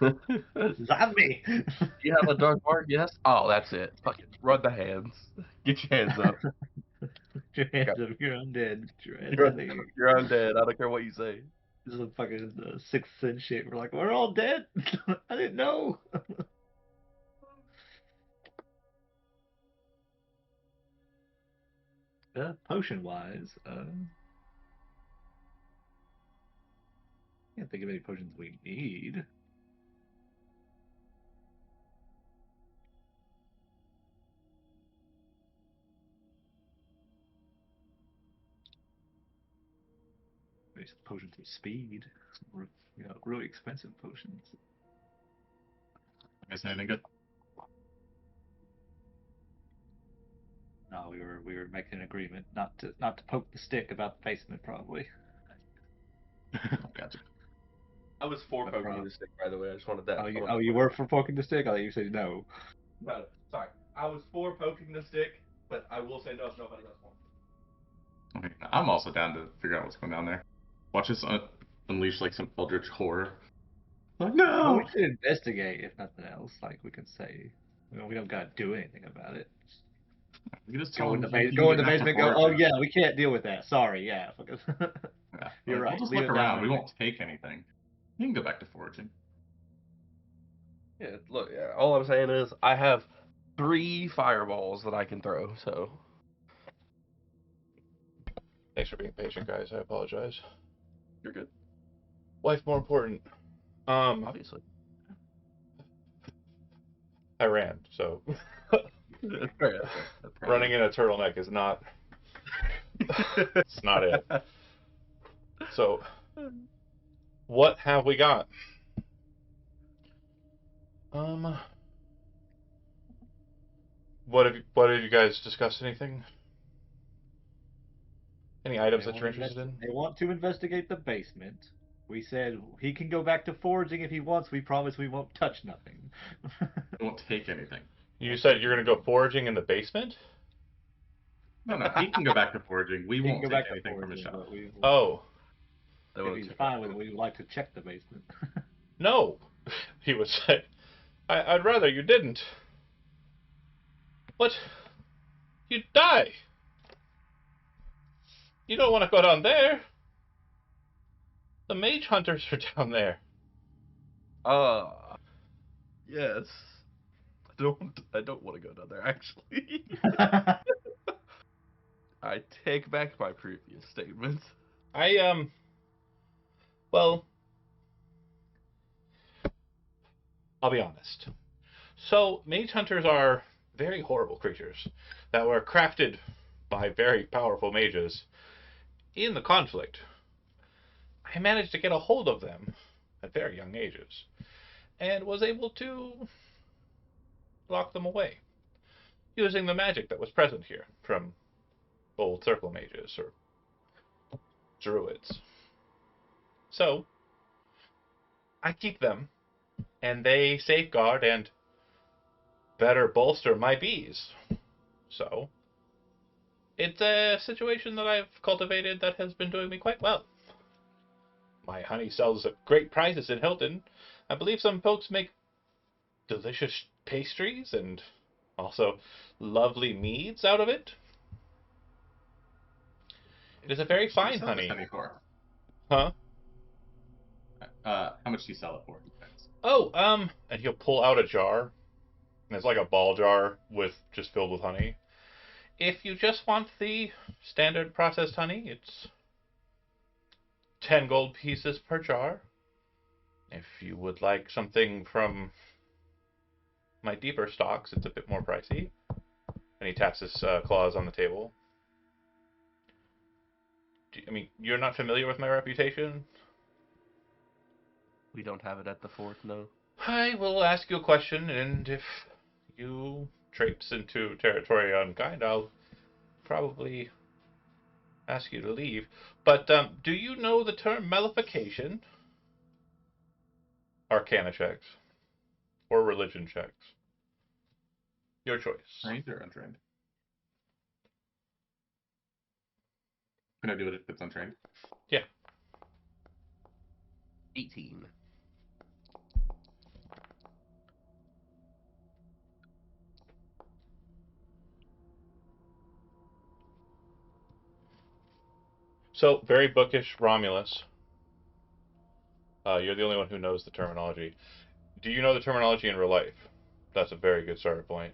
You Zombie! have a Dark Mark, yes? Oh, that's it. Fucking run the hands. Get your hands up. Get your hands Got- up, you're undead. Get your hands You're, out of here. you're undead. I don't care what you say. This is a fucking Sixth Sense shit. We're like, we're all dead. I didn't know. Potion wise, can't think of any potions we need. Maybe some potions of speed. Some, really expensive potions. Guys, anything good? No, we were making an agreement not to poke the stick about the basement, probably. Gotcha. I was for But poking the stick, by the way. I just wanted that. you were for poking the stick? I thought you said no. No, sorry. I was for poking the stick, but I will say no if nobody else wants. Okay, I'm also down to figure out what's going down there. Watch us unleash like some eldritch horror. Like, Well, we no! should investigate if nothing else. Like we can say, we don't gotta do anything about it. You just tell Go in him the he base, can go in get the back to basement. Go. Oh foraging. yeah, we can't deal with that. Sorry. Yeah. Yeah. You're Like, right. we'll just Leave look it down around. We there. won't take anything. You can go back to foraging. Yeah, look, yeah. All I'm saying is I have 3 fireballs that I can throw, so. Thanks for being patient, guys. I apologize. You're good. Life more important. Obviously. I ran, so That's fair, that's fair. That's fair. running in a turtleneck is not. It's not it. So, what have we got? What have you guys discussed? Anything? Any items that you're interested in? They want to investigate the basement. We said he can go back to foraging if he wants. We promise we won't touch nothing. We won't take anything. You said you're going to go foraging in the basement? No, no, he can go back to foraging. We He can won't go take back to anything from his foraging, shop. but Oh, They if wanna he's check fine out. with it, we would like to check the basement. no, he would say. I'd rather you didn't. What? You'd die. You don't want to go down there. The mage hunters are down there. Yes. I don't want to go down there, actually. I take back my previous statement. Well, I'll be honest. So, mage hunters are very horrible creatures that were crafted by very powerful mages in the conflict. I managed to get a hold of them at very young ages and was able to lock them away using the magic that was present here from old circle mages or druids. So, I keep them, and they safeguard and better bolster my bees. So, it's a situation that I've cultivated that has been doing me quite well. My honey sells at great prices in Hilton. I believe some folks make delicious pastries and also lovely meads out of it. It is a very What do you fine sell this honey. honey for? Huh? How much do you sell it for? Depends. Oh, and he'll pull out a jar. And it's like a ball jar with just filled with honey. If you just want the standard processed honey, it's 10 gold pieces per jar. If you would like something from my deeper stocks, it's a bit more pricey. And he taps his claws on the table. I mean, you're not familiar with my reputation? We don't have it at the fort, no. I will ask you a question, and if you traipse into territory unkind, I'll probably ask you to leave. But do you know the term mellification? Arcana checks. Or religion checks. Your choice. Trained or untrained? Can I do it if it's untrained? Yeah. 18. So, very bookish Romulus. You're the only one who knows the terminology. Do you know the terminology in real life? That's a very good starting point.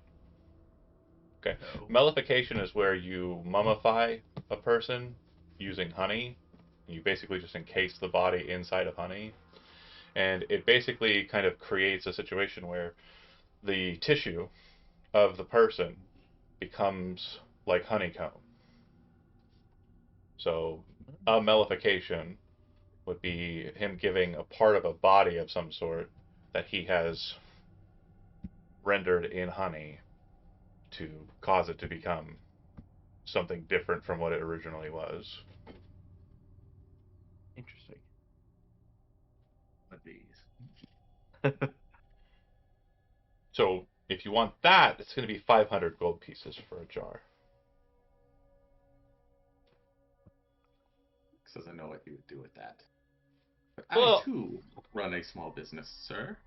Okay. No. Mellification is where you mummify a person using honey. You basically just encase the body inside of honey. And it basically kind of creates a situation where the tissue of the person becomes like honeycomb. So, a mellification would be him giving a part of a body of some sort that he has rendered in honey to cause it to become something different from what it originally was. Interesting. With these. So if you want that, it's going to be 500 gold pieces for a jar. Says I know what you would do with that. But I Well, too run a small business, sir.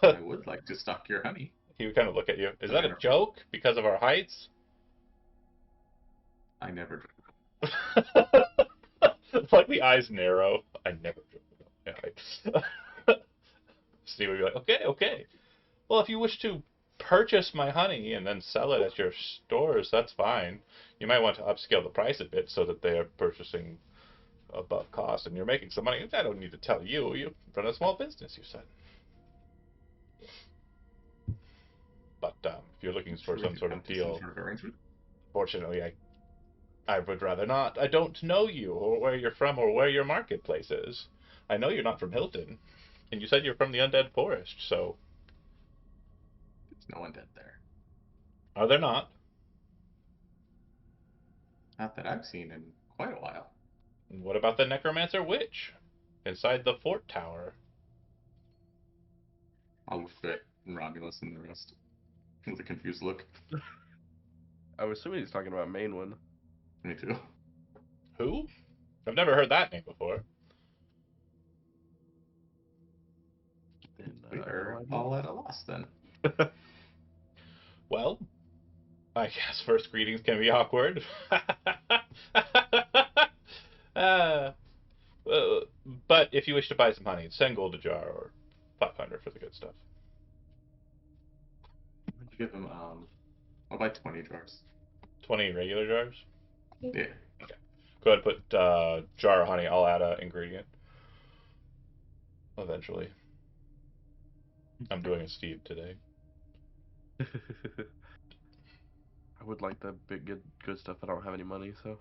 I would like to stock your honey. he would kind of look at you. Is The that a manner- joke because of our heights? I never. Like the eyes narrow. I never joke about my heights. Steve would be like, okay, okay. Well, if you wish to purchase my honey and then sell it at your stores, that's fine. You might want to upscale the price a bit so that they are purchasing above cost and you're making some money. I don't need to tell you. You run a small business, you said. But if you're looking for Should we some sort come of to some deal, sort of arrangement? fortunately, I would rather not. I don't know you or where you're from or where your marketplace is. I know you're not from Hilton, and you said you're from the Undead Forest, so There's no one dead there. are there not? Not that I've seen in quite a while. What about the Necromancer Witch inside the fort tower? I'll look at Romulus and the rest with a confused look. I'm assuming he's talking about main one. Me too. Who? I've never heard that name before. Then, We no are idea. all at a loss then. Well, I guess first greetings can be awkward. uh, but if you wish to buy some honey, 10 gold a jar or 500 for the good stuff. Give him I'll buy 20 jars. 20 regular jars? Yeah. Go ahead and put jar of honey. I'll add an ingredient. Eventually. I'm doing a Steve today. I would like the big good stuff, but I don't have any money, so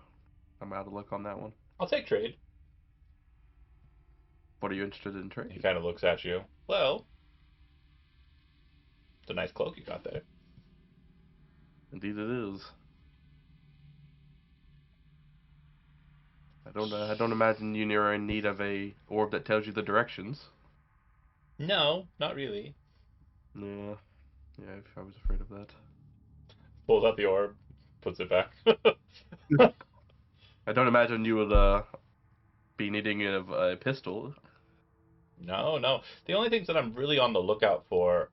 I'm out of luck on that one. I'll take trade. What are you interested in He trading? kind of looks at you. Well, it's a nice cloak you got there. Indeed, it is. I don't imagine you are in need of a orb that tells you the directions. No, not really. Yeah. Yeah, I was afraid of that. Pulls out the orb, puts it back. I don't imagine you would be needing a pistol. No, no. The only things that I'm really on the lookout for,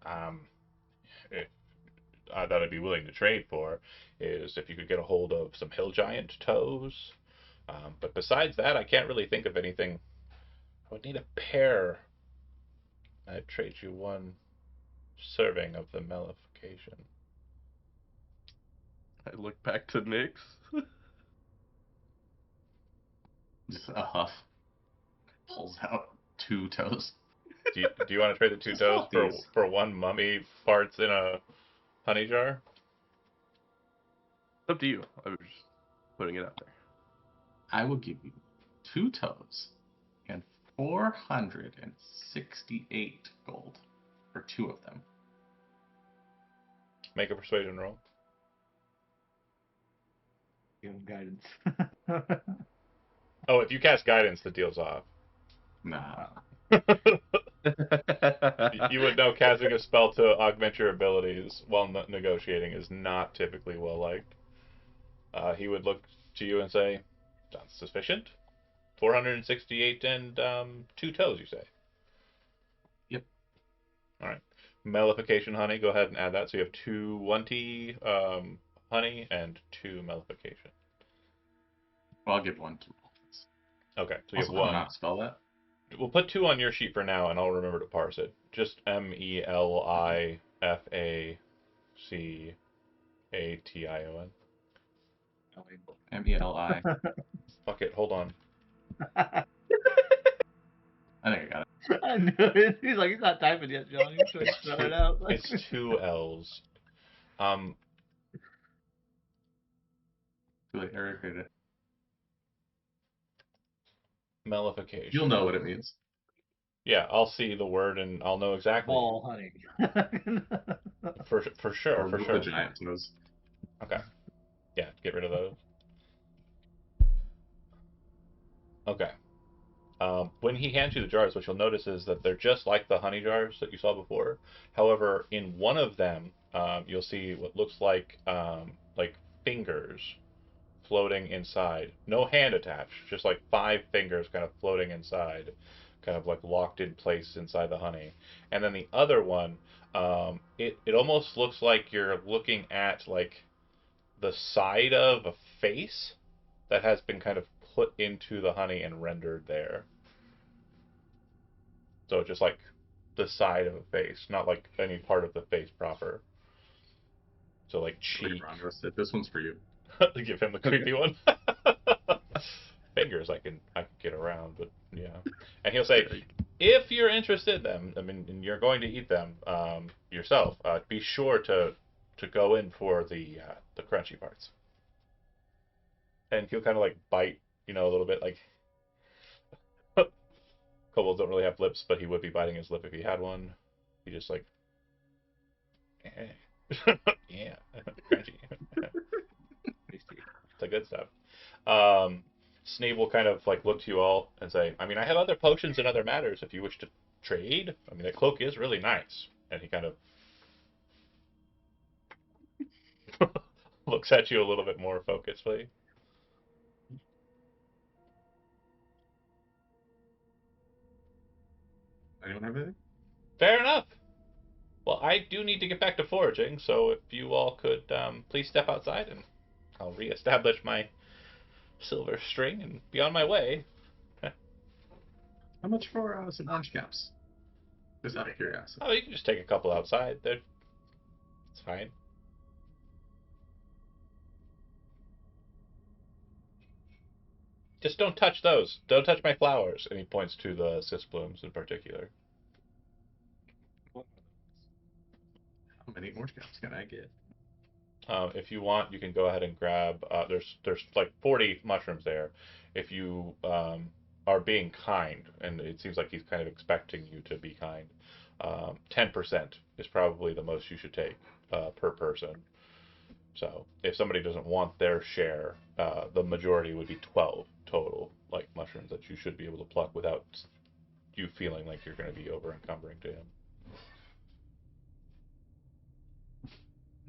that I'd be willing to trade for, is if you could get a hold of some hill giant toes. But besides that, I can't really think of anything. I would need a pair. I'd trade you one serving of the mellification. I look back to Nyx. Just a huff. Pulls out 2 toes. Do you want to trade the 2 Just toes swap these. for one mummy parts in a honey jar? Up to you. I was just putting it out there. I will give you 2 toes and 468 gold for 2 of them. Make a persuasion roll. Give him guidance. Oh, if you cast guidance, the deal's off. Nah. You would know casting a spell to augment your abilities while negotiating is not typically well liked. He would look to you and say, "That's sufficient. 468 and 2 toes, you say?" Yep. All right. Mellification honey. Go ahead and add that. So you have 2 1T honey and 2 mellification. Well, I'll give 1 to Dolphins. Okay, so you Also, have I don't know 1. how to spell that. We'll put 2 on your sheet for now, and I'll remember to parse it. Just Melifacation. M-E-L-I. Fuck it, hold on. I think I got it. I knew it. He's like, he's not typing yet, John. He's trying to throw it out. It's 2 L's. Too late, Eric read it. Mellification. You'll know what it means. Yeah, I'll see the word and I'll know exactly. Ball honey. For sure, Or for remove sure. the giant toes. Okay. Yeah, get rid of those. Okay. When he hands you the jars, what you'll notice is that they're just like the honey jars that you saw before. However, in one of them, you'll see what looks like fingers floating inside. No hand attached, just like 5 fingers kind of floating inside, kind of like locked in place inside the honey. And then the other one, it almost looks like you're looking at like the side of a face that has been kind of put into the honey and rendered there. So just like the side of a face, not like any part of the face proper. So like cheek. This one's for you. Give him the creepy one. Fingers I can get around, but yeah. And he'll say, if you're interested in them, I mean, and you're going to eat them yourself, be sure to go in for the crunchy parts. And he'll kind of like bite, a little bit like. Kobolds don't really have lips, but he would be biting his lip if he had one. He just like, yeah, crunchy. It's the good stuff. Snave will kind of like look to you all and say, I mean, I have other potions and other matters if you wish to trade. I mean, that cloak is really nice. And he kind of looks at you a little bit more focusedly. Anyone have anything? Fair enough. Well, I do need to get back to foraging, so if you all could please step outside and I'll reestablish my silver string and be on my way. How much for some orange caps? Just out of curiosity. Oh, you can just take a couple outside. It's fine. Just don't touch those. Don't touch my flowers. And he points to the cis blooms in particular. How many orange caps can I get? If you want, you can go ahead and grab. There's like 40 mushrooms there. If you are being kind, and it seems like he's kind of expecting you to be kind, 10% is probably the most you should take per person. So if somebody doesn't want their share, the majority would be 12 total, like mushrooms that you should be able to pluck without you feeling like you're going to be over encumbering to him.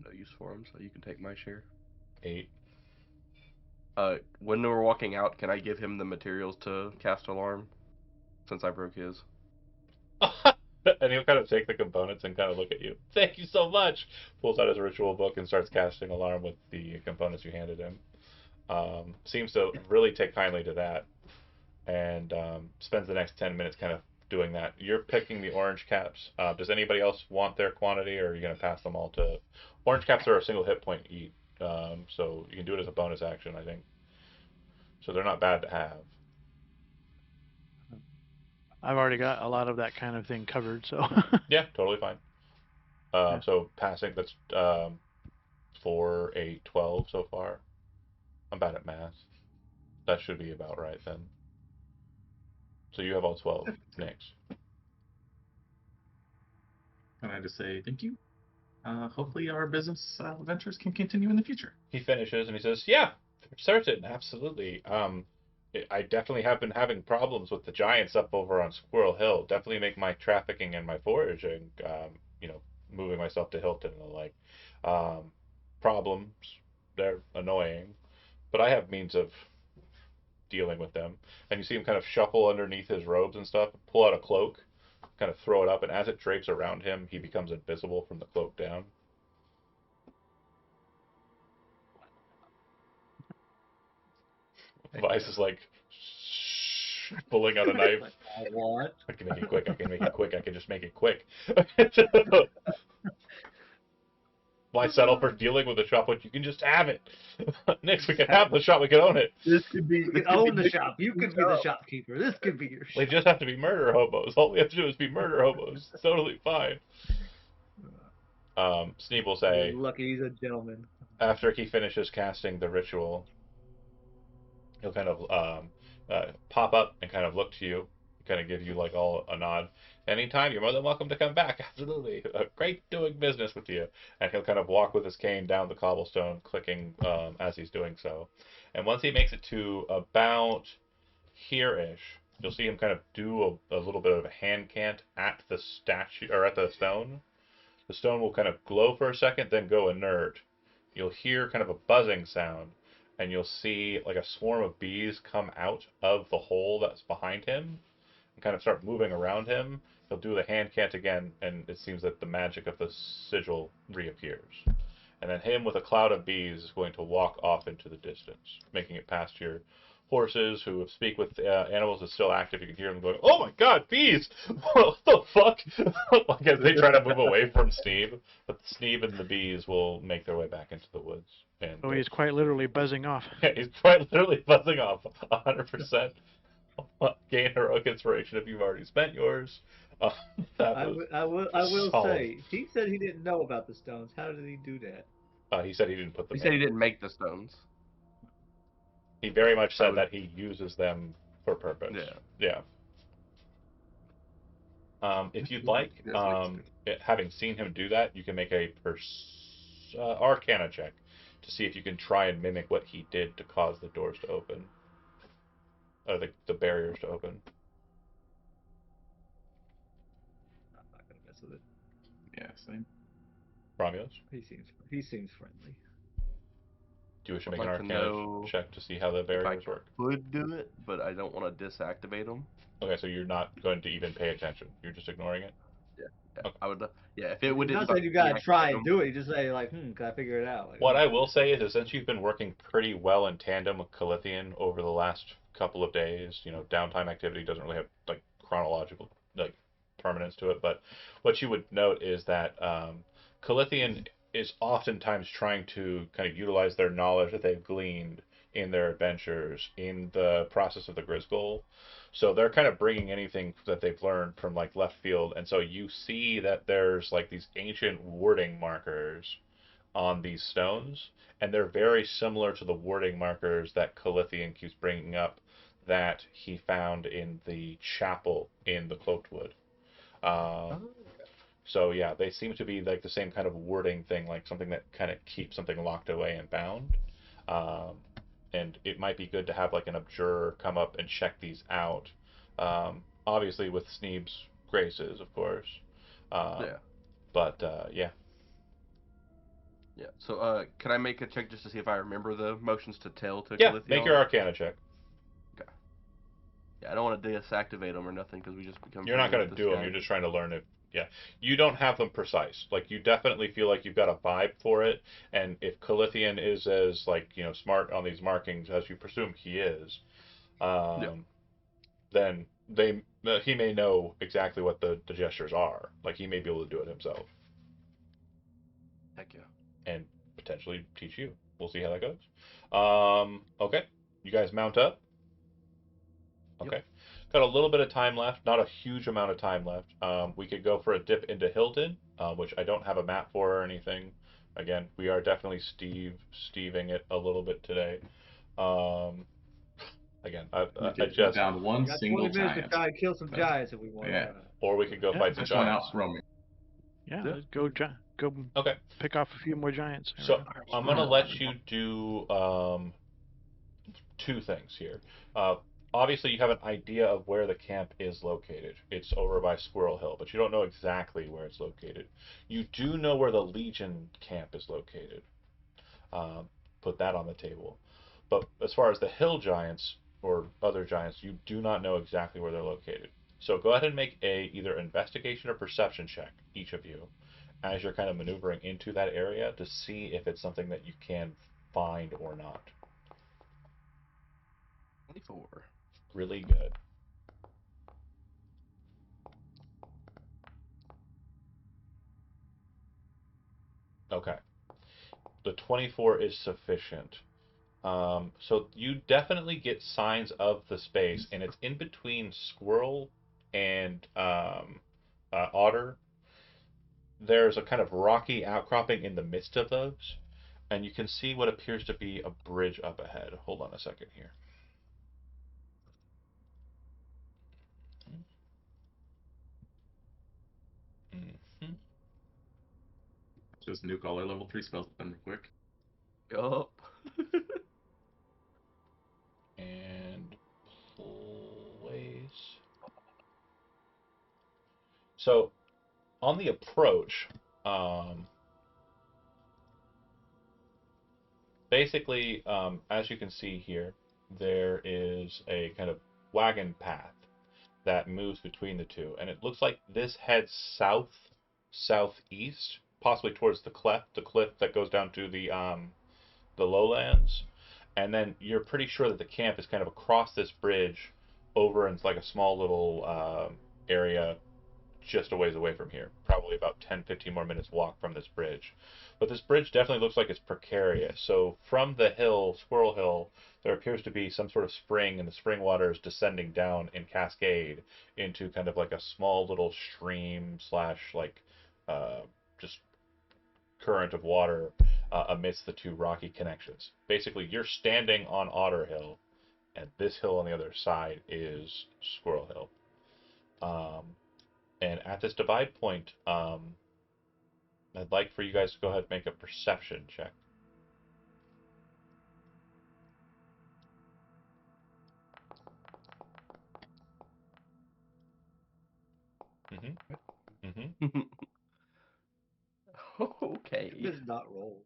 No use for him, so you can take my share. 8. When we're walking out, can I give him the materials to cast alarm? Since I broke his. And he'll kind of take the components and kind of look at you. Thank you so much. Pulls out his ritual book and starts casting alarm with the components you handed him. Seems to really take kindly to that, and spends the next 10 minutes kind of doing that. You're picking the orange caps. Does anybody else want their quantity, or are you going to pass them all to... Orange caps are a single hit point each, so you can do it as a bonus action, I think. So they're not bad to have. I've already got a lot of that kind of thing covered, so. Yeah, totally fine. Yeah. So passing, that's 4, 8, 12 so far. I'm bad at math. That should be about right then. So you have all 12 nicks. And I just say thank you. Hopefully our business ventures can continue in the future. He finishes and he says, "Yeah, for certain, absolutely. I definitely have been having problems with the giants up over on Squirrel Hill. Definitely make my trafficking and my foraging, moving myself to Hilton and the like, problems. They're annoying, but I have means of dealing with them." And you see him kind of shuffle underneath his robes and stuff, pull out a cloak, kind of throw it up, and as it drapes around him, he becomes invisible from the cloak down. Vice is like pulling out a knife. What? I can make it quick. I can make it quick. I can just make it quick. Why settle for dealing with the shop when you can just have it? Next, we can have the shop. We can own it. This could be. You own the shop. You could be the shopkeeper. This could be your They shop. just have to be murder hobos. All we have to do is be murder hobos. It's totally fine. Sneeb will say, You're lucky he's a gentleman. after he finishes casting the ritual, he'll kind of pop up and kind of look to you, kind of give you like all a nod. Anytime, you're more than welcome to come back. Absolutely, great doing business with you. And he'll kind of walk with his cane down the cobblestone, clicking as he's doing so. And once he makes it to about here-ish, you'll see him kind of do a little bit of a hand cant at the statue or at the stone. The stone will kind of glow for a second, then go inert. You'll hear kind of a buzzing sound, and you'll see like a swarm of bees come out of the hole that's behind him and kind of start moving around him. He'll do the hand cant again, and it seems that the magic of the sigil reappears. And then him with a cloud of bees is going to walk off into the distance, making it past your horses who speak with animals is still active. You can hear them going, "Oh my god, bees! What the fuck?" Like as they try to move away from Sneeb, but Sneeb and the bees will make their way back into the woods. And So he's quite literally buzzing off. yeah, he's quite literally buzzing off 100%. Gain heroic inspiration if you've already spent yours. That I was will solid. say, he said he didn't know about the stones. How did he do that? He said he didn't put them He said he in. didn't make the stones. He very much said would- that he uses them for purpose. Yeah. If you'd like, Yes, makes sense. having seen him do that, you can make a Arcana check to see if you can try and mimic what he did to cause the doors to open, or the barriers to open. I'm not gonna mess with it. Yeah, same. Romulus, He seems friendly. do you wish to I'd make an like to Arcana know check to see how the If I barriers work? could do it, but I don't want to disactivate them. Okay, so you're not going to even pay attention. You're just ignoring it. Yeah, Okay. I would. Yeah, if it would. Not saying you gotta try and do it. You just say like, can I figure it out? Like, What I will say is, since you've been working pretty well in tandem with Calithian over the last couple of days, downtime activity doesn't really have like chronological like permanence to it. But what you would note is that Calithian is oftentimes trying to kind of utilize their knowledge that they've gleaned in their adventures in the process of the Grisgold. So they're kind of bringing anything that they've learned from like left field, and so you see that there's like these ancient warding markers on these stones, and they're very similar to the warding markers that Calithian keeps bringing up that he found in the chapel in the Cloaked Wood. So yeah, they seem to be like the same kind of wording thing, like something that kind of keeps something locked away and bound. And it might be good to have like an observer come up and check these out. obviously with Sneeb's graces, of course. Yeah. But yeah. Yeah. So, can I make a check just to see if I remember the motions to tell to Yeah, make your Calithion? Arcana check. Okay. Yeah, I don't want to deactivate them or nothing because we just become You're not friendly going with to this do them. guy. You're just trying to learn it. Yeah. You don't have them precise. Like, you definitely feel like you've got a vibe for it. And if Calithian is as, like, smart on these markings as you presume he is, Yeah. then he may know exactly what the gestures are. Like, he may be able to do it himself Heck yeah. and potentially teach you. We'll see how that goes. Okay. You guys mount up. Yep. Okay. Got a little bit of time left, not a huge amount of time left. We could go for a dip into Hilton, which I don't have a map for or anything. Again, we are definitely Steving it a little bit today. Um, again, We I did. We just, found one We got single 20 minutes to giant. try and kill some So, giants if we want. yeah. or we could go Yeah. fight some Just went out giants. roaming. Yeah, Yeah. let's go Okay. pick off a few more giants. There we So go. I'm gonna let you do two things here. Uh, Obviously, you have an idea of where the camp is located. It's over by Squirrel Hill, but you don't know exactly where it's located. You do know where the Legion camp is located. Um, put that on the table. But as far as the hill giants or other giants, you do not know exactly where they're located. So go ahead and make a either investigation or perception check, each of you, as you're kind of maneuvering into that area to see if it's something that you can find or not. 24. Really good. Okay. The 24 is sufficient. So you definitely get signs of the space, and it's in between Squirrel and Otter. There's a kind of rocky outcropping in the midst of those, and you can see what appears to be a bridge up ahead. Hold on a second here. Mm-hmm. Just nuke all our level 3 spells then real quick. Yup. And place. So on the approach, basically, as you can see here, there is a kind of wagon path that moves between the two, and it looks like this heads southeast, possibly towards the cliff that goes down to the lowlands, and then you're pretty sure that the camp is kind of across this bridge, over into like a small little area just a ways away from here, probably about 10, 15 more minutes walk from this bridge. But this bridge definitely looks like it's precarious. So from the hill, Squirrel Hill, there appears to be some sort of spring, and the spring water is descending down in cascade into kind of like a small little stream slash like uh, just current of water amidst the two rocky connections. Basically, you're standing on Otter Hill, and this hill on the other side is Squirrel Hill. And at this divide point, I'd like for you guys to go ahead and make a perception check. Mm-hmm. Mm-hmm. Okay. Does not roll.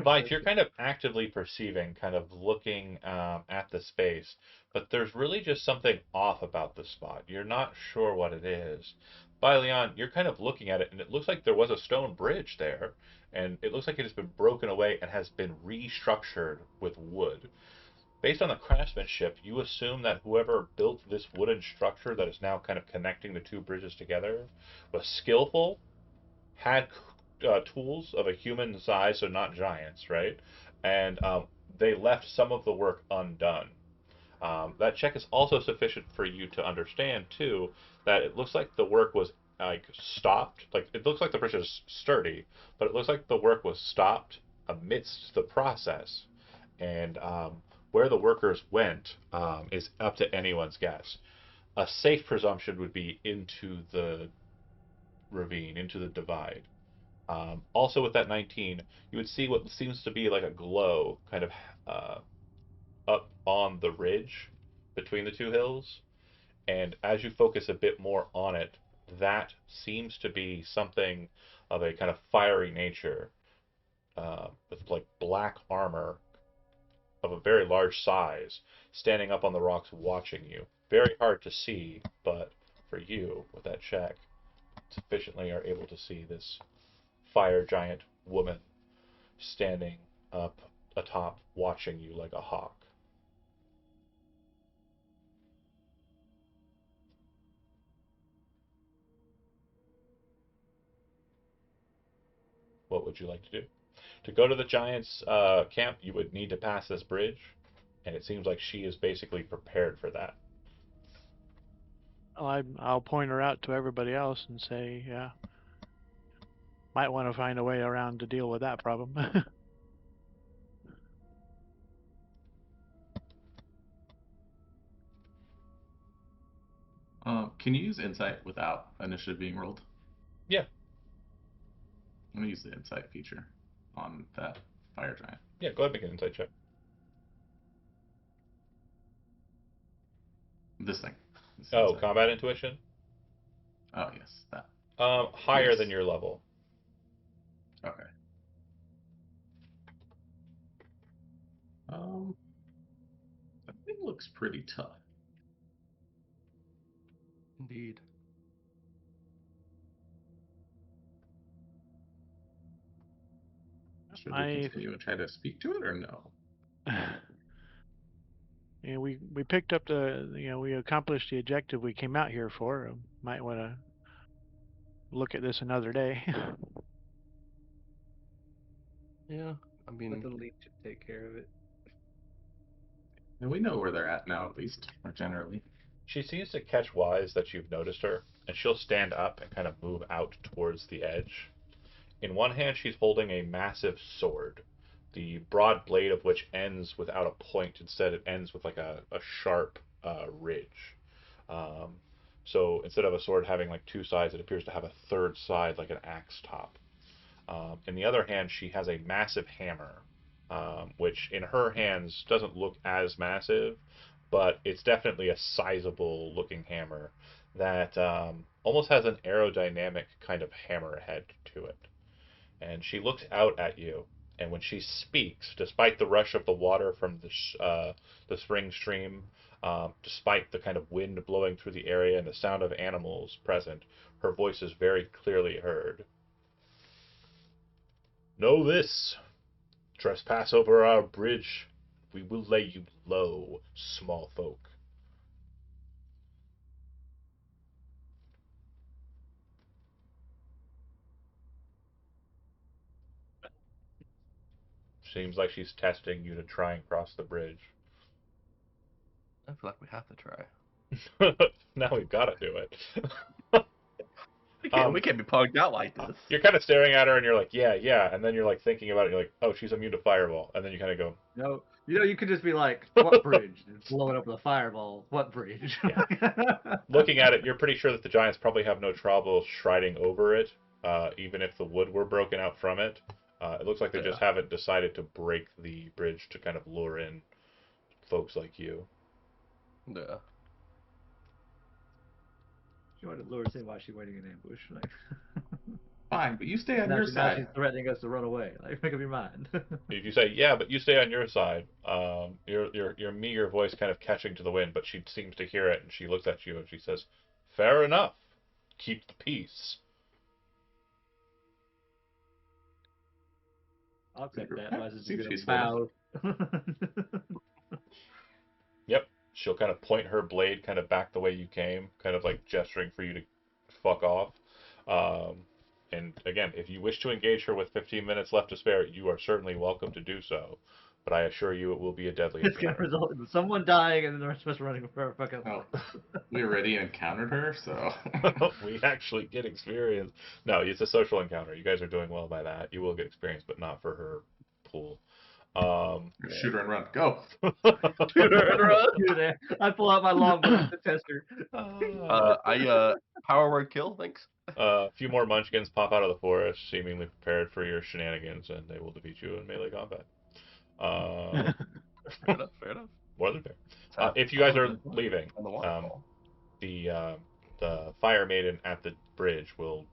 Vite, you're kind of actively perceiving, kind of looking at the space, but there's really just something off about the spot. You're not sure what it is. By Leon, you're kind of looking at it, and it looks like there was a stone bridge there, and it looks like it has been broken away and has been restructured with wood. Based on the craftsmanship, you assume that whoever built this wooden structure that is now kind of connecting the two bridges together was skillful, had tools of a human size, so not giants, right? And they left some of the work undone. That check is also sufficient for you to understand too that it looks like the work was like stopped. Like it looks like the bridge is sturdy, but it looks like the work was stopped amidst the process. And where the workers went is up to anyone's guess. A safe presumption would be into the ravine, into the divide. Also, with that 19, you would see what seems to be like a glow kind of uh, up on the ridge between the two hills. And as you focus a bit more on it, that seems to be something of a kind of fiery nature, with like black armor of a very large size, standing up on the rocks watching you. Very hard to see, but for you, with that check, sufficiently are able to see this fire giant woman standing up atop, watching you like a hawk. What would you like to do? To go to the giant's camp, you would need to pass this bridge, and it seems like she is basically prepared for that. Well, I'll point her out to everybody else and say, yeah, might want to find a way around to deal with that problem. Can you use insight without initiative being rolled? Yeah, I'm gonna use the insight feature on that fire giant. yeah. Go ahead and make an insight check. This thing. This Oh, insight. combat intuition. Oh yes, that. Higher Yes. than your level. Okay. That thing looks pretty tough. Indeed. Should we I, continue and try to speak to it or no? we picked up we accomplished the objective we came out here for. Might want to look at this another day. Yeah. I But mean, the leech should take care of it. And we know where they're at now, at least, or generally. She seems to catch wise that you've noticed her, and she'll stand up and kind of move out towards the edge. In one hand, she's holding a massive sword, the broad blade of which ends without a point. Instead, it ends with like a sharp ridge. Um, so instead of a sword having like two sides, it appears to have a third side, like an axe top. In the other hand, she has a massive hammer, which in her hands doesn't look as massive, but it's definitely a sizable looking hammer that almost has an aerodynamic kind of hammerhead to it. And she looks out at you, and when she speaks, despite the rush of the water from the spring stream, despite the kind of wind blowing through the area and the sound of animals present, her voice is very clearly heard. Know this: trespass over our bridge, we will lay you low, small folk. Seems like she's testing you to try and cross the bridge. I feel like we have to try. Now we've got to do it. We can't be punked out like this. You're kind of staring at her, and you're like, yeah, yeah, and then you're like thinking about it. You're like, oh, she's immune to fireball, and then you kind of go, No, you could just be like, "What bridge?" and blow it up with a fireball. What bridge? looking at it, you're pretty sure that the giants probably have no trouble striding over it, even if the wood were broken out from it. It looks like they just haven't decided to break the bridge to kind of lure in folks like you. Yeah. She wanted to lure us in while she's waiting in ambush. Like, Fine, but you stay on now, your now she's side. threatening us to run away. Like, make up your mind. If you say, yeah, but you stay on your side, your meager voice kind of catching to the wind, but she seems to hear it, and she looks at you and she says, fair enough. Keep the peace. I'll accept that. Yeah, Why is it seems just gonna peaceful. bow? Yep. She'll kind of point her blade kind of back the way you came, kind of like gesturing for you to fuck off. And again, if you wish to engage her with 15 minutes left to spare, you are certainly welcome to do so. But I assure you it will be a deadly It's gonna affair. result in someone dying and then the rest of us running for our fucking Oh, lives. we already encountered her, so. We actually get experience. No, it's a social encounter. You guys are doing well by that. You will get experience, but not for her pool. Shoot her and run. Go! You're there. I pull out my longbow to test her. I power word kill. Thanks. A few more munchkins pop out of the forest, seemingly prepared for your shenanigans, and they will defeat you in melee combat. Fair enough. Fair enough. More than fair. If you guys are leaving, On the waterfall. the Fire Maiden at the bridge will,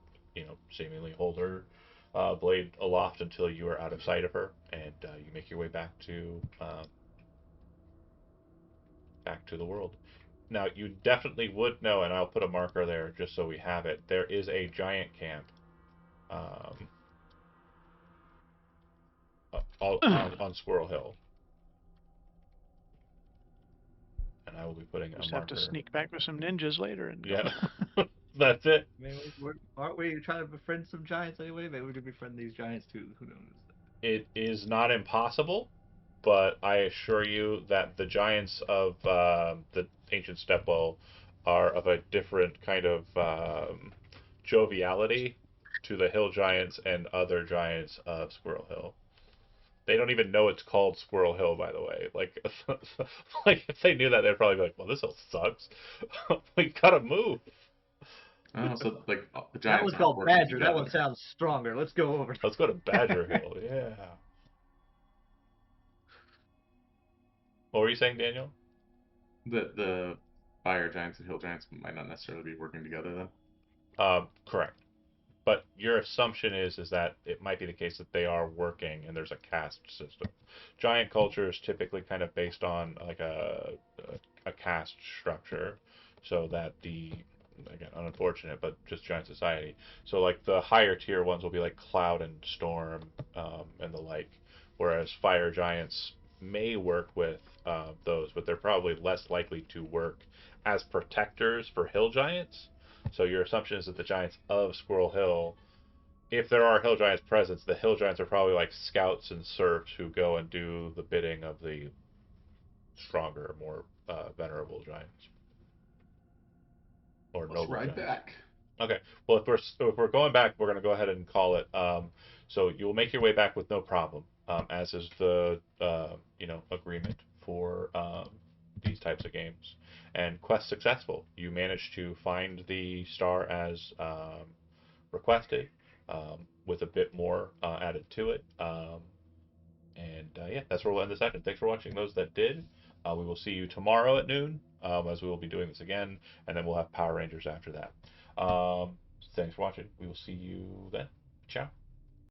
seemingly hold her blade aloft until you are out of sight of her, and you make your way back to the world. Now, you definitely would know, and I'll put a marker there just so we have it. There is a giant camp um, on Squirrel Hill, and I will be putting a Just have to marker. sneak back with some ninjas later and go. Yeah, that's it. Maybe aren't we trying to befriend some giants anyway? Maybe we could befriend these giants too. Who knows? It is not impossible, but I assure you that the giants of the ancient Stepwell are of a different kind of joviality to the hill giants and other giants of Squirrel Hill. They don't even know it's called Squirrel Hill, by the way. Like, like if they knew that, they'd probably be like, "Well, this hill sucks. We gotta move. Oh, so like the That giants one's aren't called working Badger. That together. one sounds stronger. Let's go over. Let's go to Badger Hill." Yeah. What were you saying, Daniel? The fire giants and hill giants might not necessarily be working together then. Correct. But your assumption is that it might be the case that they are working and there's a caste system. Giant culture is typically kind of based on like a caste structure, so that the again unfortunate but just giant society. So like the higher tier ones will be like Cloud and Storm and the like, whereas fire giants may work with those, but they're probably less likely to work as protectors for hill giants. So your assumption is that the giants of Squirrel Hill, if there are hill giants present, the hill giants are probably like scouts and serfs who go and do the bidding of the stronger, more venerable giants or Let's noble ride giants. back. Okay. Well, if we're going back, we're going to go ahead and call it. So you'll make your way back with no problem, as is the agreement for these types of games. And quest successful. You managed to find the star as requested, with a bit more added to it. And yeah, that's where we'll end the session. Thanks for watching those that did. We will see you tomorrow at noon, as we will be doing this again, and then we'll have Power Rangers after that. Thanks for watching. We will see you then. Ciao.